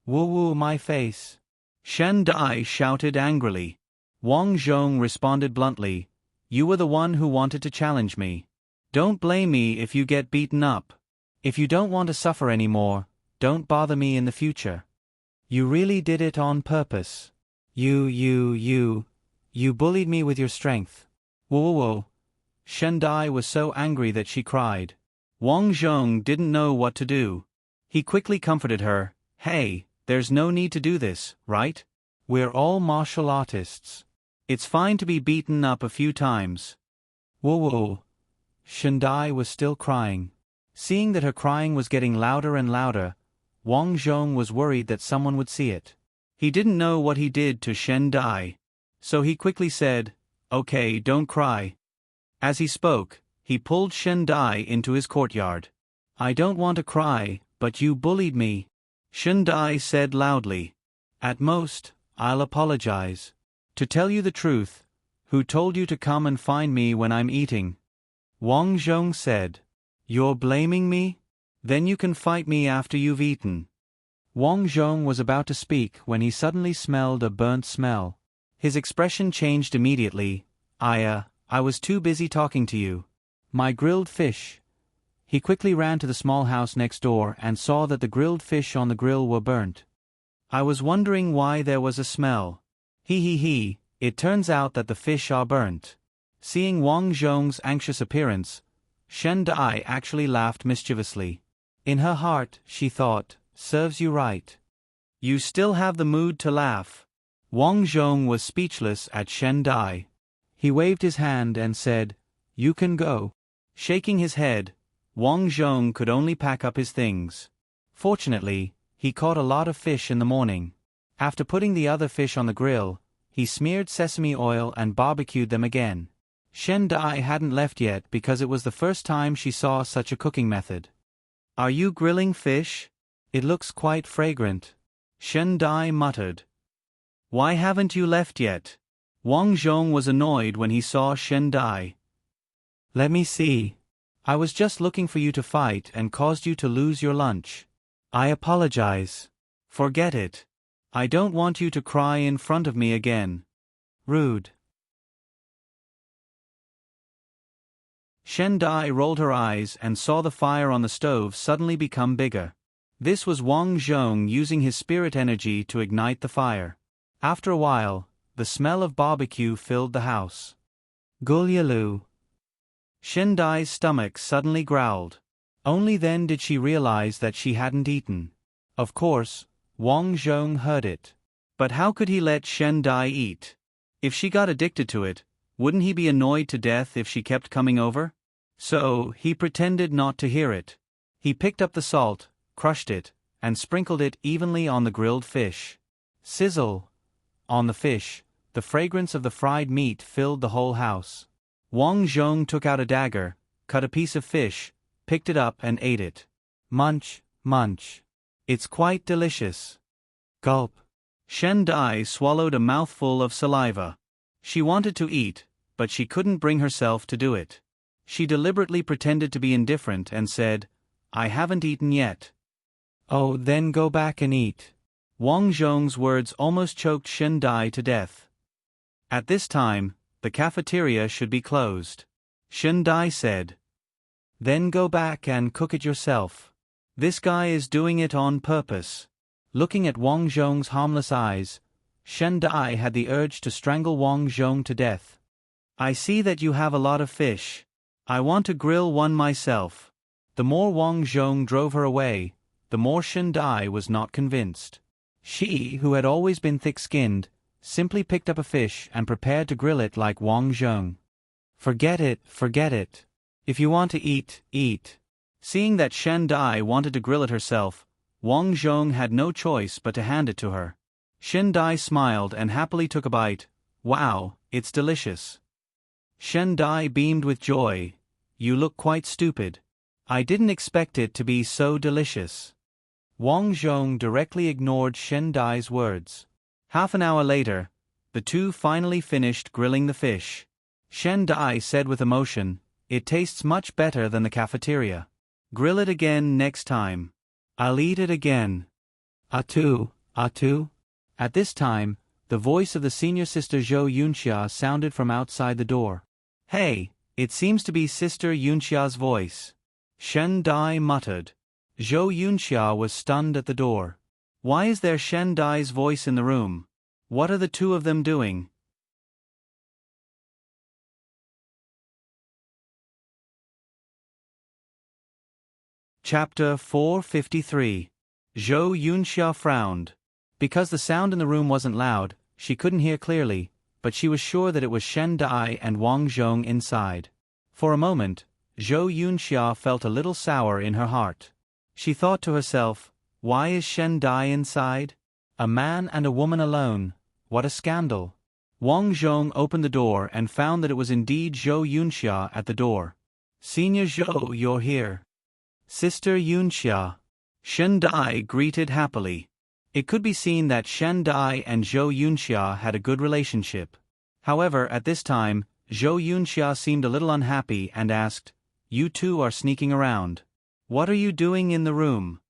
Woo my face. Shen Dai shouted angrily. Wang Zhong responded bluntly. You were the one who wanted to challenge me. Don't blame me if you get beaten up. If you don't want to suffer anymore, don't bother me in the future. You really did it on purpose. You bullied me with your strength. Whoa. Shen Dai was so angry that she cried. Wang Zhong didn't know what to do. He quickly comforted her. Hey, there's no need to do this, right? We're all martial artists. It's fine to be beaten up a few times. Whoa. Shen Dai was still crying. Seeing that her crying was getting louder and louder, Wang Zhong was worried that someone would see it. He didn't know what he did to Shen Dai. So he quickly said, Okay, don't cry. As he spoke, he pulled Shen Dai into his courtyard. I don't want to cry, but you bullied me. Shen Dai said loudly. At most, I'll apologize. To tell you the truth, who told you to come and find me when I'm eating? Wang Zhong said. You're blaming me? Then you can fight me after you've eaten. Wang Zhong was about to speak when he suddenly smelled a burnt smell. His expression changed immediately. I was too busy talking to you. My grilled fish. He quickly ran to the small house next door and saw that the grilled fish on the grill were burnt. I was wondering why there was a smell. It turns out that the fish are burnt. Seeing Wang Zhong's anxious appearance, Shen Dai actually laughed mischievously. In her heart, she thought, serves you right. You still have the mood to laugh. Wang Zhong was speechless at Shen Dai. He waved his hand and said, You can go. Shaking his head, Wang Zhong could only pack up his things. Fortunately, he caught a lot of fish in the morning. After putting the other fish on the grill, he smeared sesame oil and barbecued them again. Shen Dai hadn't left yet because it was the first time she saw such a cooking method. Are you grilling fish? It looks quite fragrant. Shen Dai muttered. Why haven't you left yet? Wang Zhong was annoyed when he saw Shen Dai. Let me see. I was just looking for you to fight and caused you to lose your lunch. I apologize. Forget it. I don't want you to cry in front of me again. Rude. Shen Dai rolled her eyes and saw the fire on the stove suddenly become bigger. This was Wang Zhong using his spirit energy to ignite the fire. After a while, the smell of barbecue filled the house. Gulyalu. Shen Dai's stomach suddenly growled. Only then did she realize that she hadn't eaten. Of course, Wang Zhong heard it. But how could he let Shen Dai eat? If she got addicted to it, wouldn't he be annoyed to death if she kept coming over? So, he pretended not to hear it. He picked up the salt, crushed it, and sprinkled it evenly on the grilled fish. Sizzle! On the fish, the fragrance of the fried meat filled the whole house. Wang Zhong took out a dagger, cut a piece of fish, picked it up and ate it. Munch, munch. It's quite delicious. Gulp. Shen Dai swallowed a mouthful of saliva. She wanted to eat, but she couldn't bring herself to do it. She deliberately pretended to be indifferent and said, "I haven't eaten yet." "Oh, then go back and eat." Wang Zhong's words almost choked Shen Dai to death. At this time, the cafeteria should be closed. Shen Dai said, "Then go back and cook it yourself. This guy is doing it on purpose." Looking at Wang Zhong's harmless eyes, Shen Dai had the urge to strangle Wang Zhong to death. "I see that you have a lot of fish. I want to grill one myself." The more Wang Zhong drove her away, the more Shen Dai was not convinced. She, who had always been thick-skinned, simply picked up a fish and prepared to grill it like Wang Zhong. Forget it, forget it. If you want to eat, eat." Seeing that Shen Dai wanted to grill it herself, Wang Zhong had no choice but to hand it to her. Shen Dai smiled and happily took a bite. "Wow, it's delicious." Shen Dai beamed with joy. "You look quite stupid. I didn't expect it to be so delicious." Wang Zhong directly ignored Shen Dai's words. Half an hour later, the two finally finished grilling the fish. Shen Dai said with emotion, "It tastes much better than the cafeteria. Grill it again next time." "I'll eat it again." "Atu, Atu." At this time, the voice of the senior sister Zhou Yunxia sounded from outside the door. "Hey, it seems to be Sister Yunxia's voice." Shen Dai muttered. Zhou Yunxia was stunned at the door. Why is there Shen Dai's voice in the room? What are the two of them doing? Chapter 453. Zhou Yunxia frowned. Because the sound in the room wasn't loud, she couldn't hear clearly, but she was sure that it was Shen Dai and Wang Zhong inside. For a moment, Zhou Yunxia felt a little sour in her heart. She thought to herself, "Why is Shen Dai inside? A man and a woman alone, what a scandal." Wang Zhong opened the door and found that it was indeed Zhou Yunxia at the door. "Senior Zhou, you're here." "Sister Yunxia." Shen Dai greeted happily. It could be seen that Shen Dai and Zhou Yunxia had a good relationship. However, at this time, Zhou Yunxia seemed a little unhappy and asked, "You two are sneaking around. What are you doing in the room?"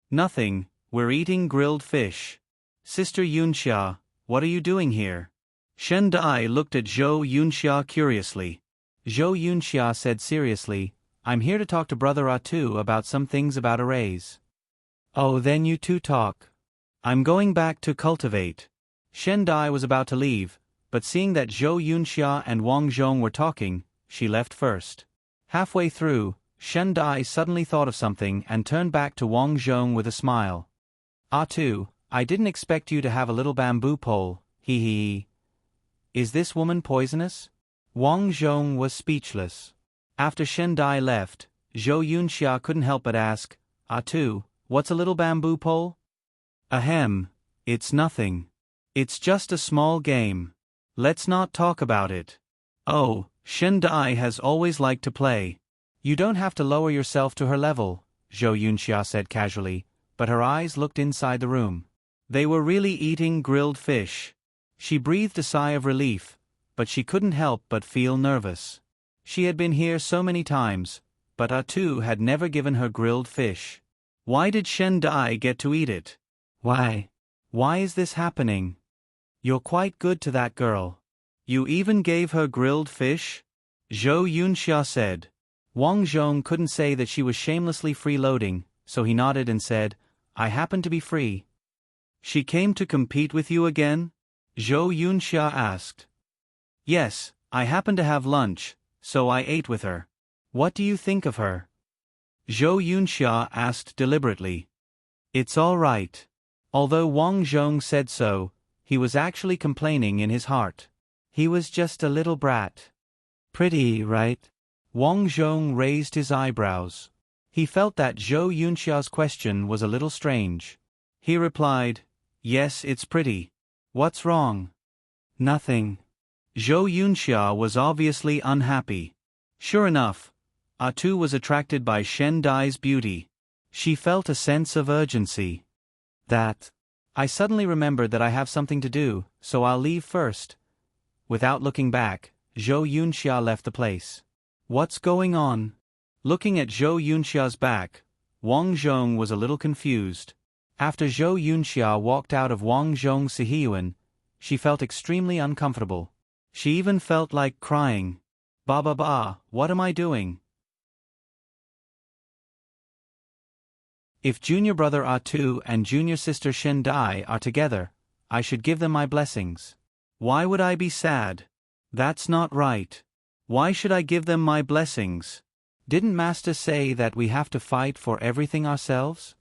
"Nothing, we're eating grilled fish." "Sister Yunxia, what are you doing here?" Shen Dai looked at Zhou Yunxia curiously. Zhou Yunxia said seriously, "I'm here to talk to Brother Atu about some things about arrays." "Oh, then you two talk. I'm going back to cultivate." Shen Dai was about to leave, but seeing that Zhou Yunxia and Wang Zhong were talking, she left first. Halfway through, Shen Dai suddenly thought of something and turned back to Wang Zhong with a smile. "Atu, I didn't expect you to have a little bamboo pole, hee hee. Is this woman poisonous?" Wang Zhong was speechless. After Shen Dai left, Zhou Yunxia couldn't help but ask, "Atu, what's a little bamboo pole?" "Ahem, it's nothing. It's just a small game. Let's not talk about it." "Oh, Shen Dai has always liked to play." "You don't have to lower yourself to her level," Zhou Yunxia said casually, but her eyes looked inside the room. They were really eating grilled fish. She breathed a sigh of relief, but she couldn't help but feel nervous. She had been here so many times, but Atu had never given her grilled fish. Why did Shen Dai get to eat it? Why is this happening? "You're quite good to that girl. You even gave her grilled fish?" Zhou Yunxia said. Wang Zhong couldn't say that she was shamelessly freeloading, so he nodded and said, I happen to be free. She came to compete with you again? Zhou Yunxia asked. Yes, I happened to have lunch, so I ate with her. What do you think of her? Zhou Yunxia asked deliberately. It's all right. Although Wang Zhong said so, he was actually complaining in his heart. He was just a little brat. Pretty, right? Wang Zhong raised his eyebrows. He felt that Zhou Yunxia's question was a little strange. He replied, Yes, it's pretty. What's wrong? Nothing. Zhou Yunxia was obviously unhappy. Sure enough, Tu was attracted by Shen Dai's beauty. She felt a sense of urgency. I suddenly remembered that I have something to do, so I'll leave first. Without looking back, Zhou Yunxia left the place. What's going on? Looking at Zhou Yunxia's back, Wang Zhong was a little confused. After Zhou Yunxia walked out of Wang Zhong's Sihiyuan, she felt extremely uncomfortable. She even felt like crying. Ba, what am I doing? If junior brother Tu and junior sister Shen Dai are together, I should give them my blessings. Why would I be sad? That's not right. Why should I give them my blessings? Didn't Master say that we have to fight for everything ourselves?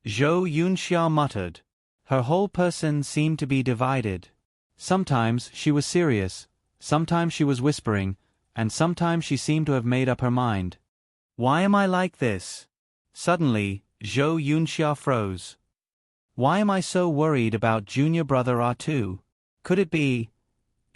Zhou Yunxia muttered. Her whole person seemed to be divided. Sometimes she was serious, sometimes she was whispering, and sometimes she seemed to have made up her mind. Why am I like this? Suddenly, Zhou Yunxia froze. Why am I so worried about junior brother Tu? Could it be?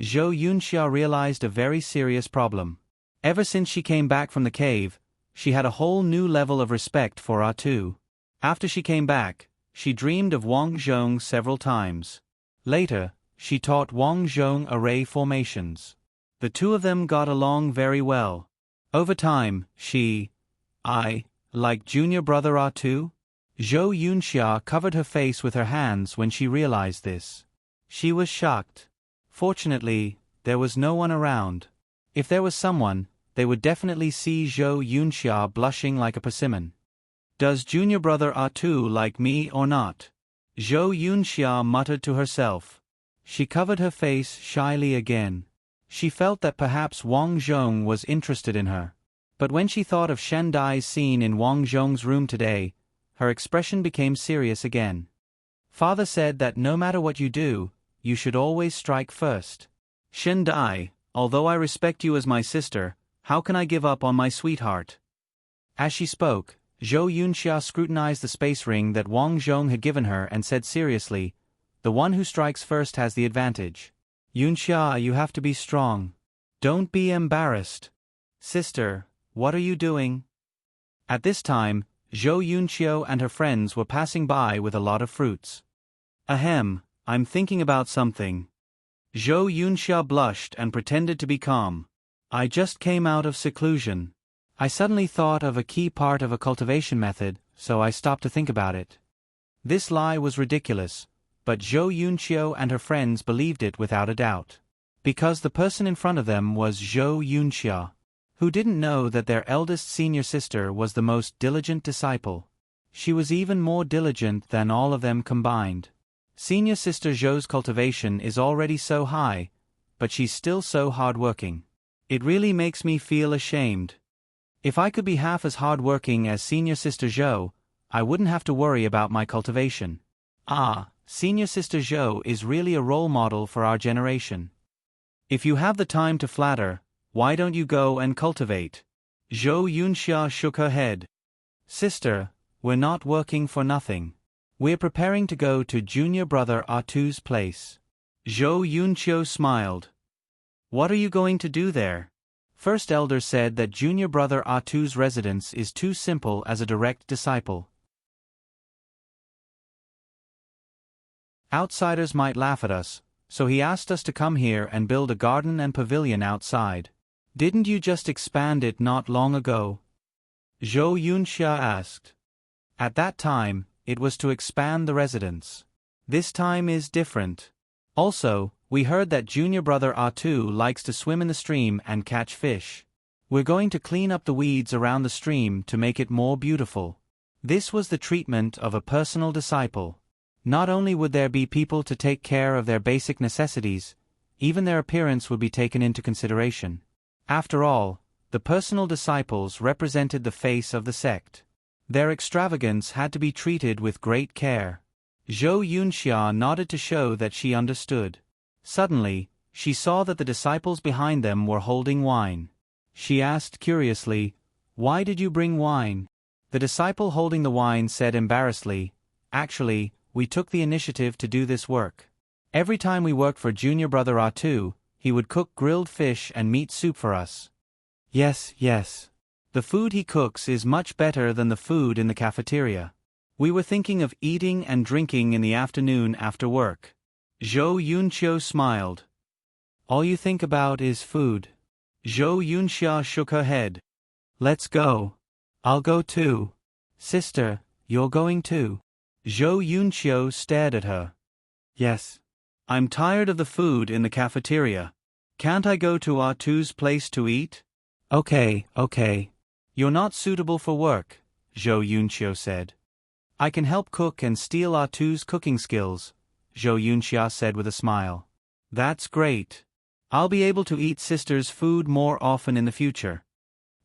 Zhou Yunxia realized a very serious problem. Ever since she came back from the cave, she had a whole new level of respect for Tu. After she came back, she dreamed of Wang Zhong several times. Later, she taught Wang Zhong array formations. The two of them got along very well. Over time, like junior brother Tu? Zhou Yunxia covered her face with her hands when she realized this. She was shocked. Fortunately, there was no one around. If there was someone, they would definitely see Zhou Yunxia blushing like a persimmon. Does junior brother Tu like me or not? Zhou Yunxia muttered to herself. She covered her face shyly again. She felt that perhaps Wang Zhong was interested in her. But when she thought of Shen Dai's scene in Wang Zhong's room today, her expression became serious again. Father said that no matter what you do, you should always strike first. Shen Dai, although I respect you as my sister, how can I give up on my sweetheart? As she spoke, Zhou Yunxia scrutinized the space ring that Wang Zhong had given her and said seriously, The one who strikes first has the advantage. Yunxia, you have to be strong. Don't be embarrassed. Sister, what are you doing? At this time, Zhou Yunxiu and her friends were passing by with a lot of fruits. Ahem, I'm thinking about something. Zhou Yunxia blushed and pretended to be calm. I just came out of seclusion. I suddenly thought of a key part of a cultivation method, so I stopped to think about it. This lie was ridiculous, but Zhou Yunxiu and her friends believed it without a doubt. Because the person in front of them was Zhou Yunxia, who didn't know that their eldest senior sister was the most diligent disciple. She was even more diligent than all of them combined. Senior sister Zhou's cultivation is already so high, but she's still so hardworking. It really makes me feel ashamed. If I could be half as hardworking as senior sister Zhou, I wouldn't have to worry about my cultivation. Senior sister Zhou is really a role model for our generation. If you have the time to flatter, why don't you go and cultivate? Zhou Yunxia shook her head. Sister, we're not working for nothing. We're preparing to go to junior brother Tu's place. Zhou Yunxiu smiled. What are you going to do there? First elder said that junior brother Tu's residence is too simple as a direct disciple. Outsiders might laugh at us, so he asked us to come here and build a garden and pavilion outside. Didn't you just expand it not long ago? Zhou Yunxia asked. At that time, it was to expand the residence. This time is different. Also, we heard that junior brother Tu likes to swim in the stream and catch fish. We're going to clean up the weeds around the stream to make it more beautiful. This was the treatment of a personal disciple. Not only would there be people to take care of their basic necessities, even their appearance would be taken into consideration. After all, the personal disciples represented the face of the sect. Their extravagance had to be treated with great care. Zhou Yunxia nodded to show that she understood. Suddenly, she saw that the disciples behind them were holding wine. She asked curiously, "Why did you bring wine?" The disciple holding the wine said embarrassedly, "Actually, we took the initiative to do this work. Every time we worked for junior brother A2, he would cook grilled fish and meat soup for us. Yes. The food he cooks is much better than the food in the cafeteria. We were thinking of eating and drinking in the afternoon after work." Zhou Yunqiu smiled. "All you think about is food." Zhou Yunxia shook her head. "Let's go. I'll go too." "Sister, you're going too?" Zhou Yunqiu stared at her. "Yes. I'm tired of the food in the cafeteria. Can't I go to R2's place to eat?" Okay. "You're not suitable for work," Zhou Yunqiu said. "I can help cook and steal R2's cooking skills," Zhou Yunxia said with a smile. "That's great. I'll be able to eat sister's food more often in the future."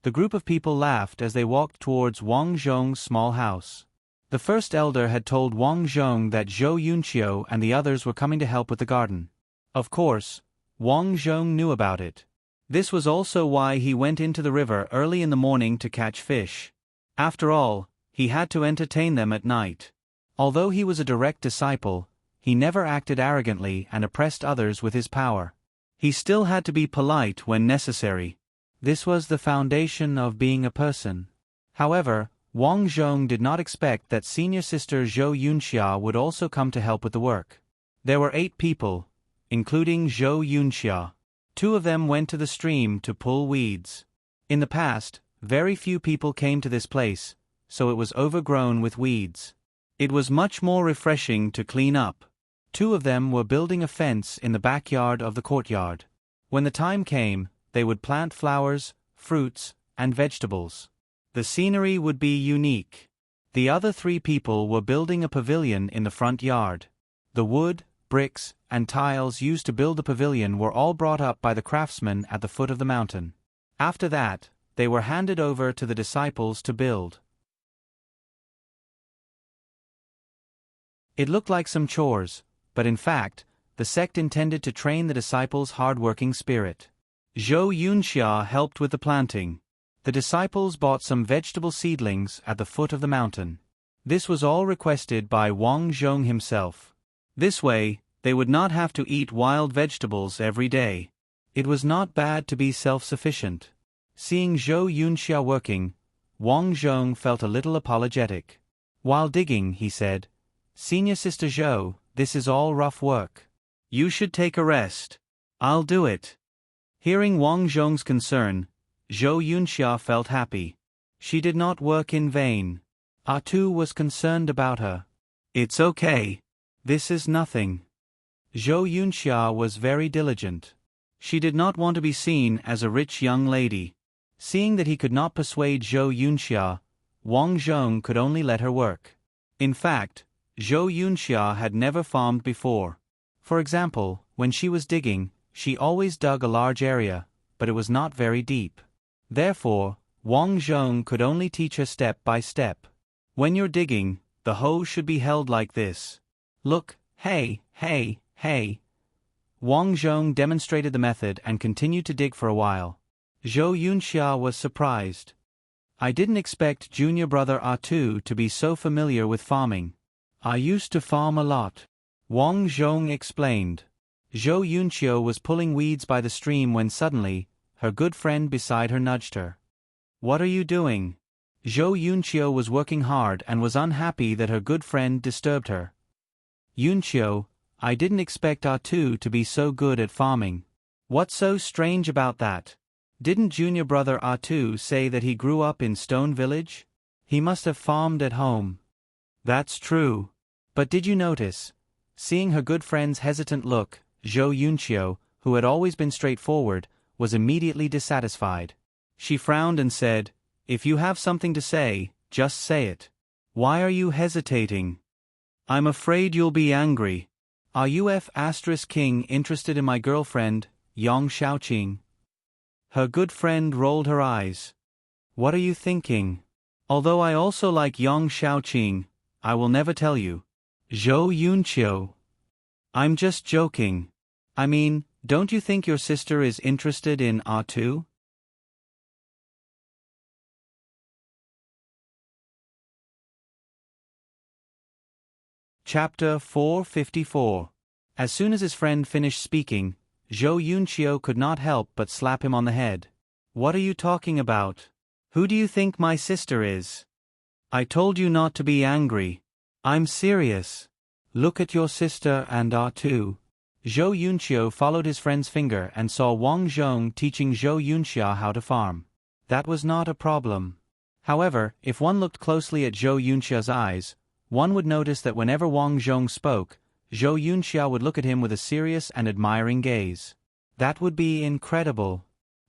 The group of people laughed as they walked towards Wang Zhong's small house. The first elder had told Wang Zhong that Zhou Yunqiu and the others were coming to help with the garden. Of course, Wang Zhong knew about it. This was also why he went into the river early in the morning to catch fish. After all, he had to entertain them at night. Although he was a direct disciple, he never acted arrogantly and oppressed others with his power. He still had to be polite when necessary. This was the foundation of being a person. However, Wang Zhong did not expect that senior sister Zhou Yunxia would also come to help with the work. There were 8 people, including Zhou Yunxia. 2 of them went to the stream to pull weeds. In the past, very few people came to this place, so it was overgrown with weeds. It was much more refreshing to clean up. 2 of them were building a fence in the backyard of the courtyard. When the time came, they would plant flowers, fruits, and vegetables. The scenery would be unique. The other 3 people were building a pavilion in the front yard. The wood, bricks, and tiles used to build the pavilion were all brought up by the craftsmen at the foot of the mountain. After that, they were handed over to the disciples to build. It looked like some chores, but in fact, the sect intended to train the disciples' hard-working spirit. Zhou Yunxia helped with the planting. The disciples bought some vegetable seedlings at the foot of the mountain. This was all requested by Wang Zhong himself. This way, they would not have to eat wild vegetables every day. It was not bad to be self-sufficient. Seeing Zhou Yunxia working, Wang Zhong felt a little apologetic. While digging, he said, "Senior sister Zhou, this is all rough work. You should take a rest. I'll do it." Hearing Wang Zhong's concern, Zhou Yunxia felt happy. She did not work in vain. A2 was concerned about her. "It's okay. This is nothing." Zhou Yunxia was very diligent. She did not want to be seen as a rich young lady. Seeing that he could not persuade Zhou Yunxia, Wang Zhong could only let her work. In fact, Zhou Yunxia had never farmed before. For example, when she was digging, she always dug a large area, but it was not very deep. Therefore, Wang Zhong could only teach her step by step. When you're digging, the hoe should be held like this. Look, hey. Wang Zhong demonstrated the method and continued to dig for a while. Zhou Yunxia was surprised. "I didn't expect junior brother A2 to be so familiar with farming. I used to farm a lot," Wang Zhong explained. Zhou Yunqiu was pulling weeds by the stream when suddenly, her good friend beside her nudged her. "What are you doing?" Zhou Yunqiu was working hard and was unhappy that her good friend disturbed her. "Yunqiu, I didn't expect A2 to be so good at farming. What's so strange about that? Didn't junior brother A2 say that he grew up in Stone Village? He must have farmed at home." "That's true. But did you notice?" Seeing her good friend's hesitant look, Zhou Yunqiu, who had always been straightforward, was immediately dissatisfied. She frowned and said, "If you have something to say, just say it." Why are you hesitating? I'm afraid you'll be angry. Are you King interested in my girlfriend, Yang Xiaoqing? Her good friend rolled her eyes. What are you thinking? Although I also like Yang Xiaoqing, I will never tell you. Zhou Yunqiu. I'm just joking. I mean, don't you think your sister is interested in R2? Chapter 454. As soon as his friend finished speaking, Zhou Yunqiu could not help but slap him on the head. What are you talking about? Who do you think my sister is? I told you not to be angry. I'm serious. Look at your sister and R2. Zhou Yunqiu followed his friend's finger and saw Wang Zhong teaching Zhou Yunxia how to farm. That was not a problem. However, if one looked closely at Zhou Yunxia's eyes, one would notice that whenever Wang Zhong spoke, Zhou Yunxia would look at him with a serious and admiring gaze. That would be incredible.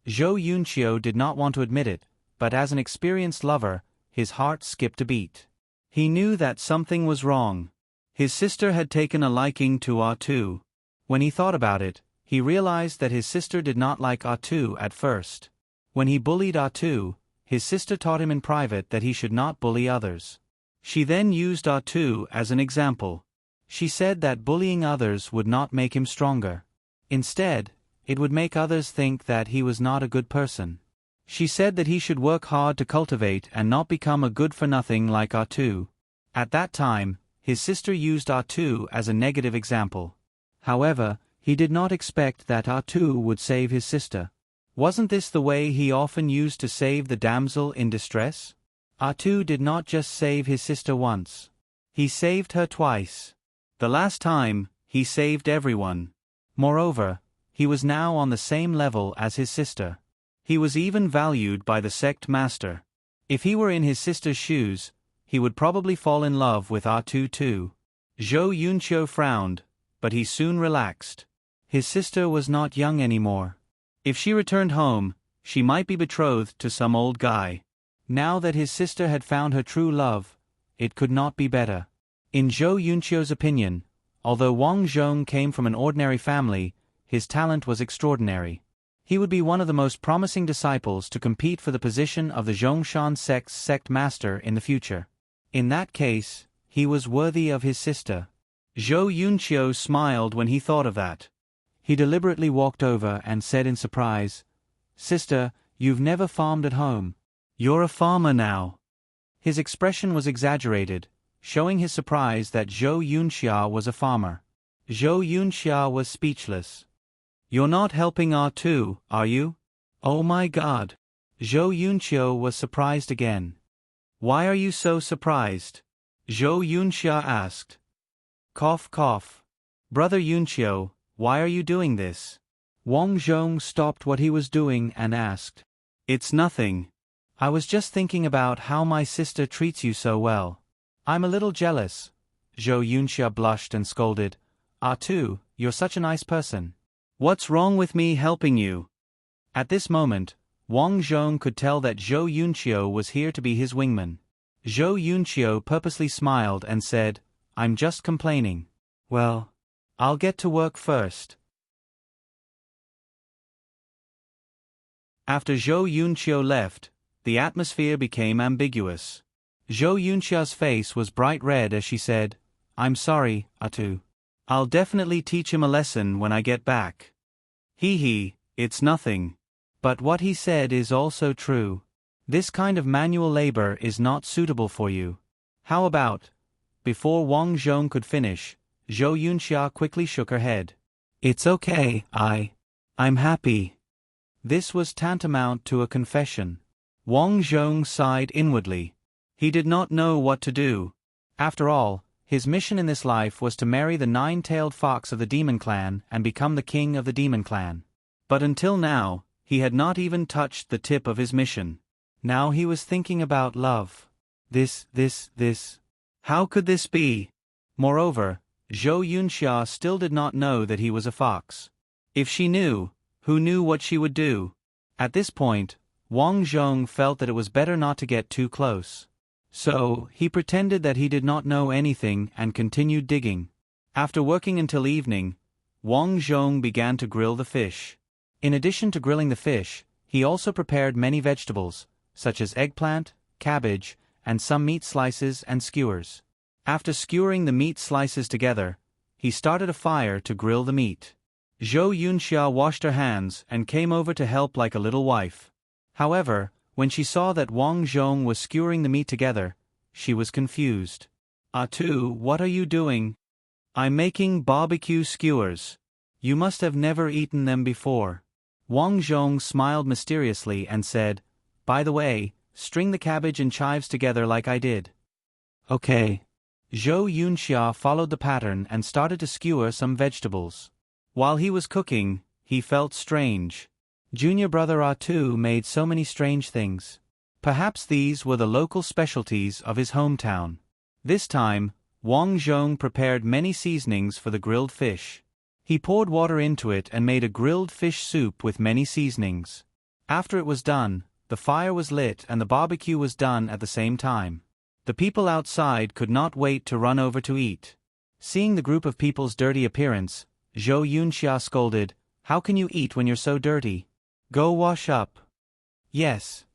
Zhou Yunqiu did not want to admit it, but as an experienced lover, his heart skipped a beat. He knew that something was wrong. His sister had taken a liking to R2. When he thought about it, he realized that his sister did not like R2 at first. When he bullied R2, his sister taught him in private that he should not bully others. She then used R2 as an example. She said that bullying others would not make him stronger. Instead, it would make others think that he was not a good person. She said that he should work hard to cultivate and not become a good-for-nothing like R2. At that time, his sister used R2 as a negative example. However, he did not expect that R2 would save his sister. Wasn't this the way he often used to save the damsel in distress? R2 did not just save his sister once. He saved her twice. The last time, he saved everyone. Moreover, he was now on the same level as his sister. He was even valued by the sect master. If he were in his sister's shoes, he would probably fall in love with R2 too. Zhou Yunqiu frowned, but he soon relaxed. His sister was not young anymore. If she returned home, she might be betrothed to some old guy. Now that his sister had found her true love, it could not be better. In Zhou Yunqiu's opinion, although Wang Zhong came from an ordinary family, his talent was extraordinary. He would be one of the most promising disciples to compete for the position of the Zhongshan sect's sect master in the future. In that case, he was worthy of his sister. Zhou Yunqiu smiled when he thought of that. He deliberately walked over and said in surprise, "Sister, you've never farmed at home. You're a farmer now." His expression was exaggerated, showing his surprise that Zhou Yunxia was a farmer. Zhou Yunxia was speechless. "You're not helping R2, are you?" "Oh my God!" Zhou Yunqiu was surprised again. "Why are you so surprised?" Zhou Yunxia asked. Cough cough. "Brother Yunqiu, why are you doing this?" Wang Zhong stopped what he was doing and asked. "It's nothing. I was just thinking about how my sister treats you so well. I'm a little jealous." Zhou Yunxia blushed and scolded. "R2, you're such a nice person. What's wrong with me helping you?" At this moment, Wang Zhong could tell that Zhou Yunqiu was here to be his wingman. Zhou Yunqiu purposely smiled and said, "I'm just complaining." "Well, I'll get to work first." After Zhou Yunqiu left, the atmosphere became ambiguous. Zhou Yunxia's face was bright red as she said, "I'm sorry, R2. I'll definitely teach him a lesson when I get back." Hee, it's nothing. But what he said is also true. This kind of manual labor is not suitable for you. How about? Before Wang Zhong could finish, Zhou Yunxia quickly shook her head. "It's okay, I'm happy." This was tantamount to a confession. Wang Zhong sighed inwardly. He did not know what to do. After all, his mission in this life was to marry the nine-tailed fox of the demon clan and become the king of the demon clan. But until now, he had not even touched the tip of his mission. Now he was thinking about love. This. How could this be? Moreover, Zhou Yunxia still did not know that he was a fox. If she knew, who knew what she would do? At this point, Wang Zhong felt that it was better not to get too close. So, he pretended that he did not know anything and continued digging. After working until evening, Wang Zhong began to grill the fish. In addition to grilling the fish, he also prepared many vegetables, such as eggplant, cabbage, and some meat slices and skewers. After skewering the meat slices together, he started a fire to grill the meat. Zhou Yunxia washed her hands and came over to help like a little wife. However, when she saw that Wang Zhong was skewering the meat together, she was confused. "Tu, what are you doing?" "I'm making barbecue skewers. You must have never eaten them before." Wang Zhong smiled mysteriously and said, "By the way, string the cabbage and chives together like I did." "Okay." Zhou Yunxia followed the pattern and started to skewer some vegetables. While he was cooking, he felt strange. Junior brother Tu made so many strange things. Perhaps these were the local specialties of his hometown. This time, Wang Zhong prepared many seasonings for the grilled fish. He poured water into it and made a grilled fish soup with many seasonings. After it was done, the fire was lit and the barbecue was done at the same time. The people outside could not wait to run over to eat. Seeing the group of people's dirty appearance, Zhou Yunxia scolded, "How can you eat when you're so dirty? Go wash up." Yes,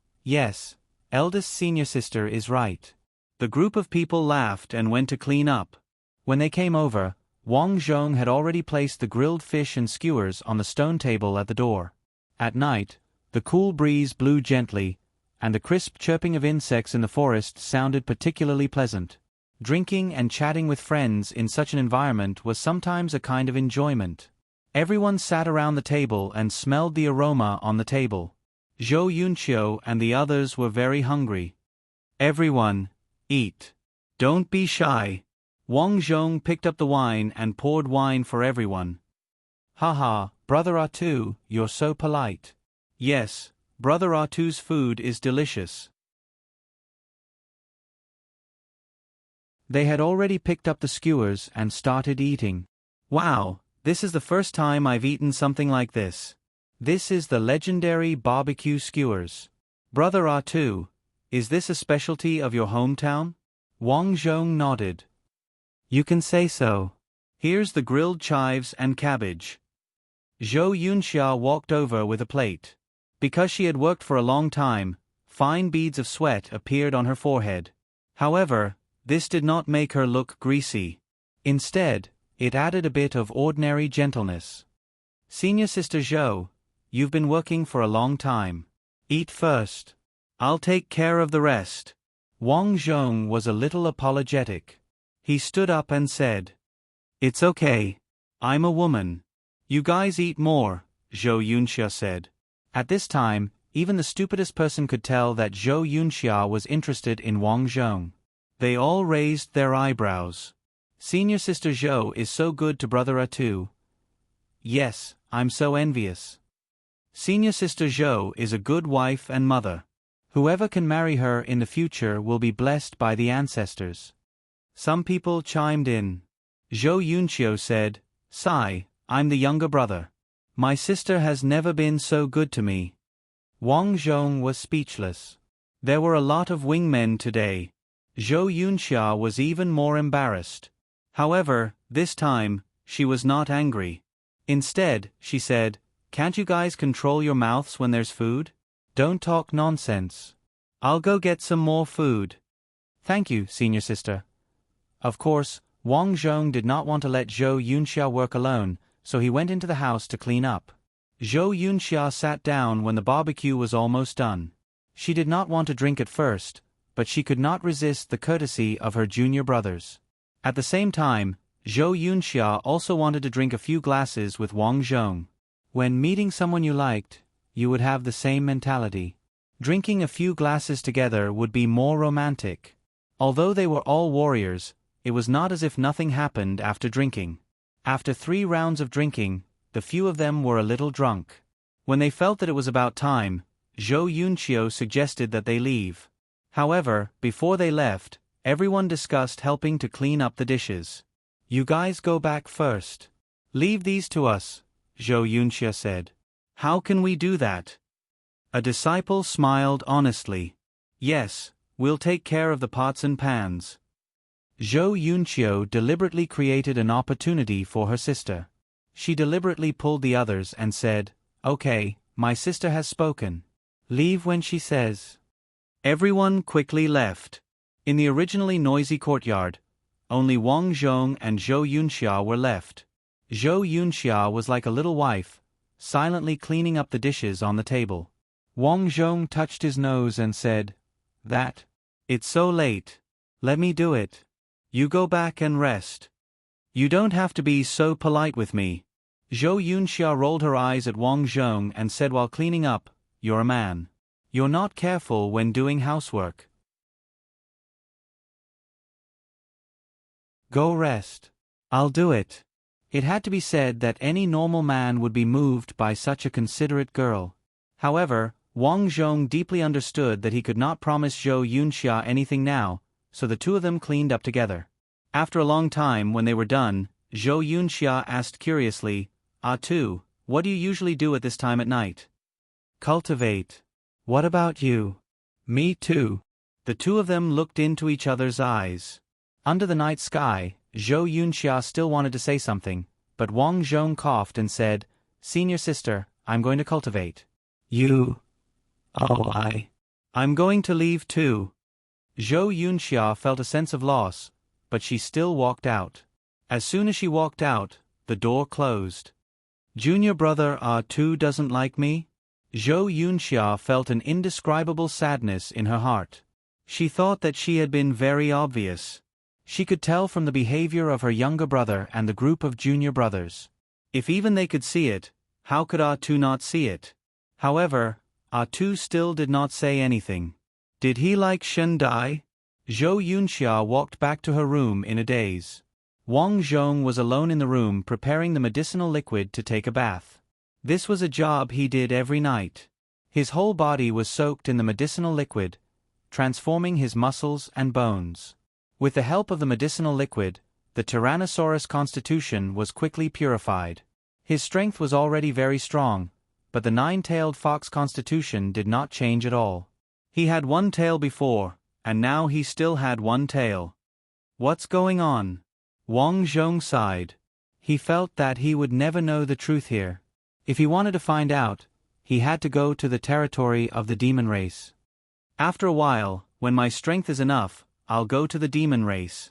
eldest senior sister is right. The group of people laughed and went to clean up. When they came over, Wang Zhong had already placed the grilled fish and skewers on the stone table at the door. At night, the cool breeze blew gently, and the crisp chirping of insects in the forest sounded particularly pleasant. Drinking and chatting with friends in such an environment was sometimes a kind of enjoyment. Everyone sat around the table and smelled the aroma on the table. Zhou Yunqiu and the others were very hungry. "Everyone, eat. Don't be shy." Wang Zhong picked up the wine and poured wine for everyone. "Haha, brother Tu, you're so polite." "Yes, brother Tu's food is delicious." They had already picked up the skewers and started eating. "Wow, this is the first time I've eaten something like this. This is the legendary barbecue skewers. Brother Tu, is this a specialty of your hometown?" Wang Zhong nodded. "You can say so. Here's the grilled chives and cabbage." Zhou Yunxia walked over with a plate. Because she had worked for a long time, fine beads of sweat appeared on her forehead. However, this did not make her look greasy. Instead, it added a bit of ordinary gentleness. "Senior sister Zhou, you've been working for a long time. Eat first. I'll take care of the rest." Wang Zhong was a little apologetic. He stood up and said, "It's okay. I'm a woman." "You guys eat more," Zhou Yunxia said. At this time, even the stupidest person could tell that Zhou Yunxia was interested in Wang Zhong. They all raised their eyebrows. "Senior sister Zhou is so good to brother Tu. Yes, I'm so envious. Senior sister Zhou is a good wife and mother. Whoever can marry her in the future will be blessed by the ancestors." Some people chimed in. Zhou Yunqiu said, "Sigh, I'm the younger brother. My sister has never been so good to me." Wang Zhong was speechless. There were a lot of wingmen today. Zhou Yunxia was even more embarrassed. However, this time, she was not angry. Instead, she said, "Can't you guys control your mouths when there's food? Don't talk nonsense. I'll go get some more food." "Thank you, senior sister." Of course, Wang Zhong did not want to let Zhou Yunxia work alone, so he went into the house to clean up. Zhou Yunxia sat down when the barbecue was almost done. She did not want to drink at first, but she could not resist the courtesy of her junior brothers. At the same time, Zhou Yunxia also wanted to drink a few glasses with Wang Zhong. When meeting someone you liked, you would have the same mentality. Drinking a few glasses together would be more romantic. Although they were all warriors, it was not as if nothing happened after drinking. After 3 rounds of drinking, the few of them were a little drunk. When they felt that it was about time, Zhou Yunqiu suggested that they leave. However, before they left, everyone discussed helping to clean up the dishes. "You guys go back first. Leave these to us," Zhou Yunxia said. "How can we do that?" A disciple smiled honestly. "Yes, we'll take care of the pots and pans. Zhou Yunqiu deliberately created an opportunity for her sister. She deliberately pulled the others and said, "Okay, my sister has spoken. Leave when she says." Everyone quickly left. In the originally noisy courtyard, only Wang Zhong and Zhou Yunxia were left. Zhou Yunxia was like a little wife, silently cleaning up the dishes on the table. Wang Zhong touched his nose and said, "It's so late. Let me do it. You go back and rest. You don't have to be so polite with me." Zhou Yunxia rolled her eyes at Wang Zhong and said while cleaning up, "You're a man. You're not careful when doing housework. Go rest." "I'll do it." It had to be said that any normal man would be moved by such a considerate girl. However, Wang Zhong deeply understood that he could not promise Zhou Yunxia anything now, so the two of them cleaned up together. After a long time, when they were done, Zhou Yunxia asked curiously, "Tu, what do you usually do at this time at night?" "Cultivate." "What about you?" "Me too." The two of them looked into each other's eyes. Under the night sky, Zhou Yunxia still wanted to say something, but Wang Zhong coughed and said, "Senior sister, I'm going to cultivate." "You? Oh, I'm going to leave too." Zhou Yunxia felt a sense of loss, but she still walked out. As soon as she walked out, the door closed. "Junior brother Tu doesn't like me?" Zhou Yunxia felt an indescribable sadness in her heart. She thought that she had been very obvious. She could tell from the behavior of her younger brother and the group of junior brothers. If even they could see it, how could Tu not see it? However, Tu still did not say anything. Did he like Shen Dai? Zhou Yunxia walked back to her room in a daze. Wang Zhong was alone in the room preparing the medicinal liquid to take a bath. This was a job he did every night. His whole body was soaked in the medicinal liquid, transforming his muscles and bones. With the help of the medicinal liquid, the Tyrannosaurus constitution was quickly purified. His strength was already very strong, but the nine-tailed fox constitution did not change at all. He had one tail before, and now he still had one tail. What's going on? Wang Zhong sighed. He felt that he would never know the truth here. If he wanted to find out, he had to go to the territory of the demon race. After a while, when my strength is enough, I'll go to the demon race.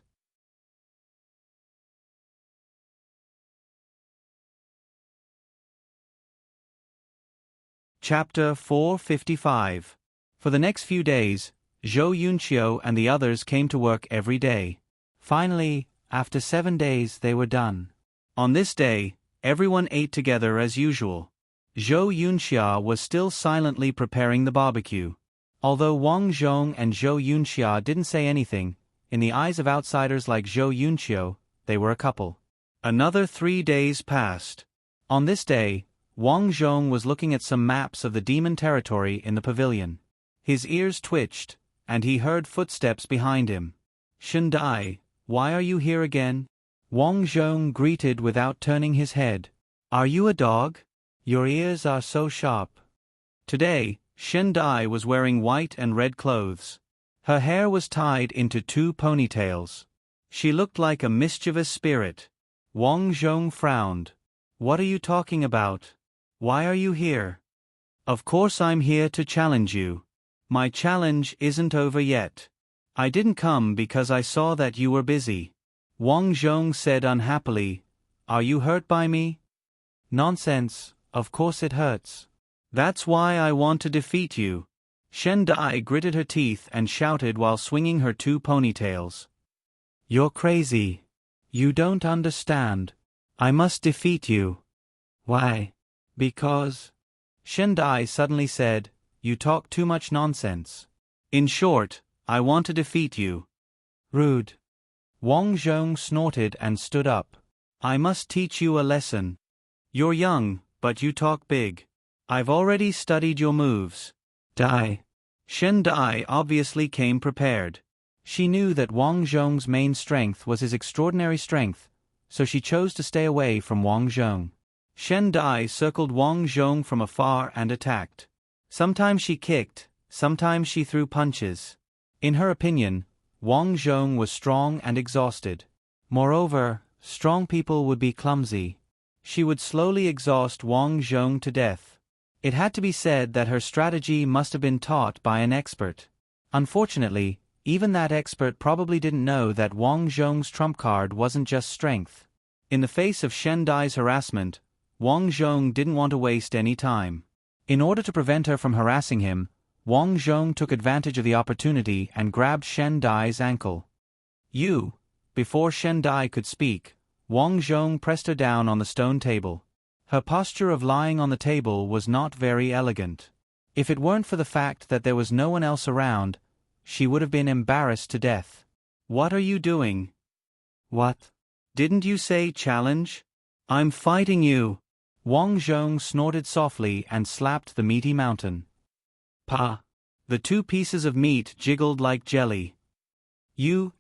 Chapter 455. For the next few days, Zhou Yunqiu and the others came to work every day. Finally, after 7 days they were done. On this day, everyone ate together as usual. Zhou Yunxia was still silently preparing the barbecue. Although Wang Zhong and Zhou Yunxia didn't say anything, in the eyes of outsiders like Zhou Yunqiu, they were a couple. Another 3 days passed. On this day, Wang Zhong was looking at some maps of the demon territory in the pavilion. His ears twitched, and he heard footsteps behind him. "Shen Dai, why are you here again?" Wang Zhong greeted without turning his head. "Are you a dog? Your ears are so sharp." Today, Shen Dai was wearing white and red clothes. Her hair was tied into 2 ponytails. She looked like a mischievous spirit. Wang Zhong frowned. "What are you talking about? Why are you here?" "Of course I'm here to challenge you. My challenge isn't over yet. I didn't come because I saw that you were busy." Wang Zhong said unhappily, "Are you hurt by me?" "Nonsense, of course it hurts. That's why I want to defeat you." Shen Dai gritted her teeth and shouted while swinging her 2 ponytails. "You're crazy. You don't understand. I must defeat you." "Why?" "Because," Shen Dai suddenly said, "you talk too much nonsense. In short, I want to defeat you." "Rude." Wang Zhong snorted and stood up. "I must teach you a lesson. You're young, but you talk big. I've already studied your moves." "Dai." Shen Dai obviously came prepared. She knew that Wang Zhong's main strength was his extraordinary strength, so she chose to stay away from Wang Zhong. Shen Dai circled Wang Zhong from afar and attacked. Sometimes she kicked, sometimes she threw punches. In her opinion, Wang Zhong was strong and exhausted. Moreover, strong people would be clumsy. She would slowly exhaust Wang Zhong to death. It had to be said that her strategy must have been taught by an expert. Unfortunately, even that expert probably didn't know that Wang Zhong's trump card wasn't just strength. In the face of Shen Dai's harassment, Wang Zhong didn't want to waste any time. In order to prevent her from harassing him, Wang Zhong took advantage of the opportunity and grabbed Shen Dai's ankle. "You!" Before Shen Dai could speak, Wang Zhong pressed her down on the stone table. Her posture of lying on the table was not very elegant. If it weren't for the fact that there was no one else around, she would have been embarrassed to death. "What are you doing?" "What? Didn't you say challenge? I'm fighting you!" Wang Zhong snorted softly and slapped the meaty mountain. "Pa!" The two pieces of meat jiggled like jelly. You.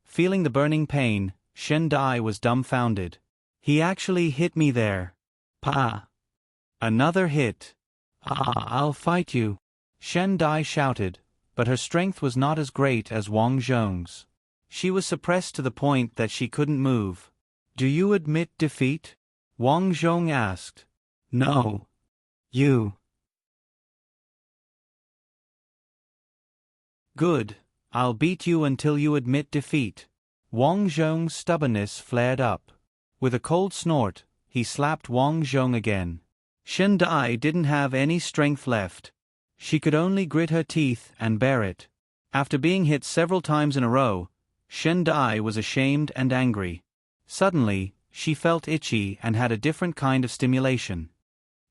Feeling the burning pain, Shen Dai was dumbfounded. "He actually hit me there. Pa!" "Another hit. I'll fight you," Shen Dai shouted, but her strength was not as great as Wang Zhong's. She was suppressed to the point that she couldn't move. "Do you admit defeat?" Wang Zhong asked. "No. You." "Good. I'll beat you until you admit defeat." Wang Zhong's stubbornness flared up. With a cold snort, he slapped Wang Zhong again. Shen Dai didn't have any strength left. She could only grit her teeth and bear it. After being hit several times in a row, Shen Dai was ashamed and angry. Suddenly, she felt itchy and had a different kind of stimulation.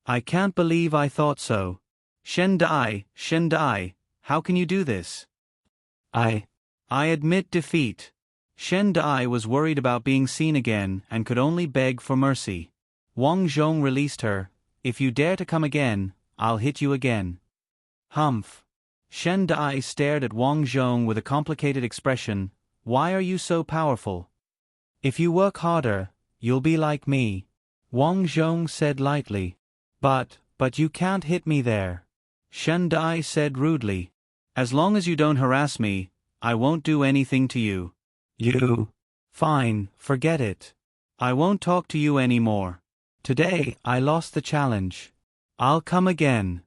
"I can't believe I thought so. Shen Dai, how can you do this?" I admit defeat." Shen Dai was worried about being seen again and could only beg for mercy. Wang Zhong released her. "If you dare to come again, I'll hit you again." "Humph." Shen Dai stared at Wang Zhong with a complicated expression. "Why are you so powerful?" "If you work harder, you'll be like me," Wang Zhong said lightly. But you can't hit me there," Shen Dai said rudely. "As long as you don't harass me, I won't do anything to you." "You?" "Fine, forget it. I won't talk to you anymore. Today, I lost the challenge. I'll come again."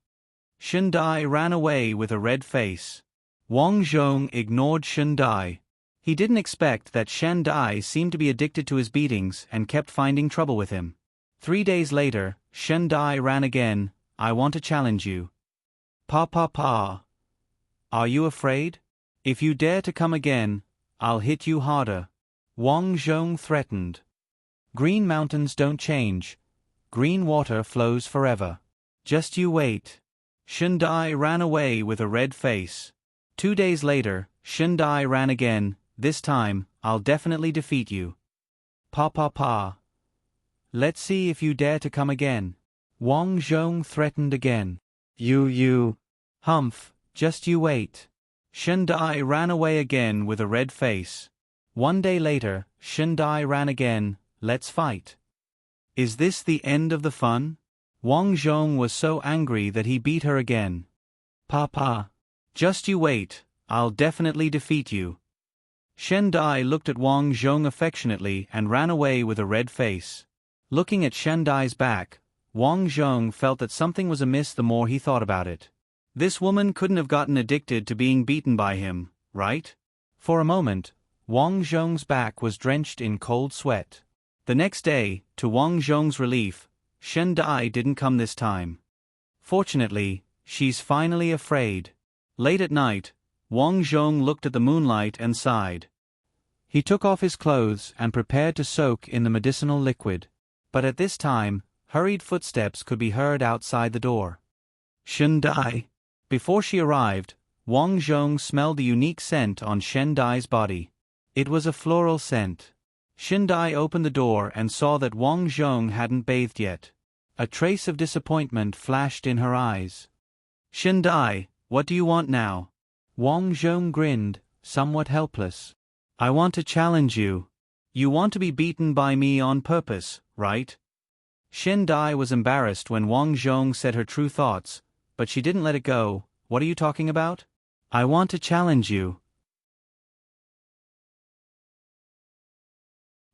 Shen Dai ran away with a red face. Wang Zhong ignored Shen Dai. He didn't expect that Shen Dai seemed to be addicted to his beatings and kept finding trouble with him. 3 days later, Shen Dai ran again. "I want to challenge you." Pa. "Are you afraid? If you dare to come again, I'll hit you harder," Wang Zhong threatened. "Green mountains don't change. Green water flows forever. Just you wait." Shen Dai ran away with a red face. 2 days later, Shen Dai ran again. "This time, I'll definitely defeat you." Pa. "Let's see if you dare to come again," Wang Zhong threatened again. You. "Humph, just you wait." Shen Dai ran away again with a red face. 1 day later, Shen Dai ran again. "Let's fight." "Is this the end of the fun?" Wang Zhong was so angry that he beat her again. Pa. "Just you wait, I'll definitely defeat you." Shen Dai looked at Wang Zhong affectionately and ran away with a red face. Looking at Shen Dai's back, Wang Zhong felt that something was amiss the more he thought about it. This woman couldn't have gotten addicted to being beaten by him, right? For a moment, Wang Zhong's back was drenched in cold sweat. The next day, to Wang Zhong's relief, Shen Dai didn't come this time. Fortunately, she's finally afraid. Late at night, Wang Zhong looked at the moonlight and sighed. He took off his clothes and prepared to soak in the medicinal liquid. But at this time, hurried footsteps could be heard outside the door. Shen Dai. Before she arrived, Wang Zhong smelled the unique scent on Shen Dai's body. It was a floral scent. Shen Dai opened the door and saw that Wang Zhong hadn't bathed yet. A trace of disappointment flashed in her eyes. "Shen Dai, what do you want now?" Wang Zhong grinned, somewhat helpless. "I want to challenge you. You want to be beaten by me on purpose, right?" Shen Dai was embarrassed when Wang Zhong said her true thoughts, but she didn't let it go. "What are you talking about?" I want to challenge you.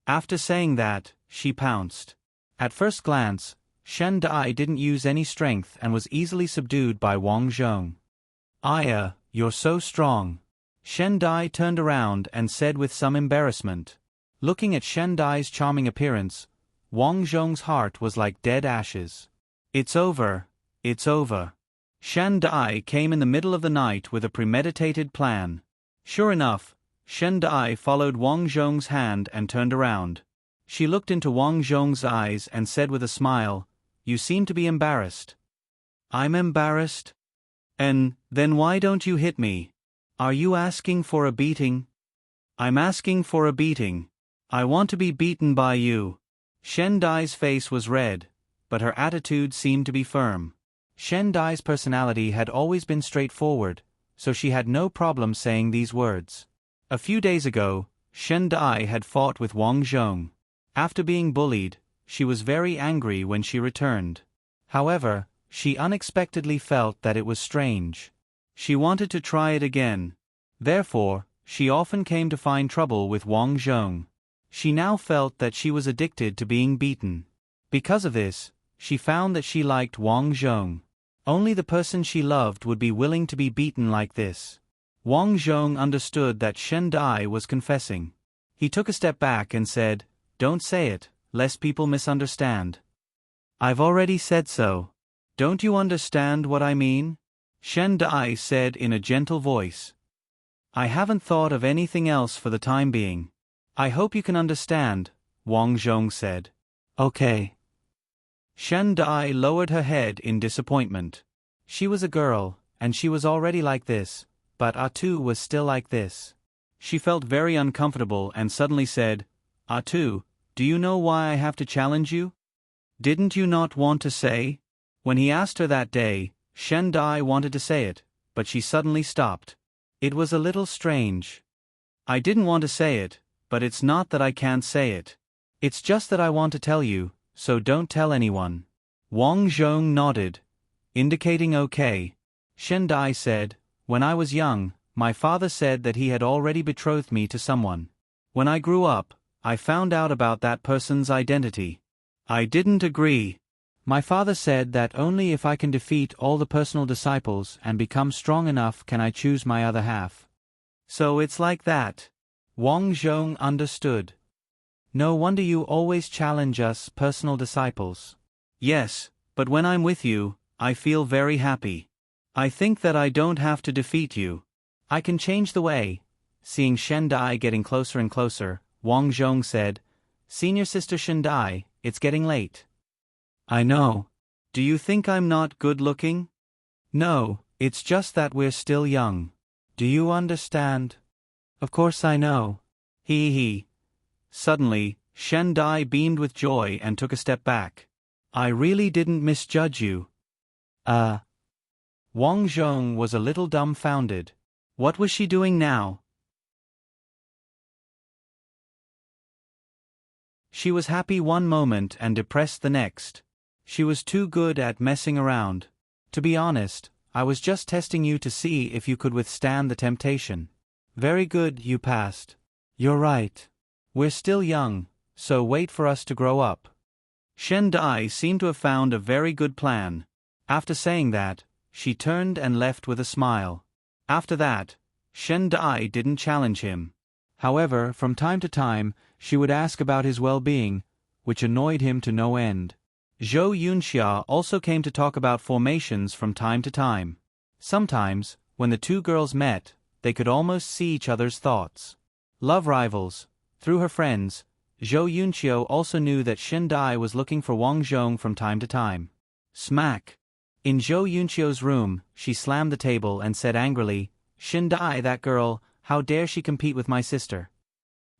After saying that, she pounced. At first glance, Shen Dai didn't use any strength and was easily subdued by Wang Zhong. Aya, you're so strong. Shen Dai turned around and said with some embarrassment. Looking at Shen Dai's charming appearance, Wang Zhong's heart was like dead ashes. It's over, it's over. Shen Dai came in the middle of the night with a premeditated plan. Sure enough, Shen Dai followed Wang Zhong's hand and turned around. She looked into Wang Zhong's eyes and said with a smile, "You seem to be embarrassed." "I'm embarrassed? And then why don't you hit me? Are you asking for a beating?" "I'm asking for a beating. I want to be beaten by you." Shen Dai's face was red, but her attitude seemed to be firm. Shen Dai's personality had always been straightforward, so she had no problem saying these words. A few days ago, Shen Dai had fought with Wang Zhong. After being bullied, she was very angry when she returned. However, she unexpectedly felt that it was strange. She wanted to try it again. Therefore, she often came to find trouble with Wang Zhong. She now felt that she was addicted to being beaten. Because of this, she found that she liked Wang Zhong. Only the person she loved would be willing to be beaten like this. Wang Zhong understood that Shen Dai was confessing. He took a step back and said, "Don't say it, lest people misunderstand." "I've already said so. Don't you understand what I mean?" Shen Dai said in a gentle voice. "I haven't thought of anything else for the time being." "I hope you can understand," Wang Zhong said. "Okay." Shen Dai lowered her head in disappointment. She was a girl, and she was already like this, but Atu was still like this. She felt very uncomfortable and suddenly said, "Atu, do you know why I have to challenge you?" "Didn't you not want to say?" When he asked her that day, Shen Dai wanted to say it, but she suddenly stopped. It was a little strange. "I didn't want to say it, but it's not that I can't say it. It's just that I want to tell you, so don't tell anyone." Wang Zhong nodded, indicating okay. Shen Dai said, "When I was young, my father said that he had already betrothed me to someone. When I grew up, I found out about that person's identity. I didn't agree. My father said that only if I can defeat all the personal disciples and become strong enough can I choose my other half. So it's like that." Wang Zhong understood. "No wonder you always challenge us personal disciples." "Yes, but when I'm with you, I feel very happy. I think that I don't have to defeat you. I can change the way." Seeing Shen Dai getting closer and closer, Wang Zhong said, "Senior sister Shen Dai, it's getting late." "I know. Do you think I'm not good looking?" "No, it's just that we're still young. Do you understand?" "Of course I know." He. Suddenly, Shen Dai beamed with joy and took a step back. "I really didn't misjudge you." Wang Zhong was a little dumbfounded. What was she doing now? She was happy one moment and depressed the next. She was too good at messing around. "To be honest, I was just testing you to see if you could withstand the temptation." "Very good, you passed." "You're right. We're still young, so wait for us to grow up." Shen Dai seemed to have found a very good plan. After saying that, she turned and left with a smile. After that, Shen Dai didn't challenge him. However, from time to time, she would ask about his well-being, which annoyed him to no end. Zhou Yunxia also came to talk about formations from time to time. Sometimes, when the two girls met, they could almost see each other's thoughts. Love rivals. Through her friends, Zhou Yunxiu also knew that Shen Dai was looking for Wang Zhong from time to time. Smack! In Zhou Yunxiu's room, she slammed the table and said angrily, "Shen Dai, that girl, how dare she compete with my sister?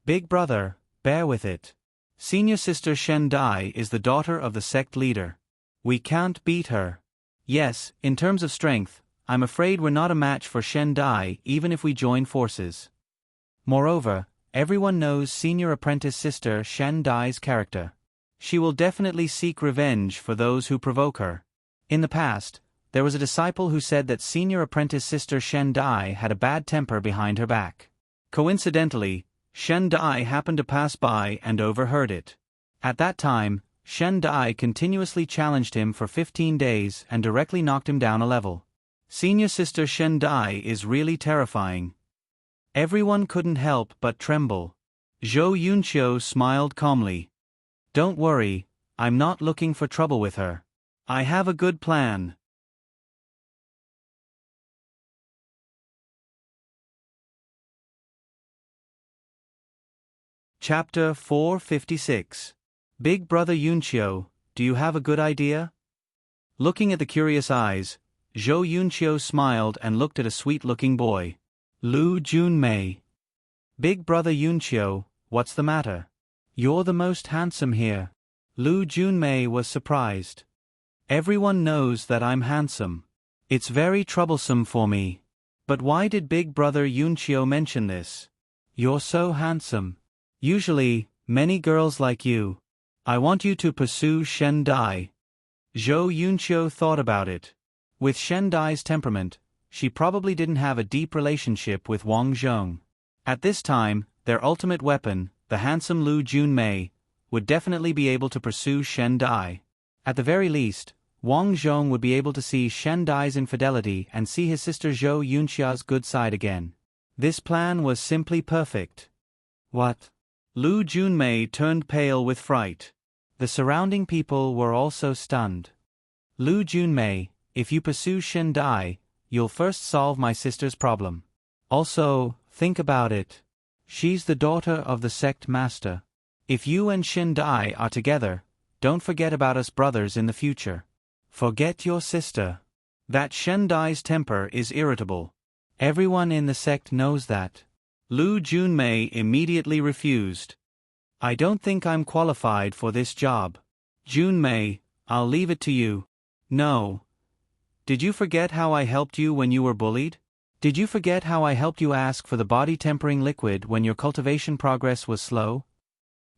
Big brother, bear with it. Senior sister Shen Dai is the daughter of the sect leader. We can't beat her. Yes, in terms of strength, I'm afraid we're not a match for Shen Dai even if we join forces. Moreover, everyone knows senior apprentice sister Shen Dai's character. She will definitely seek revenge for those who provoke her. In the past, there was a disciple who said that senior apprentice sister Shen Dai had a bad temper behind her back. Coincidentally, Shen Dai happened to pass by and overheard it. At that time, Shen Dai continuously challenged him for 15 days and directly knocked him down a level. Senior sister Shen Dai is really terrifying. Everyone couldn't help but tremble. Zhou Yunqiu smiled calmly. Don't worry, I'm not looking for trouble with her. I have a good plan. Chapter 456. Big Brother Yunqiu, do you have a good idea? Looking at the curious eyes, Zhou Yunqiu smiled and looked at a sweet-looking boy. Lu Junmei. Big Brother Yunqiu, what's the matter? You're the most handsome here. Lu Junmei was surprised. Everyone knows that I'm handsome. It's very troublesome for me. But why did Big Brother Yunqiu mention this? You're so handsome. Usually, many girls like you. I want you to pursue Shen Dai. Zhou Yunqiu thought about it. With Shen Dai's temperament, she probably didn't have a deep relationship with Wang Zhong. At this time, their ultimate weapon, the handsome Lu Junmei, would definitely be able to pursue Shen Dai. At the very least, Wang Zhong would be able to see Shen Dai's infidelity and see his sister Zhou Yunqia's good side again. This plan was simply perfect. What? Lu Junmei turned pale with fright. The surrounding people were also stunned. Lu Junmei, if you pursue Shen Dai, you'll first solve my sister's problem. Also, think about it. She's the daughter of the sect master. If you and Shen Dai are together, don't forget about us brothers in the future. Forget your sister. That Shen Dai's temper is irritable. Everyone in the sect knows that. Lu Junmei immediately refused. I don't think I'm qualified for this job. Junmei, I'll leave it to you. No. Did you forget how I helped you when you were bullied? Did you forget how I helped you ask for the body-tempering liquid when your cultivation progress was slow?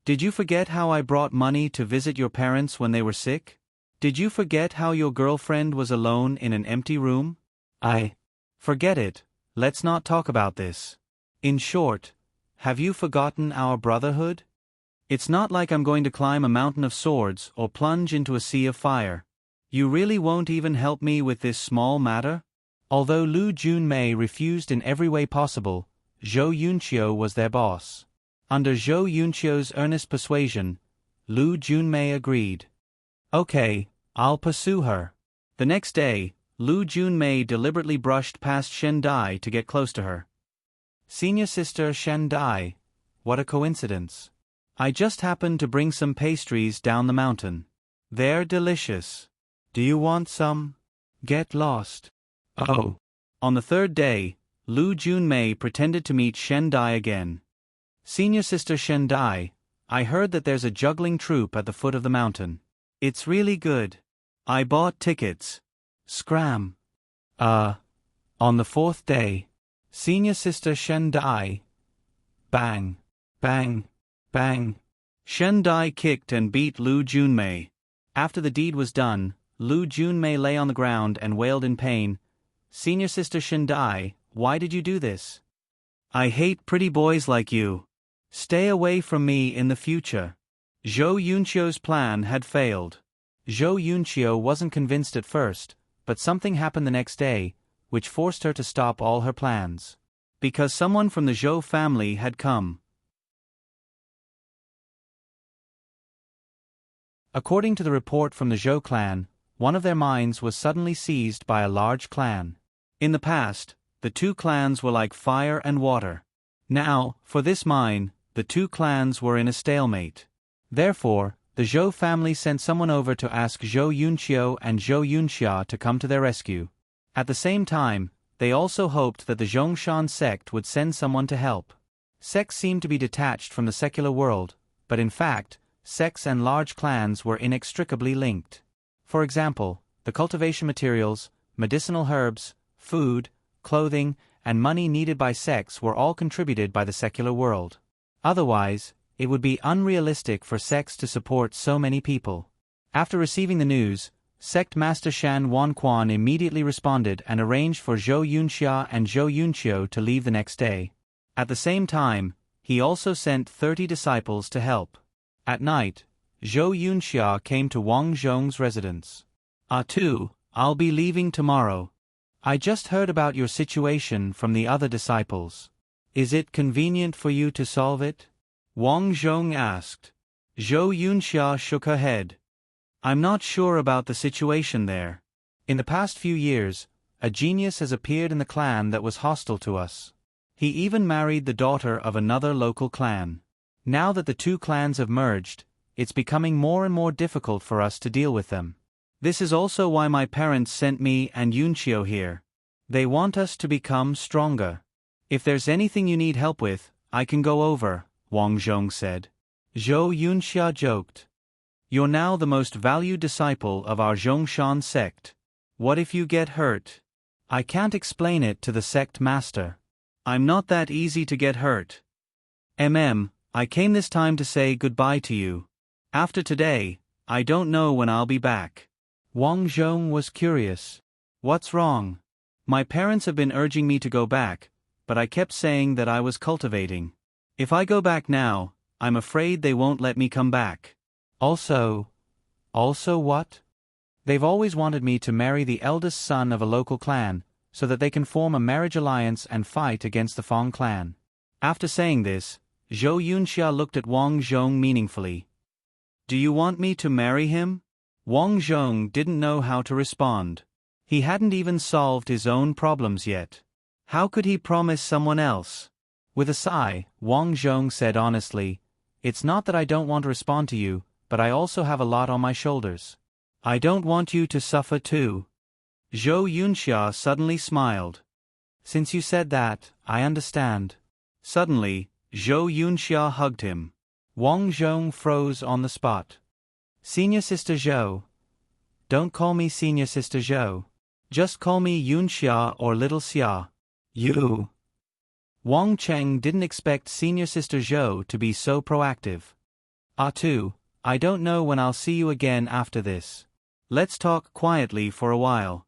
Did you forget how I brought money to visit your parents when they were sick? Did you forget how your girlfriend was alone in an empty room? Forget it, let's not talk about this. In short, have you forgotten our brotherhood? It's not like I'm going to climb a mountain of swords or plunge into a sea of fire. You really won't even help me with this small matter? Although Lu Junmei refused in every way possible, Zhou Yunqiu was their boss. Under Zhou Yunqiu's earnest persuasion, Lu Junmei agreed. Okay, I'll pursue her. The next day, Lu Junmei deliberately brushed past Shen Dai to get close to her. Senior sister Shen Dai, what a coincidence. I just happened to bring some pastries down the mountain. They're delicious. Do you want some? Get lost. Oh. On the third day, Lu Junmei pretended to meet Shen Dai again. Senior sister Shen Dai, I heard that there's a juggling troupe at the foot of the mountain. It's really good. I bought tickets. Scram. On the fourth day, Senior sister Shen Dai. Bang. Bang. Bang. Shen Dai kicked and beat Lu Junmei. After the deed was done, Lu Junmei lay on the ground and wailed in pain. Senior sister Shen Dai, why did you do this? I hate pretty boys like you. Stay away from me in the future. Zhou Yunqiu's plan had failed. Zhou Yunqiu wasn't convinced at first, but something happened the next day, which forced her to stop all her plans. Because someone from the Zhou family had come. According to the report from the Zhou clan, one of their mines was suddenly seized by a large clan. In the past, the two clans were like fire and water. Now, for this mine, the two clans were in a stalemate. Therefore, the Zhou family sent someone over to ask Zhou Yunqiu and Zhou Yunxia to come to their rescue. At the same time, they also hoped that the Zhongshan sect would send someone to help. Sects seemed to be detached from the secular world, but in fact, sects and large clans were inextricably linked. For example, the cultivation materials, medicinal herbs, food, clothing, and money needed by sects were all contributed by the secular world. Otherwise, it would be unrealistic for sects to support so many people. After receiving the news, Sect Master Shan Wanquan immediately responded and arranged for Zhou Yunxia and Zhou Yunqiu to leave the next day. At the same time, he also sent 30 disciples to help. At night, Zhou Yunxia came to Wang Zhong's residence. I'll be leaving tomorrow. I just heard about your situation from the other disciples. Is it convenient for you to solve it? Wang Zhong asked. Zhou Yunxia shook her head. I'm not sure about the situation there. In the past few years, a genius has appeared in the clan that was hostile to us. He even married the daughter of another local clan. Now that the two clans have merged, it's becoming more and more difficult for us to deal with them. This is also why my parents sent me and Yunqiu here. They want us to become stronger. If there's anything you need help with, I can go over, Wang Zhong said. Zhou Yunxia joked. You're now the most valued disciple of our Zhongshan sect. What if you get hurt? I can't explain it to the sect master. I'm not that easy to get hurt. I came this time to say goodbye to you. After today, I don't know when I'll be back. Wang Zhong was curious. What's wrong? My parents have been urging me to go back, but I kept saying that I was cultivating. If I go back now, I'm afraid they won't let me come back. Also what? They've always wanted me to marry the eldest son of a local clan, so that they can form a marriage alliance and fight against the Fong clan. After saying this, Zhou Yunxia looked at Wang Zhong meaningfully. Do you want me to marry him? Wang Zhong didn't know how to respond. He hadn't even solved his own problems yet. How could he promise someone else? With a sigh, Wang Zhong said honestly, It's not that I don't want to respond to you, but I also have a lot on my shoulders. I don't want you to suffer too. Zhou Yunxia suddenly smiled. Since you said that, I understand. Suddenly, Zhou Yunxia hugged him. Wang Zhong froze on the spot. Senior Sister Zhou. Don't call me Senior Sister Zhou. Just call me Yunxia or Little Xia. You. Wang Cheng didn't expect Senior Sister Zhou to be so proactive. I don't know when I'll see you again after this. Let's talk quietly for a while.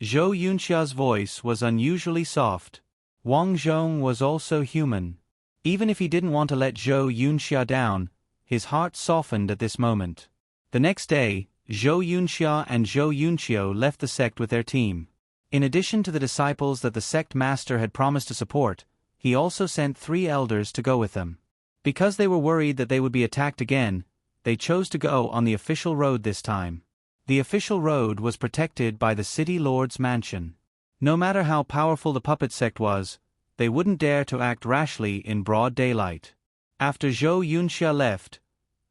Zhou Yunxia's voice was unusually soft. Wang Zhong was also human. Even if he didn't want to let Zhou Yunxia down, his heart softened at this moment. The next day, Zhou Yunxia and Zhou Yunqiu left the sect with their team. In addition to the disciples that the sect master had promised to support, he also sent 3 elders to go with them. Because they were worried that they would be attacked again, they chose to go on the official road this time. The official road was protected by the city lord's mansion. No matter how powerful the puppet sect was, they wouldn't dare to act rashly in broad daylight. After Zhou Yunxia left,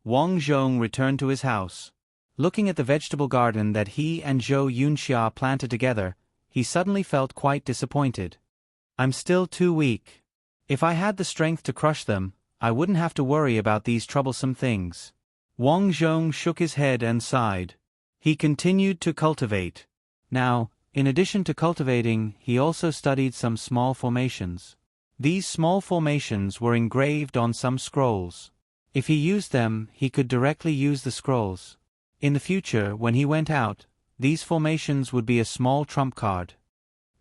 Wang Zhong returned to his house. Looking at the vegetable garden that he and Zhou Yunxia planted together, he suddenly felt quite disappointed. I'm still too weak. If I had the strength to crush them, I wouldn't have to worry about these troublesome things. Wang Zhong shook his head and sighed. He continued to cultivate. Now, in addition to cultivating, he also studied some small formations. These small formations were engraved on some scrolls. If he used them, he could directly use the scrolls. In the future, when he went out, these formations would be a small trump card.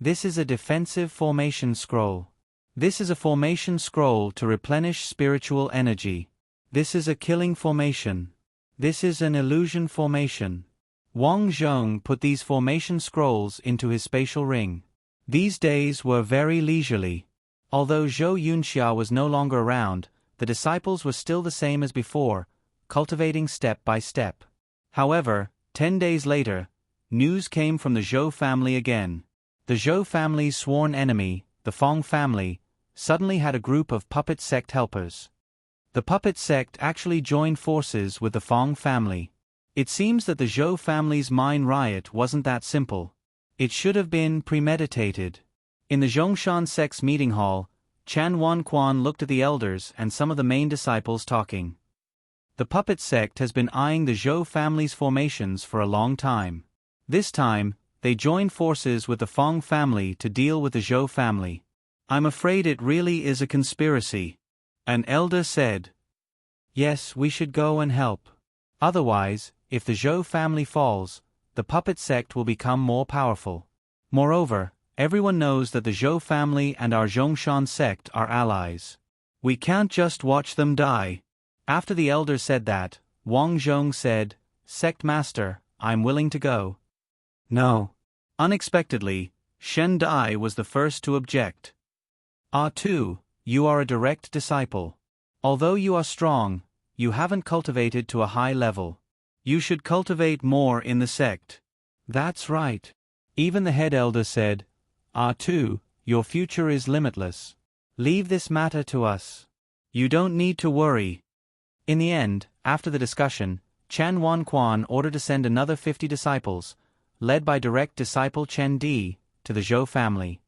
This is a defensive formation scroll. This is a formation scroll to replenish spiritual energy. This is a killing formation. This is an illusion formation. Wang Zhong put these formation scrolls into his spatial ring. These days were very leisurely. Although Zhou Yunxia was no longer around, the disciples were still the same as before, cultivating step by step. However, 10 days later, news came from the Zhou family again. The Zhou family's sworn enemy, the Fong family, suddenly had a group of puppet sect helpers. The puppet sect actually joined forces with the Fong family. It seems that the Zhou family's mine riot wasn't that simple. It should have been premeditated. In the Zhongshan sect's meeting hall, Chan Wanquan looked at the elders and some of the main disciples talking. The puppet sect has been eyeing the Zhou family's formations for a long time. This time, they joined forces with the Fong family to deal with the Zhou family. I'm afraid it really is a conspiracy. An elder said. Yes, we should go and help. Otherwise, if the Zhou family falls, the puppet sect will become more powerful. Moreover, everyone knows that the Zhou family and our Zhongshan sect are allies. We can't just watch them die. After the elders said that, Wang Zhong said, Sect Master, I'm willing to go. No. Unexpectedly, Shen Dai was the first to object. Ah Tu, you are a direct disciple. Although you are strong, you haven't cultivated to a high level. You should cultivate more in the sect. That's right. Even the head elder said, Ah Tu, your future is limitless. Leave this matter to us. You don't need to worry. In the end, after the discussion, Chen Wanquan ordered to send another 50 disciples, led by direct disciple Chen Di, to the Zhou family.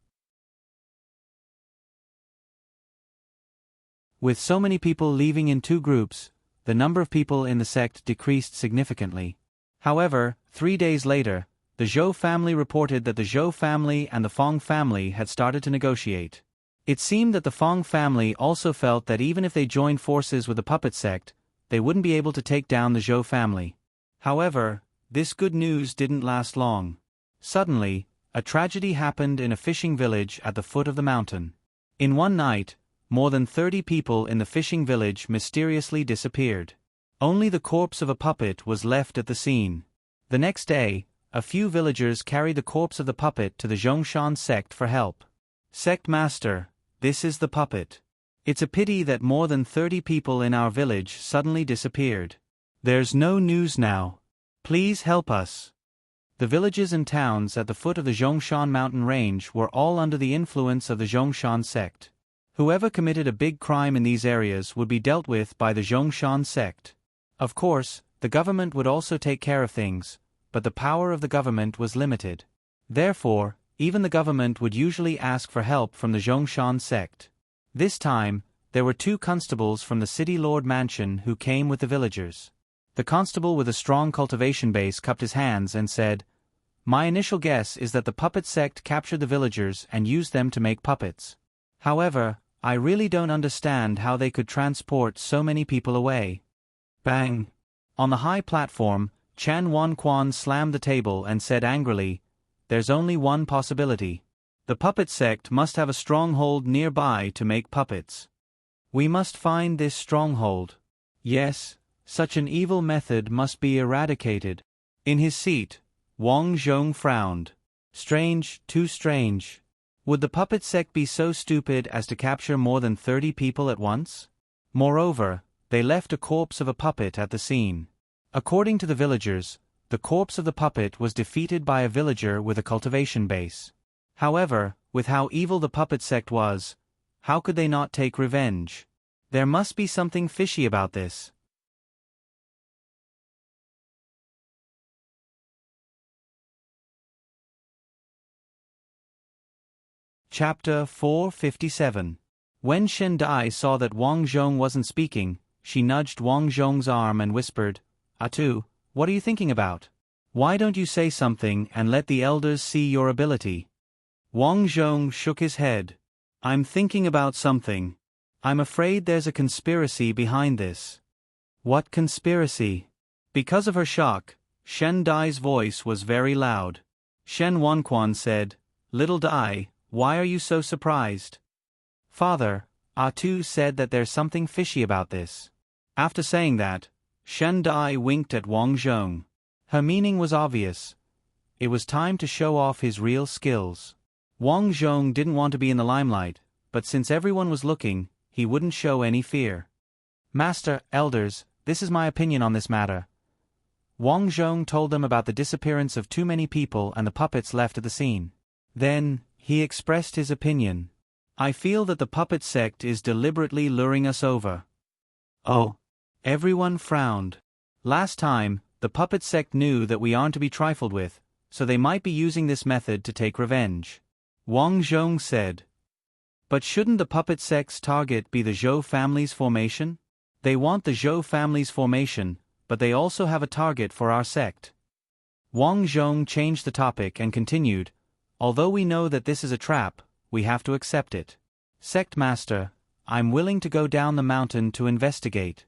With so many people leaving in 2 groups, the number of people in the sect decreased significantly. However, 3 days later, the Zhou family reported that the Zhou family and the Fong family had started to negotiate. It seemed that the Fong family also felt that even if they joined forces with the puppet sect, they wouldn't be able to take down the Zhou family. However, this good news didn't last long. Suddenly, a tragedy happened in a fishing village at the foot of the mountain. In one night, more than 30 people in the fishing village mysteriously disappeared. Only the corpse of a puppet was left at the scene. The next day, a few villagers carried the corpse of the puppet to the Zhongshan sect for help. Sect Master, this is the puppet. It's a pity that more than 30 people in our village suddenly disappeared. There's no news now. Please help us. The villages and towns at the foot of the Zhongshan mountain range were all under the influence of the Zhongshan sect. Whoever committed a big crime in these areas would be dealt with by the Zhongshan sect. Of course, the government would also take care of things, but the power of the government was limited. Therefore, even the government would usually ask for help from the Zhongshan sect. This time, there were 2 constables from the city lord mansion who came with the villagers. The constable with a strong cultivation base cupped his hands and said, My initial guess is that the puppet sect captured the villagers and used them to make puppets. However, I really don't understand how they could transport so many people away. Bang! On the high platform, Chan Wanquan slammed the table and said angrily, There's only one possibility. The puppet sect must have a stronghold nearby to make puppets. We must find this stronghold. Yes, such an evil method must be eradicated. In his seat, Wang Zhong frowned. Strange, too strange. Would the puppet sect be so stupid as to capture more than 30 people at once? Moreover, they left a corpse of a puppet at the scene. According to the villagers, the corpse of the puppet was defeated by a villager with a cultivation base. However, with how evil the puppet sect was, how could they not take revenge? There must be something fishy about this. Chapter 457. When Shen Dai saw that Wang Zhong wasn't speaking, she nudged Wang Zhong's arm and whispered, Atu, what are you thinking about? Why don't you say something and let the elders see your ability? Wang Zhong shook his head. I'm thinking about something. I'm afraid there's a conspiracy behind this. What conspiracy? Because of her shock, Shen Dai's voice was very loud. Shen Wanquan said, Little Dai, why are you so surprised? Father, Atu said that there's something fishy about this. After saying that, Shen Dai winked at Wang Zhong. Her meaning was obvious. It was time to show off his real skills. Wang Zhong didn't want to be in the limelight, but since everyone was looking, he wouldn't show any fear. Master, elders, this is my opinion on this matter. Wang Zhong told them about the disappearance of too many people and the puppets left at the scene. Then, he expressed his opinion. I feel that the puppet sect is deliberately luring us over. Oh. Everyone frowned. Last time, the puppet sect knew that we aren't to be trifled with, so they might be using this method to take revenge. Wang Zhong said. But shouldn't the puppet sect's target be the Zhou family's formation? They want the Zhou family's formation, but they also have a target for our sect. Wang Zhong changed the topic and continued, Although we know that this is a trap, we have to accept it. Sect Master, I'm willing to go down the mountain to investigate.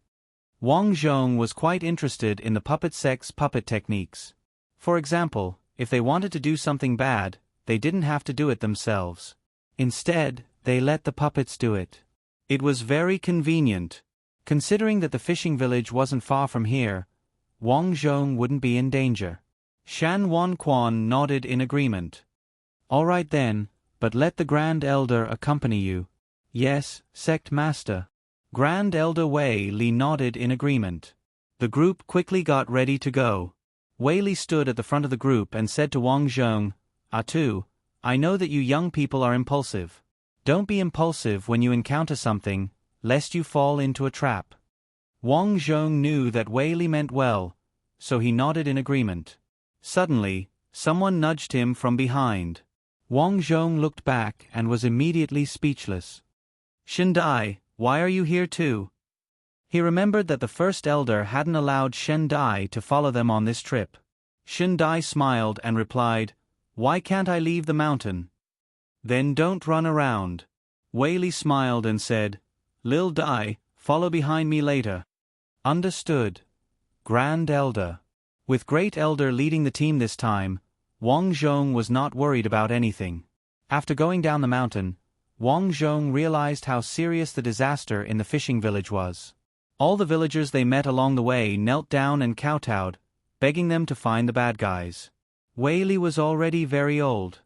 Wang Zhong was quite interested in the puppet sect's puppet techniques. For example, if they wanted to do something bad, they didn't have to do it themselves. Instead, they let the puppets do it. It was very convenient. Considering that the fishing village wasn't far from here, Wang Zhong wouldn't be in danger. Shan Wanquan nodded in agreement. All right then, but let the Grand Elder accompany you. Yes, Sect Master. Grand Elder Wei Li nodded in agreement. The group quickly got ready to go. Wei Li stood at the front of the group and said to Wang Zhong, "Atu, I know that you young people are impulsive. Don't be impulsive when you encounter something, lest you fall into a trap." Wang Zhong knew that Wei Li meant well, so he nodded in agreement. Suddenly, someone nudged him from behind. Wang Zhong looked back and was immediately speechless. "Shindai, why are you here too?" He remembered that the first elder hadn't allowed Shindai to follow them on this trip. Shindai smiled and replied, "Why can't I leave the mountain?" "Then don't run around." Wei Li smiled and said, "Lil Dai, follow behind me later." Understood. Grand Elder. With Great Elder leading the team this time, Wang Zhong was not worried about anything. After going down the mountain, Wang Zhong realized how serious the disaster in the fishing village was. All the villagers they met along the way knelt down and kowtowed, begging them to find the bad guys. Wei Li was already very old.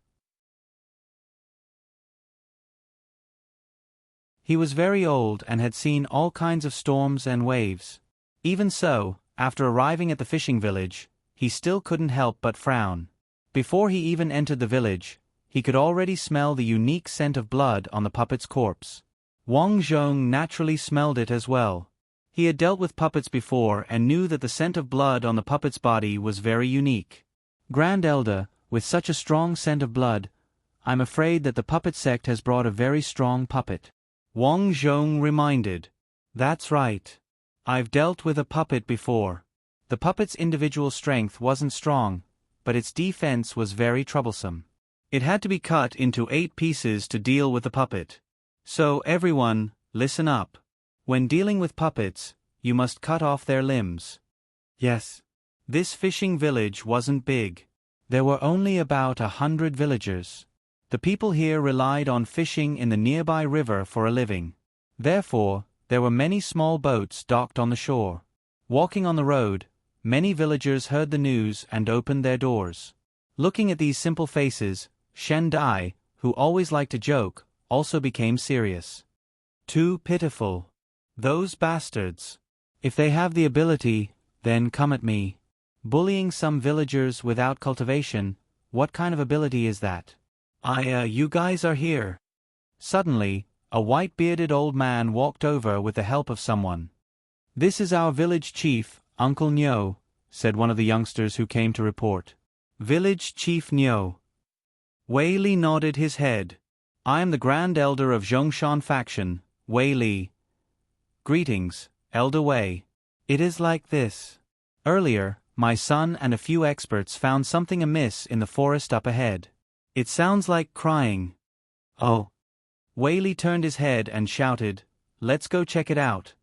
He was very old and had seen all kinds of storms and waves. Even so, after arriving at the fishing village, he still couldn't help but frown. Before he even entered the village, he could already smell the unique scent of blood on the puppet's corpse. Wang Zhong naturally smelled it as well. He had dealt with puppets before and knew that the scent of blood on the puppet's body was very unique. "Grand Elder, with such a strong scent of blood, I'm afraid that the puppet sect has brought a very strong puppet," Wang Zhong reminded. "That's right. I've dealt with a puppet before. The puppet's individual strength wasn't strong, but its defense was very troublesome. It had to be cut into 8 pieces to deal with the puppet. So everyone, listen up. When dealing with puppets, you must cut off their limbs." Yes. This fishing village wasn't big. There were only about 100 villagers. The people here relied on fishing in the nearby river for a living. Therefore, there were many small boats docked on the shore. Walking on the road, many villagers heard the news and opened their doors. Looking at these simple faces, Shindai, who always liked to joke, also became serious. "Too pitiful. Those bastards. If they have the ability, then come at me. Bullying some villagers without cultivation, what kind of ability is that? You guys are here." Suddenly, a white-bearded old man walked over with the help of someone. "This is our village chief, Uncle Nyo," said one of the youngsters who came to report. "Village Chief Nyo." Wei Li nodded his head. "I am the Grand Elder of Zhongshan faction, Wei Li." "Greetings, Elder Wei. It is like this. Earlier, my son and a few experts found something amiss in the forest up ahead. It sounds like crying." "Oh." Wei Li turned his head and shouted, "Let's go check it out."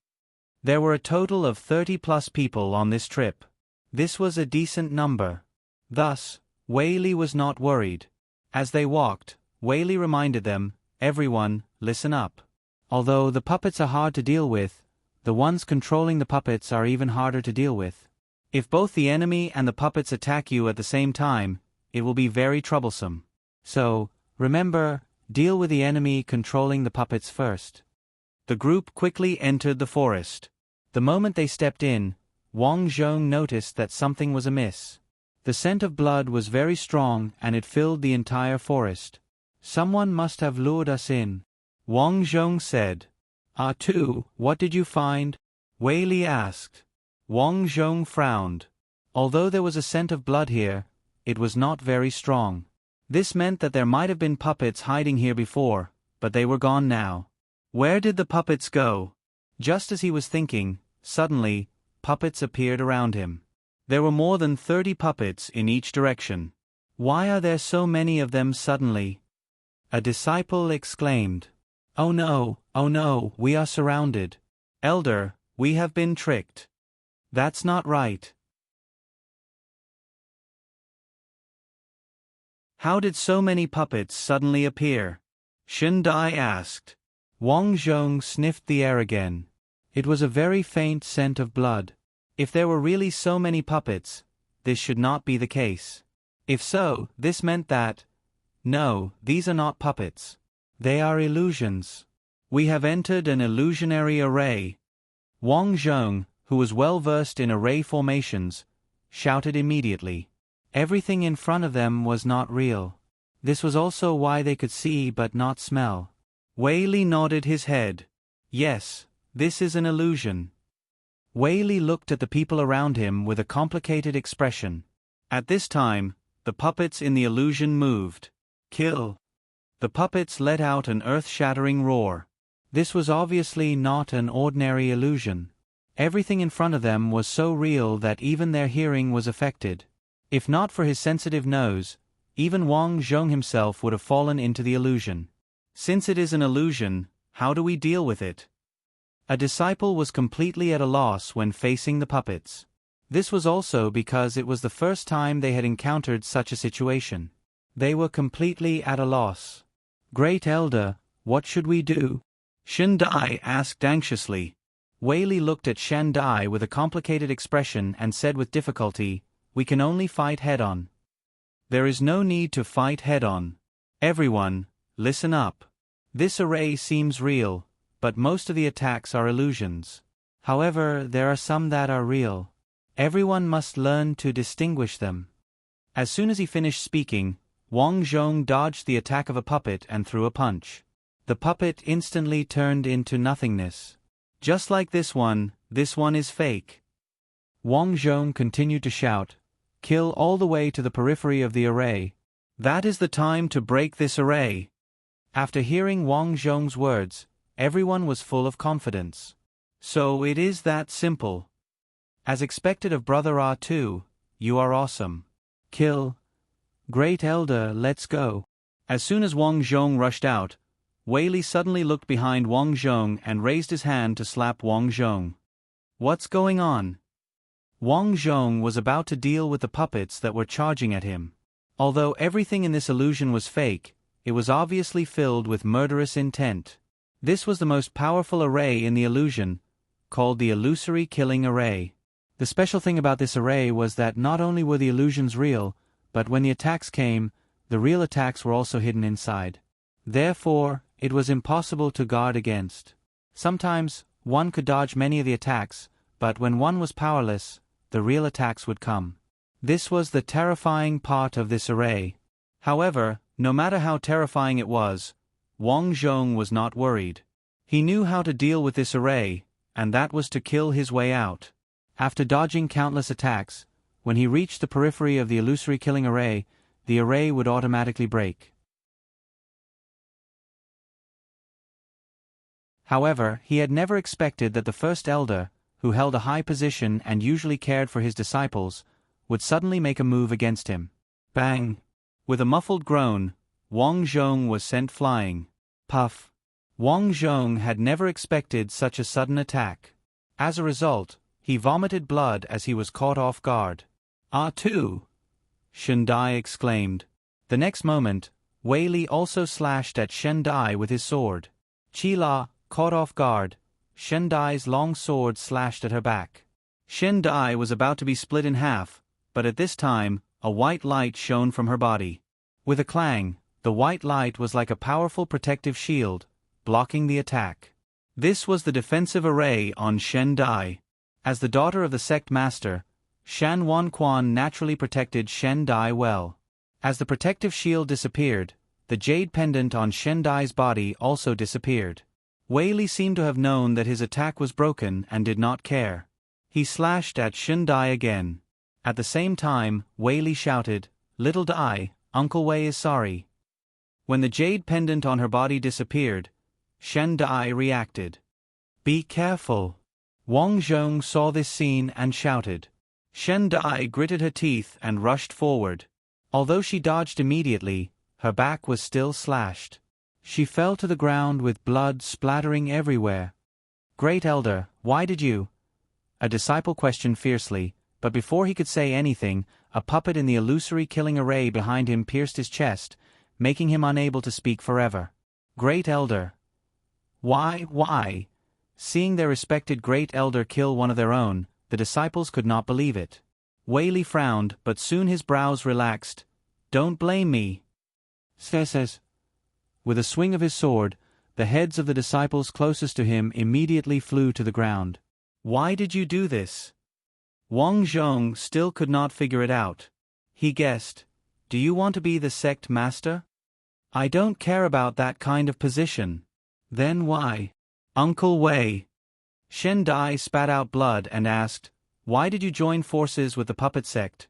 There were a total of 30+ people on this trip. This was a decent number. Thus, Wei Li was not worried. As they walked, Wei Li reminded them, "Everyone, listen up. Although the puppets are hard to deal with, the ones controlling the puppets are even harder to deal with. If both the enemy and the puppets attack you at the same time, it will be very troublesome. So, remember, deal with the enemy controlling the puppets first." The group quickly entered the forest. The moment they stepped in, Wang Zhong noticed that something was amiss. The scent of blood was very strong and it filled the entire forest. "Someone must have lured us in," Wang Zhong said. "Tu, what did you find?" Wei Li asked. Wang Zhong frowned. Although there was a scent of blood here, it was not very strong. This meant that there might have been puppets hiding here before, but they were gone now. Where did the puppets go? Just as he was thinking, suddenly, puppets appeared around him. There were more than 30 puppets in each direction. "Why are there so many of them suddenly?" A disciple exclaimed. Oh no, we are surrounded." "Elder, We have been tricked. That's not right. How did so many puppets suddenly appear? Shen Dai asked. Wang Zhong sniffed the air again. It was a very faint scent of blood. If there were really so many puppets, this should not be the case. If so, this meant that, no, these are not puppets. They are illusions. We have entered an illusionary array. Wang Zhong, who was well versed in array formations, shouted immediately. Everything in front of them was not real. This was also why they could see but not smell. Wei Li nodded his head. Yes, this is an illusion. Wei Li looked at the people around him with a complicated expression. At this time, the puppets in the illusion moved. Kill! The puppets let out an earth-shattering roar. This was obviously not an ordinary illusion. Everything in front of them was so real that even their hearing was affected. If not for his sensitive nose, even Wang Zhong himself would have fallen into the illusion. Since it is an illusion, how do we deal with it? A disciple was completely at a loss when facing the puppets. This was also because it was the first time they had encountered such a situation. They were completely at a loss. Great Elder, what should we do? Shen Dai asked anxiously. Wei Li looked at Shen Dai with a complicated expression and said with difficulty, we can only fight head-on. There is no need to fight head-on. Everyone, listen up. This array seems real, but most of the attacks are illusions. However, there are some that are real. Everyone must learn to distinguish them. As soon as he finished speaking, Wang Zhong dodged the attack of a puppet and threw a punch. The puppet instantly turned into nothingness. Just like this one is fake. Wang Zhong continued to shout, kill all the way to the periphery of the array. That is the time to break this array. After hearing Wang Zhong's words, everyone was full of confidence. So it is that simple. As expected of Brother R2, you are awesome. Kill. Great Elder, let's go. As soon as Wang Zhong rushed out, Wei Li suddenly looked behind Wang Zhong and raised his hand to slap Wang Zhong. What's going on? Wang Zhong was about to deal with the puppets that were charging at him. Although everything in this illusion was fake, it was obviously filled with murderous intent. This was the most powerful array in the illusion, called the Illusory Killing Array. The special thing about this array was that not only were the illusions real, but when the attacks came, the real attacks were also hidden inside. Therefore, it was impossible to guard against. Sometimes, one could dodge many of the attacks, but when one was powerless, the real attacks would come. This was the terrifying part of this array. However, no matter how terrifying it was, Wang Zhong was not worried. He knew how to deal with this array, and that was to kill his way out. After dodging countless attacks, when he reached the periphery of the illusory killing array, the array would automatically break. However, he had never expected that the first elder, who held a high position and usually cared for his disciples, would suddenly make a move against him. Bang! With a muffled groan, Wang Zhong was sent flying. Puff! Wang Zhong had never expected such a sudden attack. As a result, he vomited blood as he was caught off guard. R2! Shen Dai exclaimed. The next moment, Wei Li also slashed at Shen Dai with his sword. Qila, caught off guard, Shen Dai's long sword slashed at her back. Shen Dai was about to be split in half, but at this time, a white light shone from her body. With a clang, the white light was like a powerful protective shield, blocking the attack. This was the defensive array on Shen Dai. As the daughter of the sect master, Shan Wanquan naturally protected Shen Dai well. As the protective shield disappeared, the jade pendant on Shen Dai's body also disappeared. Wei Li seemed to have known that his attack was broken and did not care. He slashed at Shen Dai again. At the same time, Wei Li shouted, "Little Dai, Uncle Wei is sorry." When the jade pendant on her body disappeared, Shen Dai reacted. "Be careful." Wang Zhong saw this scene and shouted. Shen Dai gritted her teeth and rushed forward. Although she dodged immediately, her back was still slashed. She fell to the ground with blood splattering everywhere. Great Elder, why did you? A disciple questioned fiercely, but before he could say anything, a puppet in the illusory killing array behind him pierced his chest, making him unable to speak forever. Great Elder. Why? Seeing their respected Great Elder kill one of their own, the disciples could not believe it. Wei frowned, but soon his brows relaxed. Don't blame me. Says. With a swing of his sword, the heads of the disciples closest to him immediately flew to the ground. Why did you do this? Wang Zhong still could not figure it out. He guessed, do you want to be the sect master? I don't care about that kind of position. Then why? Uncle Wei. Shen Dai spat out blood and asked, why did you join forces with the puppet sect?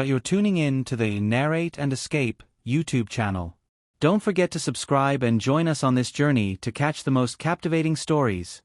You're tuning in to the Narrate and Escape YouTube channel. Don't forget to subscribe and join us on this journey to catch the most captivating stories.